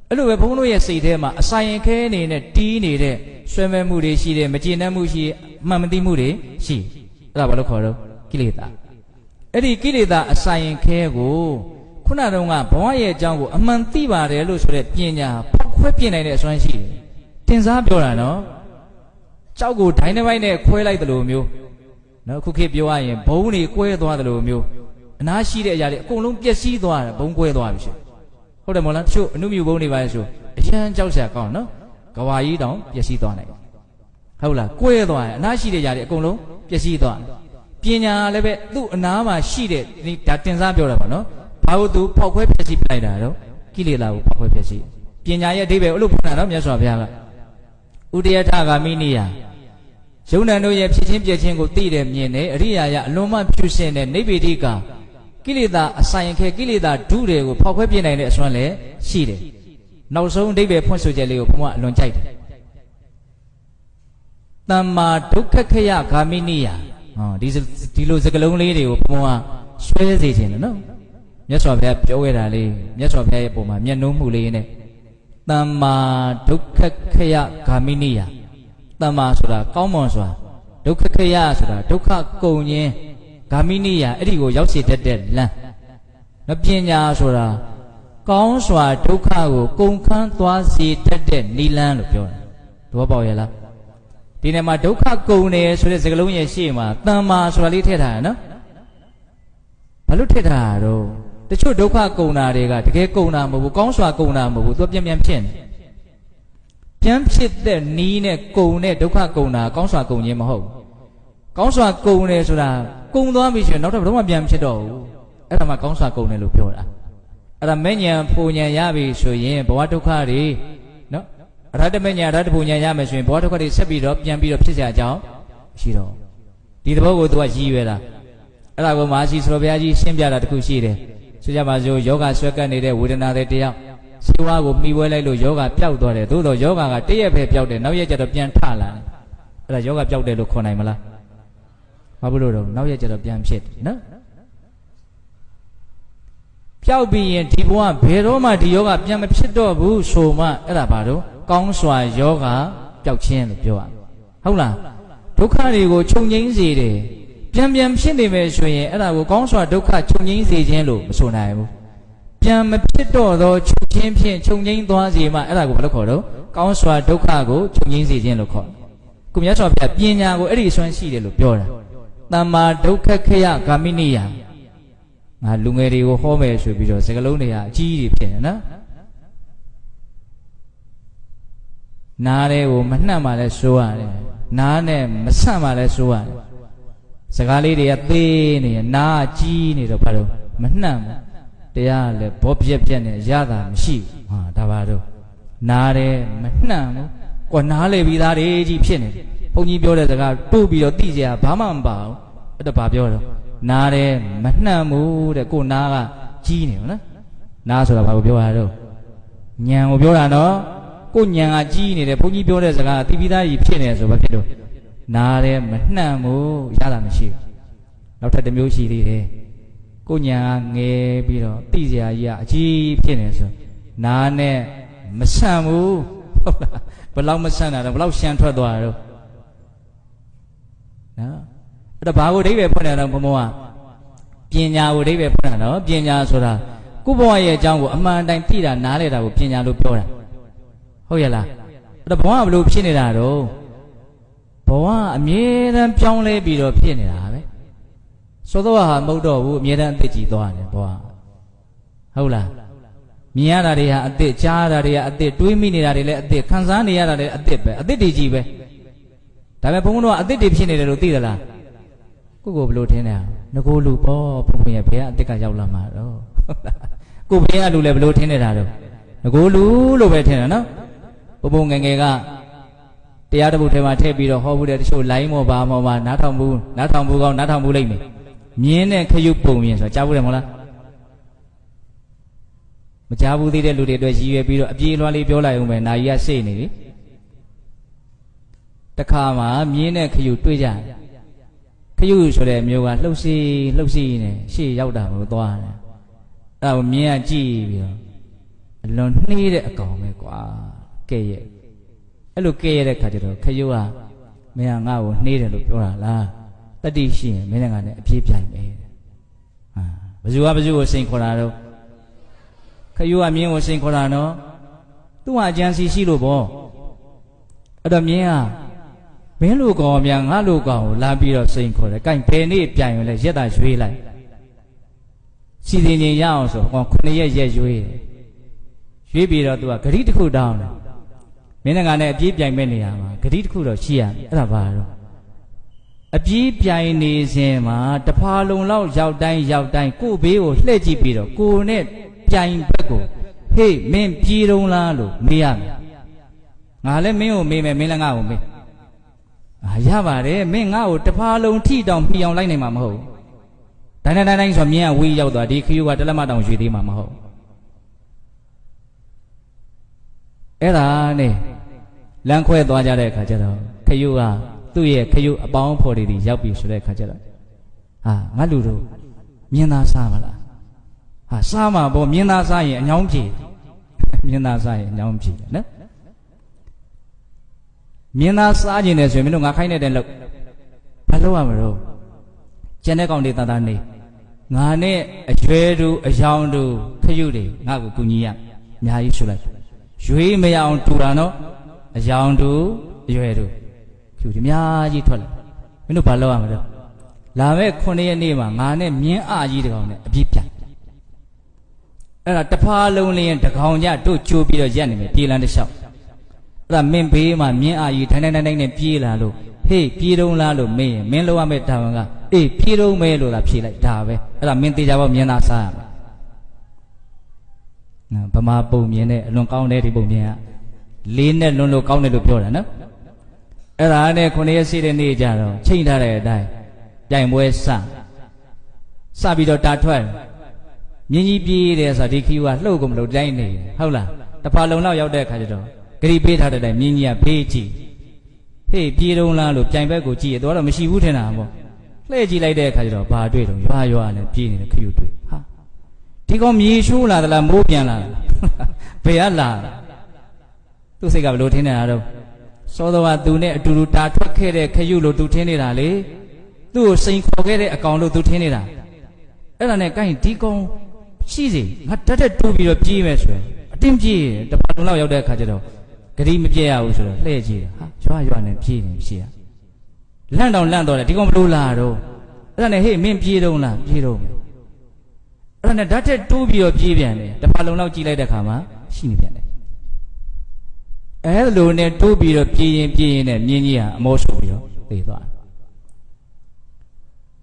်အဲ့လိုပဲဘုန်းတို့ရဲ့စိတ်ထဲမှာအဆိုင်ခဲအနေနဲ့တီးနေတဲ့ဆွဲမဲ့မှုတွေရှိတယ်မကျေနပ်မှုရှိမှန်မသိမှုတွေရှိအဲ့ဒါဘာလို့ခေါ်တော့ကိလေသာအဲ့ဒီကိလေသာအဆိုင်ခဲကိုခုနတုန်းကဘဝရဲ့အကြောင်းကိုအမှန်သိပါတယ်လို့ဆိုတဲ့ပညာဖောက်ခွဲပြနိုင်တဲ့အစွမ်းရှိတယ်တင်စားပြောတာနော်ကြောက်ကိုဒိုင်းတစ်ပိုင်းနဲ့ခွဲလိုက်တယ်လို့မျိုးနော်ခုခေတ်ပြောရရင်ဘုံတွေကွဲသွားတယ်လို့မျိုးအနာရှိတဲ့အရာတွေအကုန်လုံးပျက်စီးသွားတယ်ဘုံကွဲသွားပြီရှင်ဟုတ်တယ်မဟုတ်လားတချို့အနုမြူဘုံတွေပါလေဆိုအရန်ကြောက်စရာကောင်းနော်ကဘာကြီးတောင်ပျက်စီးသွားနိုင်ဟုတ်လားကွဲသွားတယ်အနာရှိတဲ့အရာတွေအကုန်လုံးပျက်စီးသွားပညာလည်းပဲသူ့အနာမှာရှိတဲ့ဒါတင်စားပြောတာပါနော်ဘာလို့သူဖောက်ခွဲပျက်စီးပြလိုက်တာတော့ကိလေသာကိုဖောက်ခွဲပျက်စီးပညာရဲ့အဓိပ္ပာယ်အဲ့လိုဖွင့်တာနော်မြတ်စွာဘုရားကဥဒယထဂါမိနိယယုံနာတို့ရဲ့ဖြစ်ချင်းပြည့်ချင်းကိုသိတယ်မြင်တယ်အရိယာယအလွန်မှဖြူစင်တဲ့နိဗ္ဗေဒိကာကိလေသာအဆိုင်ခဲကိလေသာဒုတွေကိုဖောက်ခွဲပြနိုင်တဲ့အစွမ်းလည်းရှိတယ်နောက်ဆုံးအဓိပ္ပာယ်ဖွင့်ဆိုချက်လေးကိုဘုရားအလွန်ကြိုက်တယ် သမ္မာဒုက္ခခယဂ ामि နိယဒီလိုစကလုံးလေးတွေကိုဘုံကဆွဲစေခြင်းနော်မြတ်စွာဘုရားပြောခဲ့တာလေးမြတ်စွာဘုရားရဲ့ပုံမှာမျက်နှာမှုလေးနဲ့သမ္မာဒုက္ခခယဂ ामि နိယသမ္မာဆိုတာကောင်းမွန်စွာဒုက္ခခယဆိုတာဒုက္ခကုန်ခြင်းဂ ामि နိယအဲ့ဒီကိုရောက်စေတတ်တဲ့လမ်းနော်ပညာဆိုတာကောင်းစွာဒုက္ခကိုကုန်ခန်းသွားစေတတ်တဲ့နိလန်းလို့ပြောတာသဘောပေါက်ရဲ့လားဒီနေ့မှာဒုက္ခကုန်တယ်ဆိုတဲ့စကားလုံးရဲ့ရှေ့မှာတမ္မာဆိုတာလေးထည့်ထားရနော်ဘာလို့ထည့်ထားရတော့တချို့ဒုက္ခကုန်တာတွေကတကယ်ကုန်တာမဟုတ်ဘူးကောင်းစွာကုန်တာမဟုတ်ဘူးသူပြန်ဖြစ်နေပြန်ဖြစ်တဲ့နီးနဲ့ကုန်တဲ့ဒုက္ခကုန်တာကောင်းစွာကုန်ခြင်းမဟုတ်ဘူးကောင်းစွာကုန်တယ်ဆိုတာကုန်သွားပြီဆိုရင်နောက်တော့ဘယ်တော့မှပြန်ဖြစ်တော့ဘူးအဲ့ဒါမှကောင်းစွာကုန်တယ်လို့ပြောတာအဲ့ဒါမဲ့ညာဖူညာရပြီဆိုရင်ဘဝဒုက္ခတွေနော်အရဟတမညာအရဟတဖူညာရမယ်ဆိုရင်ဘဝဒုက္ခတွေဆက်ပြီးတော့ပြန်ပြီးတော့ဖြစ်ကြအောင်ရှိတော့ဒီသဘောကိုသူကရည်ရွယ်တာအဲ့ဒါကိုမဟာရှိဆိုဘုရားကြီးရှင်းပြတာတခုရှိတယ်ဆိုကြပါစို့ယောဂဆွဲကပ်နေတဲ့ဝေဒနာတွေတယောက်ဆေးဝါးကိုမှီဝဲလိုက်လို့ယောဂပျောက်သွားတယ်သို့တော့ယောဂကတရက်ပဲပျောက်တယ်နောက်ရက်ကျတော့ပြန်ထလာတယ်အဲ့ဒါယောဂပျောက်တယ်လို့ခေါ်နိုင်မလားဘာဖြစ်လို့တော့နောက်ရက်ကျတော့ပြန်ဖြစ်တယ်နော်ပျောက်ပြီးရင်ဒီဘဝဘယ်တော့မှဒီယောဂပြန်မဖြစ်တော့ဘူးဆိုမှအဲ့ဒါဘာလို့ကောင်းစွာယောဂပျောက်ခြင်းလို့ပြောရဟုတ်လားဒုက္ခတွေကိုချုပ်ငြိမ်းစေတယ်ပြန်ဖြစ်နေမယ်ဆိုရင်အဲ့ဒါကိုကောင်းစွာဒုက္ခချုပ်ငြိမ်းစေခြင်းလို့မဆိုနိုင်ဘူးပြန်မဖြစ်တော့သောချုပ်ခြင်းဖြင့်ချုပ်ငြိမ်းသွားစေမှအဲ့ဒါကိုဘာလို့ခေါ်တော့ကောင်းစွာဒုက္ခကိုချုပ်ငြိမ်းစေခြင်းလို့ခေါ်ခုမြတ်စွာဘုရားပညာကိုအဲ့ဒီအစွမ်းရှိတယ်လို့ပြောတာသမ္မာဒုက္ခခယဂ ामि နိယငါလူငယ်တွေကိုဟောမယ်ဆိုပြီးတော့စကလုံးတွေကအကြီးကြီးဖြစ်နေနော်နားတွေကိုမနှံ့မှလည်းစိုးရတယ်နားနဲ့မဆန့်မှလည်းစိုးရတယ်စကားလေးတွေကသေးနေနားကြီးနေတော့ဘာလို့မနှံ့ဘူးတရားလည်းဘောပြက်ပြက်နဲ့ရတာမရှိဘူးဟာဒါပါတော့နားတယ်မနှံ့ဘူးကွာနားလေပြီးသားတွေကြီးဖြစ်နေတယ်ဘုန်းကြီးပြောတဲ့စကားတိုးပြီးတော့သိကြဘာမှမပါဘူးအဲ့ဒါဘာပြောတော့နားတယ်မနှံ့ဘူးတဲ့ကိုနားကကြီးနေနော်နားဆိုတာဘာကိုပြောတာတော့ညံကိုပြောတာနော်ကိုညံကကြီးနေတယ်ဘုန်းကြီးပြောတဲ့စကားတိပိသားကြီးဖြစ်နေဆိုဘာဖြစ်လို့နားတယ်မနှံ့ဘူးရတာမရှိဘူးနောက်ထပ်တစ်မျိုးရှိသေးတယ်ကိုညံကငယ်ပြီးတော့တိစရာကြီးကအကြီးဖြစ်နေဆိုနားနဲ့မဆန့်ဘူးဟုတ်လားဘယ်လောက်မဆန့်တာတော့ဘယ်လောက်ရှမ်းထွက်သွားတာတော့နော်အဲ့ဒါဘာကိုအဓိပ္ပာယ်ဖွင့်တယ်တော့ဘုံဘုံကပညာကိုအဓိပ္ပာယ်ဖွင့်တာနော်ပညာဆိုတာကိုယ့်ဘဝရဲ့အကြောင်းကိုအမှန်တိုင်းသိတာနားလည်တာကိုပညာလို့ပြောတာဟုတ်ရဲ့လားအဲ့ဒါဘဝကဘလို့ဖြစ်နေတာတော့ဘဝအမြဲတမ်းပြောင်းလဲပြီးတော့ဖြစ်နေတာပဲစောတော့ဟာမဟုတ်တော့ဘူးအမြဲတမ်းအသက်ကြီးသွားတယ်ဘဝဟုတ်လားမြင်ရတာတွေဟာအသက်ကြားရတာတွေဟာအသက်တွေးမိနေတာတွေလည်းအသက်ခံစားနေရတာလည်းအသက်ပဲအသက်တွေကြီးပဲဒါပေမဲ့ဘုန်းဘုံတို့ကအသက်တွေဖြစ်နေတယ်လို့သိသလားကိုဘလို့ထင်တယ်ငကိုလူပေါ့ဘုံဘုံရဲ့ဘယ်ကအသက်ကရောက်လာမှာတော့ကိုဘယ်ကလူလဲဘလို့ထင်နေတာတော့ငကိုလူလို့ပဲထင်တယ်နော်ဘုံဘုံငယ်ငယ်ကတရားတစ်ပုဒ်ထဲမှာထည့်ပြီးတော့ဟောဘူးတဲ့တချို့လိုင်းမောပါမောပါနားထောင်ဘူးကောင်းနားထောင်ဘူးလိမ့်မယ်မြင်းနဲ့ခရုပုံမြင်ဆိုကြားဘူးတယ်မဟုတ်လားမကြားဘူးသေးတဲ့လူတွေအတွက်ရည်ရွယ်ပြီးတော့အပြေးလွှားလေးပြောလိုက်အောင်ပဲနာကြီးကစိတ်နေပြီတခါမှမြင်းနဲ့ခရုတွေ့ကြတယ်ခရုဆိုတဲ့မျိုးကလှုပ်စီးနေရှေ့ရောက်တာမဟုတ်သွားတယ်အဲ့ဒါကိုမြင်းကကြည့်ပြီးတော့အလွန်နှေးတဲ့အကောင်ပဲကွာကဲ့ရဲ့အဲ့လိုကဲ့ရဲ့တဲ့ခါကျတော့ခရုကမင်းကငါ့ကိုနှေးတယ်လို့ပြောတာလားတတိရှိရင်မင်းကလည်းအပြေးပြိုင်မယ်ဟာဘယ်သူကိုစိန်ခေါ်တာတော့ခရုကမြင်းကိုစိန်ခေါ်တာနော်သူ့ဟာအကြံစီရှိလို့ပေါ့အဲ့တော့မြင်းကမင်းလူကောင်များငါလူကောင်ကိုလာပြီးတော့စိန်ခေါ်တယ်။ကိုင်ဘယ်နေ့ပြိုင်ရင်လဲရက်တာရွေးလိုက်စီစဉ်ရင်ရအောင်ဆိုကောင်9ရက်ရွေးတယ်ရွေးပြီးတော့သူကဂတိတစ်ခုတောင်းတယ်မင်းကလည်းအပြေးပြိုင်မဲ့နေရမှာဂတိတစ်ခုတော့ရှိရမယ်အဲ့ဒါဘာတော့အပြေးပြိုင်နေစဉ်မှာတဖာလုံလောက်ရောက်တိုင်းကိုဘေးကိုလှည့်ကြည့်ပြီးတော့ကိုနဲ့ပြိုင်ဘက်ကိုဟေးမင်းပြေးတော့လားလို့မေးရမယ်ငါလည်းမင်းကိုမေးမယ်မင်းလည်းငါ့ကိုမေးရပါတယ်မင်းငါ့ကိုတဖာလုံးထိတောင်မှီအောင်လိုက်နိုင်မှာမဟုတ်တိုင်းဆိုမြင်းကဝေးရောက်သွားဒီခရုကတလက်မတောင်ရွေသေးမှာမဟုတ်အဲ့ဒါနဲ့လမ်းခွဲသွားကြတဲ့အခါကျတော့ခရုက သူ့ရဲ့ခရုအပေါင်းဖော်တွေရောက်ပြီဆိုတဲ့အခါကျတော့ဟာငါလူတို့မြင်သာစားမလားဟာစားမှာပေါ့မြင်သာစားရင်အညောင်းပြေမြင်သာစားရင်အညောင်းပြေနော်မြင်သာစားခြင်းနဲ့ဆိုရင်မင်းတို့ငါခိုင်းတဲ့လို့ဘာလို့ရမလို့ကျန်တဲ့ကောင်တွေတန်တာနေငါနဲ့အရွယ်တို့အယောင်တို့ခရုတွေငါ့ကိုကူညီရအများကြီးဆိုလိုက်ရွေးမရအောင်တူတာနော်အယောင်တို့အရွယ်တို့ခရုဒီအများကြီးထွက်လာမင်းတို့ဘာလို့ရမလို့လာမဲ့9ရက်နေ့မှာငါနဲ့မြင်းအကြီးတကောင်နဲ့အပြည့်ပြန်အဲ့ဒါတဖားလုံးလင်းတကောင်ကြတို့ကြိုးပြီးတော့ရက်နေမယ်ပြေးလန်းတစ်လျှောက်အဲ့ဒါမင်းဘေးမှာမြင်းအကြီးထိုင်နဲ့ပြေးလာလို့ဟေးပြေးတော့လားလို့မင်းရင်မင်းလောက်ရမယ့်တာဝန်ကအေးပြေးတော့မဲလို့သာဖြေလိုက်ဒါပဲအဲ့ဒါမင်းသေးကြပါမြင်သာစားရမယ်ဗမာပုံမြင်တဲ့အလွန်ကောင်းတဲ့ဒီပုံမြင်ကလေးနဲ့လွန်လို့ကောင်းတယ်လို့ပြောတာနော်အဲ့ဒါနဲ့9ရက်စီးတဲ့နေ့ကြတော့ချိန်ထားတဲ့အတိုင်းပြိုင်ပွဲစပြီးတော့တာထွက်မြင်းကြီးပြေးတယ်ဆိုတော့ဒီခီးကလှုပ်ကုန်မလို့တိုင်းနေဟုတ်လားတဖာလုံလောက်ရောက်တဲ့အခါကျတော့ဂရီပေးထားတဲ့တိုင်မြင်းကြီးကဖေးကြည့်ဟေးပြေးတော့လားလို့ပြိုင်ဘက်ကိုကြည့်ရတော့မရှိဘူးထင်တာပေါ့လှည့်ကြည့်လိုက်တဲ့အခါကျတော့ဘာတွေ့တော့ရွာနဲ့ပြေးနေတဲ့ခရီးတွေ့ဟာဒီကောင်မြေရှိုးလာသလားမိုးပြန်လာဘယ်ကလာသူ့စိတ်ကဘယ်လိုထင်နေတာတော့စောတော်ကသူနဲ့အတူတူတာထွက်ခဲ့တဲ့ခရီးလို့သူထင်နေတာလေသူ့ကိုစိန်ခေါ်ခဲ့တဲ့အကောင်လို့သူထင်နေတာအဲ့ဒါနဲ့ကိုင်းဒီကောင်ရှိစီငါတက်တူပြီးတော့ပြေးမယ်ဆိုရင်အတင်းပြေးတပါလုံးလောက်ရောက်တဲ့အခါကျတော့ဂရီမပြည့်ရဘူးဆိုတော့လှည့်ကြည့်တယ်ဟာရွာနဲ့ပြေးနေရှိရလန့်တော့တယ်ဒီကောင်ဘလို့လာတော့အဲ့ဒါနဲ့ဟေးမင်းပြေးတော့လားပြေးတော့မယ်အဲ့ဒါနဲ့ဓာတ်တက်တိုးပြီးတော့ပြေးပြန်တယ်တပါလုံးလောက်ကြည့်လိုက်တဲ့ခါမှာရှိနေပြန်တယ်အဲ့လိုနဲ့တိုးပြီးတော့ပြေးရင်နဲ့မြင်းကြီးကအမောဆိုပြီးတော့သေသွား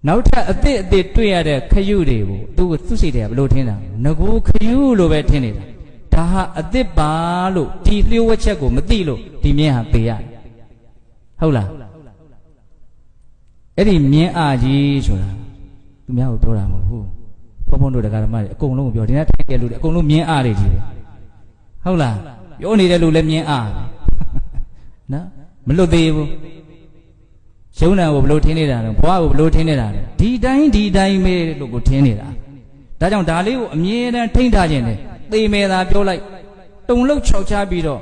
နောက်ထပ်အသစ်တွေ့ရတဲ့ခရုတွေကိုသူ့စိတ်ထဲကဘလို့ထင်တာငကိုခရုလိုပဲထင်နေတာဒါဟာအသစ်ပါလို့ဒီလျှို့ဝှက်ချက်ကိုမသိလို့ဒီမြင်းဟာသေရတယ်ဟုတ်လားအဲ့ဒီမြင်းအာကြီးဆိုတာသူများကိုပြောတာမဟုတ်ဘူးဘုန်းတို့တရားဓမ္မတွေအကုန်လုံးကိုပြောဒီနေ့ထိုင်တဲ့လူတွေအကုန်လုံးမြင်းအာတွေကြီးတယ်ဟုတ်လားပြောနေတဲ့လူလည်းမြင်းအာနော်မလွတ်သေးဘူးရုံနာကိုဘလို့ထင်းနေတာလဲဘဝကိုဘလို့ထင်းနေတာလဲဒီတိုင်းပဲလို့ကိုထင်းနေတာဒါကြောင့်ဒါလေးကိုအမြဲတမ်းထိန်းထားခြင်းနဲ့သေမယ်သာပြောလိုက်တုံလောက်ခြောက်ချပြီးတော့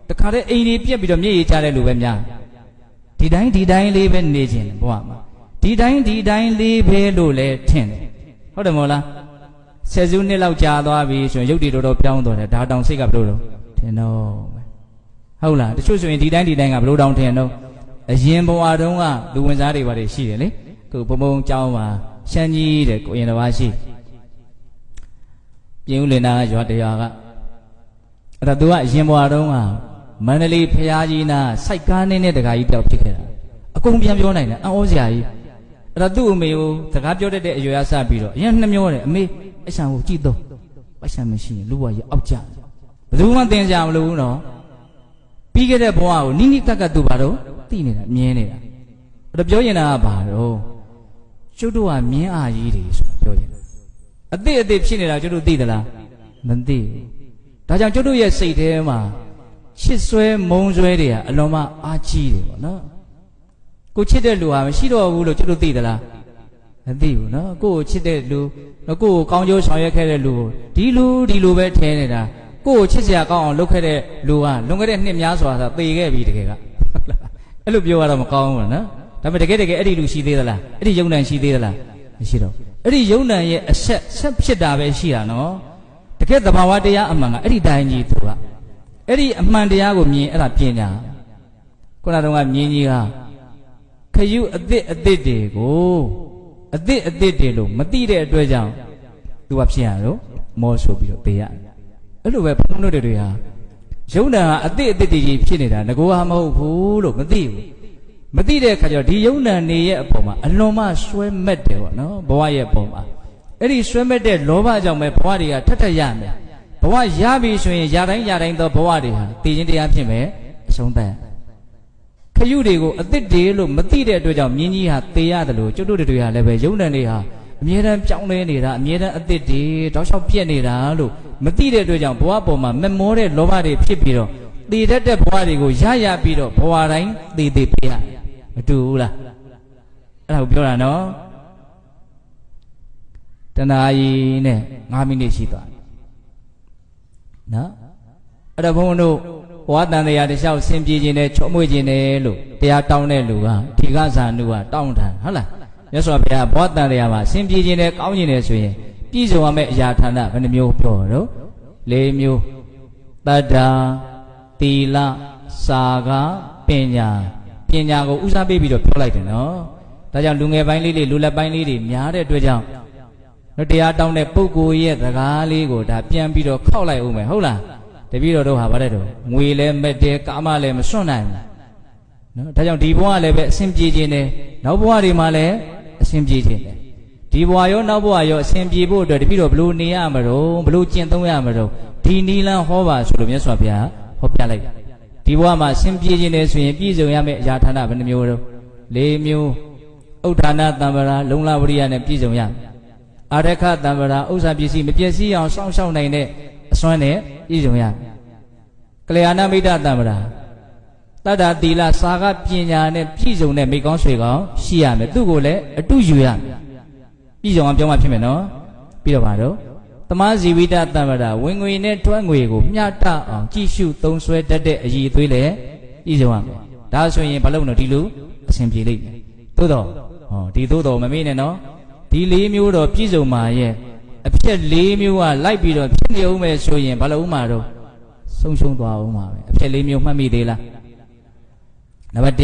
တခါတည်းအိမ်ကြီးပြက်ပြီးတော့မျက်ရည်ကျတဲ့လူပဲများဒီတိုင်းလေးပဲနေခြင်းဘဝမှာဒီတိုင်းလေးပဲလို့လဲထင်တယ်ဟုတ်တယ်မဟုတ်လားဆယ်စုနှစ်လောက်ကြာသွားပြီဆိုရင်ရုပ်တည်တော်ပြောင်းသွားတယ်ဒါတောင်စိတ်ကဘလို့တော့ထင်တော့ဟုတ်လားတချို့ဆိုရင်ဒီတိုင်းကဘလို့တောင်ထင်တော့အရင်ဘဝတုန်းကလူဝင်စားတွေဘာတွေရှိတယ်လေခုဘုံကျောင်းမှာရှမ်းကြီးတဲ့ကိုရင်တစ်ပါးရှိပြင်ဦးလင်နာရွာတရားကအဲ့ဒါသူကအရင်ဘဝတုန်းကမန္တလေးဖရာကြီးနာစိုက်ကားနေတဲ့တခါကြီးတောက်ဖြစ်ခဲ့တာအကုန်ပြန်ပြောနိုင်တယ်အံ့ဩစရာကြီးအဲ့ဒါသူ့အမေကိုစကားပြောတတ်တဲ့အရွယ်အစပြီးတော့အရင်နှမျောတယ်အမေအဆံကိုကြည့်တော့ပိုက်ဆံမရှိရင်လူဘဝကြီးအောက်ကျဘယ်သူမှသင်ကြမလို့ဘူးနော်ပြီးခဲ့တဲ့ဘဝကိုနိနိကကသူဘာတော့သိနေတာမြင်နေတာအဲ့တော့ပြောရင်တာကဘာတော့ကျုပ်တို့ကမြင်းအာကြီးတွေဆိုပြောရင်အသစ်ဖြစ်နေတာကျုပ်တို့သိသလားမသိဘူးဒါကြောင့်ကျုပ်တို့ရဲ့စိတ်ထဲမှာရှစ်ဆွဲမုံဆွဲတွေကအလွန်မှအားကြီးတယ်ပေါ့နော်ကိုချစ်တဲ့လူဟာမရှိတော့ဘူးလို့ကျုပ်တို့သိသလားမသိဘူးနော်ကိုကိုချစ်တဲ့လူကိုကိုကောင်းကျိုးဆောင်ရွက်ခဲ့တဲ့လူဒီလူပဲထဲနေတာကိုကိုချစ်စရာကောင်းအောင်လုပ်ခဲ့တဲ့လူကလွန်ခဲ့တဲ့နှစ်များစွာသာသေခဲ့ပြီတကယ်ကအဲ့လိုပြောရတော့မကောင်းဘူးနော်ဒါပေမဲ့တကယ်အဲ့ဒီလူရှိသေးသလားအဲ့ဒီယုံ nant ရှိသေးသလားမရှိတော့အဲ့ဒီယုံ nant ရဲ့အဆက်ဖြစ်တာပဲရှိတာနော်တကယ်သဘာဝတရားအမှန်ကအဲ့ဒီတိုင်းကြီးသူကအဲ့ဒီအမှန်တရားကိုမြင်အဲ့ဒါပညာခုနတုန်းကမြင်းကြီးကခရုအသစ်တွေကိုအသစ်တွေလို့မသိတဲ့အတွက်ကြောင့်သူကဖြစ်ရတော့မောဆိုပြီးတော့ပေးရတယ်အဲ့လိုပဲဘုန်းတော်တွေဟာယုံ nant ဟာအသစ်တွေကြီးဖြစ်နေတာငကိုဟာမဟုတ်ဘူးလို့မသိဘူးမသိတဲ့အခါကျတော့ဒီယုံ nant နေရဲ့အပေါ်မှာအလွန်မှဆွဲမက်တယ်ပေါ့နော်ဘဝရဲ့အပေါ်မှာအဲ့ဒီဆွဲမက်တဲ့လောဘကြောင့်ပဲဘဝတွေကထက်ရမယ်ဘဝရပြီဆိုရင်ရတိုင်းသောဘဝတွေဟာတည်ခြင်းတရားဖြစ်မယ်အဆုံးသတ်ခရုတွေကိုအသစ်တွေလို့မသိတဲ့အတွက်ကြောင့်မြင်းကြီးဟာသေရတယ်လို့ကျုပ်တို့တွေဟာလည်းပဲယုံ nant တွေဟာအမြဲတမ်းပြောင်းလဲနေတာအမြဲတမ်းအသစ်တွေတောက်လျှောက်ပြက်နေတာလို့မသိတဲ့အတွက်ကြောင့်ဘဝပေါ်မှာမမောတဲ့လောဘတွေဖြစ်ပြီးတော့တည်တတ်တဲ့ဘဝတွေကိုရပြီးတော့ဘဝတိုင်းသေပြရမ မတူဘူးလားအဲ့ဒါကိုပြောတာနော်တဏှာကြီးနဲ့9မိနစ်ရှိသွားနော်အဲ့တော့ဘုန်းဘုန်းတို့ဘဝတန်တရားတစ်လျှောက်ဆင်ပြေခြင်းနဲ့ချောမွေ့ခြင်းနဲ့လို့တရားတောင်းတဲ့လူကဒီကဇာနုကတောင်းတာဟုတ်လားမြတ်စွာဘုရားဘဝတန်တရားမှာဆင်ပြေခြင်းနဲ့ကောင်းခြင်းနဲ့ဆိုရင်ပြည့်စုံရမယ့်အရာဌာနဘယ်နှမျိုးပြောတော့၄မျိုးတတ္တာသီလစာကပညာကိုဥစားပေးပြီးတော့ပြောလိုက်တယ်နော်ဒါကြောင့်လူငယ်ပိုင်းလေးတွေလူလက်ပိုင်းလေးတွေများတဲ့အတွက်ကြောင့်တို့တရားတောင်းတဲ့ပုဂ္ဂိုလ်ရဲ့စကားလေးကိုဒါပြန်ပြီးတော့ခောက်လိုက်ဦးမယ်ဟုတ်လားတပည့်တော်တို့ဟာဗါတဲ့တော့ငွေလည်းမတဲကာမလည်းမစွန့်နိုင်ဘူးနော်ဒါကြောင့်ဒီဘဝလည်းပဲအစဉ်ပြေခြင်းနဲ့နောက်ဘဝတွေမှာလည်းအစဉ်ပြေခြင်းနဲ့ဒီဘဝရောနောက်ဘဝရောအစဉ်ပြေဖို့အတွက်တပည့်တော်ဘလို့နေရမလို့ဘလို့ကျင့်သုံးရမလို့ဒီနီလန်းဟောပါဆိုလို့မြတ်စွာဘုရားဟောပြလိုက်ဒီဘဝမှာအစဉ်ပြေခြင်းနဲ့ဆိုရင်ပြည့်စုံရမယ့်အရာဌာနဘယ်နှမျိုးတော့၄မျိုးဥဒ္ဌာဏတံပရာလုံလဝရိယနဲ့ပြည့်စုံရအာရခတံပရာဥစ္စာပစ္စည်းမပျက်စီးအောင်စောင့်ရှောက်နိုင်တဲ့အစွမ်းနဲ့ပြည့်စုံရကလျာဏမိတ်တတံပရာတတ္တသီလစာကပညာနဲ့ပြည့်စုံတဲ့မိကောင်းဆွေကောင်းရှိရမယ်သူ့ကိုလည်းအတုယူရမယ်ပြည့်စုံအောင်ပြောမှဖြစ်မယ်နော်ပြီးတော့ပါတော့သမာဇီဝိတတံပရာဝင်ငွေနဲ့တွဲငွေကိုမျှတအောင်ကြည့်ရှုသုံးဆွဲတတ်တဲ့အည်အသွေးလည်းပြည့်စုံရမယ်ဒါဆိုရင်ဘာလို့မလို့ဒီလိုအစဉ်ပြေလိမ့်မယ်သို့တော့ဒီသို့တော့မမေ့နဲ့နော်ဒီ၄မျိုးတော့ပြည့်စုံပါရဲ့အဖြစ်၄မျိုးကလိုက်ပြီးတော့ဖြစ်နေဦးမယ်ဆိုရင်ဘာလို့ဦးမှာတော့ဆုံးရှုံးသွားဦးမှာပဲအဖြစ်၄မျိုးမှတ်မိသေးလားနံပါတ်1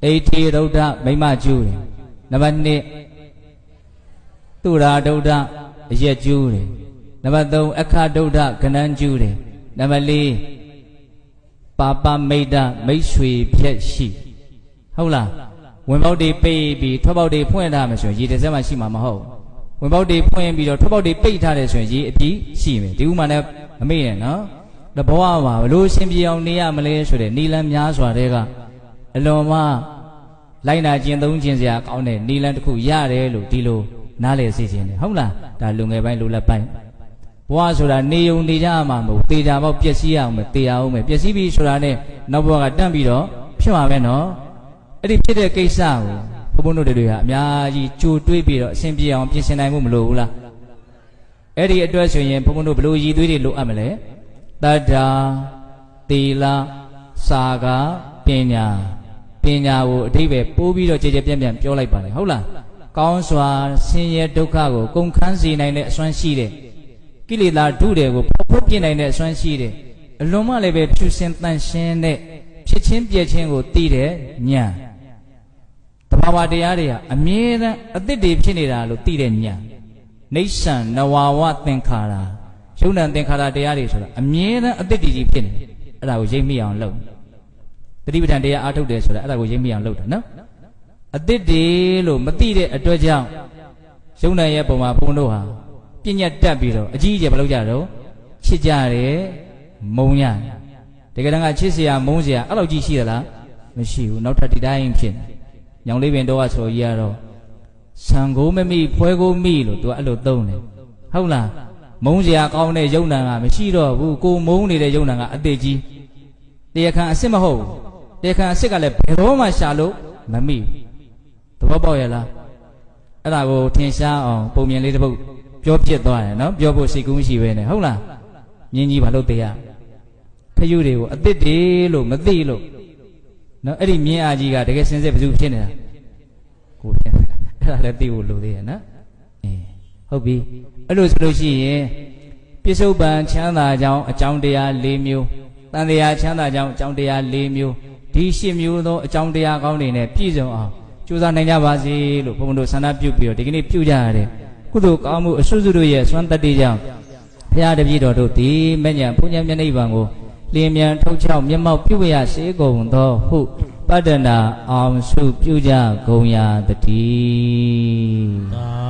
အိဋ္ဌိရုဒ္ဓမိမကျူးတယ်နံပါတ်2သူရာဒုဒ္ဓအရက်ကျူးတယ်နံပါတ်3အခဒုဒ္ဓကဏန်းကျူးတယ်နံပါတ်4ပါပမိတ်တမိတ်ဆွေဖြက်ရှိဟုတ်လားဝင်ပေါက်တွေပိတ်ပြီးထွက်ပေါက်တွေဖွင့်ထားမယ်ဆိုရင်ရေတစ်စက်မှရှိမှာမဟုတ်ဝင်ပေါက်တွေဖွင့်ပြီးတော့ထွက်ပေါက်တွေပိတ်ထားတယ်ဆိုရင်ရေအပြည့်ရှိမယ်ဒီဥမာနဲ့မမေ့နဲ့နော်တဘဝမှာဘလို့ရှင်ပြေအောင်နေရမလဲဆိုတဲ့နီလန်းများစွာတဲ့ကအလွန်မှလိုက်နာကျင့်သုံးခြင်းစရာကောင်းတဲ့နီလန်းတစ်ခုရတယ်လို့ဒီလိုနားလည်စေခြင်းတယ်ဟုတ်လားဒါလူငယ်ပိုင်းလူလက်ပိုင်းဘဝဆိုတာနေုံနေကြမှာမဟုတ်သေချာပေါက်ပျက်စီးအောင်မယ်တေးအောင်မယ်ပျက်စီးပြီဆိုတာနဲ့နောက်ဘဝကတန့်ပြီးတော့ဖြစ်မှာပဲနော်အဲ့ဒီဖြစ်တဲ့ကိစ္စကိုဘုန်းဘုန်းတို့တွေဟာအများကြီးကြိုတွေးပြီးတော့အစဉ်ပြေအောင်ပြင်ဆင်နိုင်မှုမလိုဘူးလားအဲ့ဒီအတွက်ဆိုရင်ဘုန်းဘုန်းတို့ဘလို့ရည်သွေးတွေလိုအပ်မလဲတတ္တာသီလစာကပညာကိုအဓိပ္ပာယ်ပိုးပြီးတော့ကြည်ကြပြန့်ပြန့်ပြောလိုက်ပါလေဟုတ်လားကောင်းစွာဆင်းရဲဒုက္ခကိုကုန်ခန်းစေနိုင်တဲ့အစွမ်းရှိတဲ့ကိလေသာဓုတွေကိုဖုတ်ပြနိုင်တဲ့အစွမ်းရှိတဲ့အလွန်မှလည်းပဲဖြူစင်တန့်ရှင်းတဲ့ဖြစ်ချင်းပြည့်ချင်းကိုသိတဲ့ဉာဏ်တဘာဝတရားတွေဟာအမြဲတမ်းအသစ်တွေဖြစ်နေတာလို့သိတဲ့ဉာဏ်နိစ္စံနဝဝသင်္ခါရယုံ nant သင်္ခါရတရားတွေဆိုတာအမြဲတမ်းအသစ်တည်ကြီးဖြစ်နေအဲ့ဒါကိုရိပ်မိအောင်လုပ်တတိပဋ္ဌာန်တရားအားထုတ်တယ်ဆိုတာအဲ့ဒါကိုရိပ်မိအောင်လုပ်တာနော်အသစ်တွေလို့မသိတဲ့အတွက်ကြောင့်ယုံ nant ရဲ့ပုံမှာဘုန်းတို့ဟာပြညတ်တက်ပြီးတော့အကြီးအကျယ်မလုပ်ကြတော့ချစ်ကြတယ်မုံရတယ်တကယ်တမ်းကချစ်စရာမုန်းစရာအဲ့လိုကြီးရှိသလားမရှိဘူးနောက်ထပ်ဒီတိုင်းဖြစ်ညောင်လေးပင်တော့ဆိုကြီးကတော့ဆံကိုမမိဖွဲကိုမိလို့သူကအဲ့လိုသုံးတယ်ဟုတ်လားမုန်းစရာကောင်းတဲ့ယုံ nant ကမရှိတော့ဘူးကိုမုန်းနေတဲ့ယုံ nant ကအသေးကြီးတရားခံအစ်စ်မဟုတ်ဘူးတရားခံအစ်စ်ကလည်းဘယ်တော့မှရှာလို့မမိဘူးသဘောပေါက်ရဲ့လားအဲ့ဒါကိုထင်ရှားအောင်ပုံမြင်လေးတစ်ပုဒ်ပြောပြသွားတယ်နော်ပြောဖို့စိတ်ကူးမရှိပဲနဲ့ဟုတ်လားမြင်းကြီးဘာလို့တရားခရုတွေကိုအသစ်တွေလို့မသိလို့နော်အဲ့ဒီမြင်းအားကြီးကတကယ်စင်စစ်ဘယ်သူဖြစ်နေတာကိုဖြစ်အဲ့ဒါလည်းသိဖို့လိုသေးရဲ့နော်ဟုတ်ပြီအဲ့လိုဆိုလို့ရှိရင်ပြစ္ဆုတ်ပံချမ်းသာကြောင်းအကြောင်းတရား၄မျိုးတန်တရားချမ်းသာကြောင်းအကြောင်းတရား၄မျိုးဒီ၈မျိုးသောအကြောင်းတရားကောင်းတွေနဲ့ပြည့်စုံအောင်ကြိုးစားနိုင်ကြပါစေလို့ဘုန်းဘုန်းတို့ဆန္ဒပြုပြီးတော့ဒီကနေ့ပြုကြရတဲ့ကုသိုလ်ကောင်းမှုအစွတ်စွတ်တို့ရဲ့စွမ်းတတ္တိကြောင့်ဘုရားတပည့်တော်တို့ဒီမဉ္ဇဉ်ဘုရားမျက်နှိပ်ပံကိုလင်းမြန်ထုတ်ချောက်မျက်မှောက်ပြုရစေကုန်သောဟုပတ္တနာအောင်စုပြုကြကုန်ရာတည်း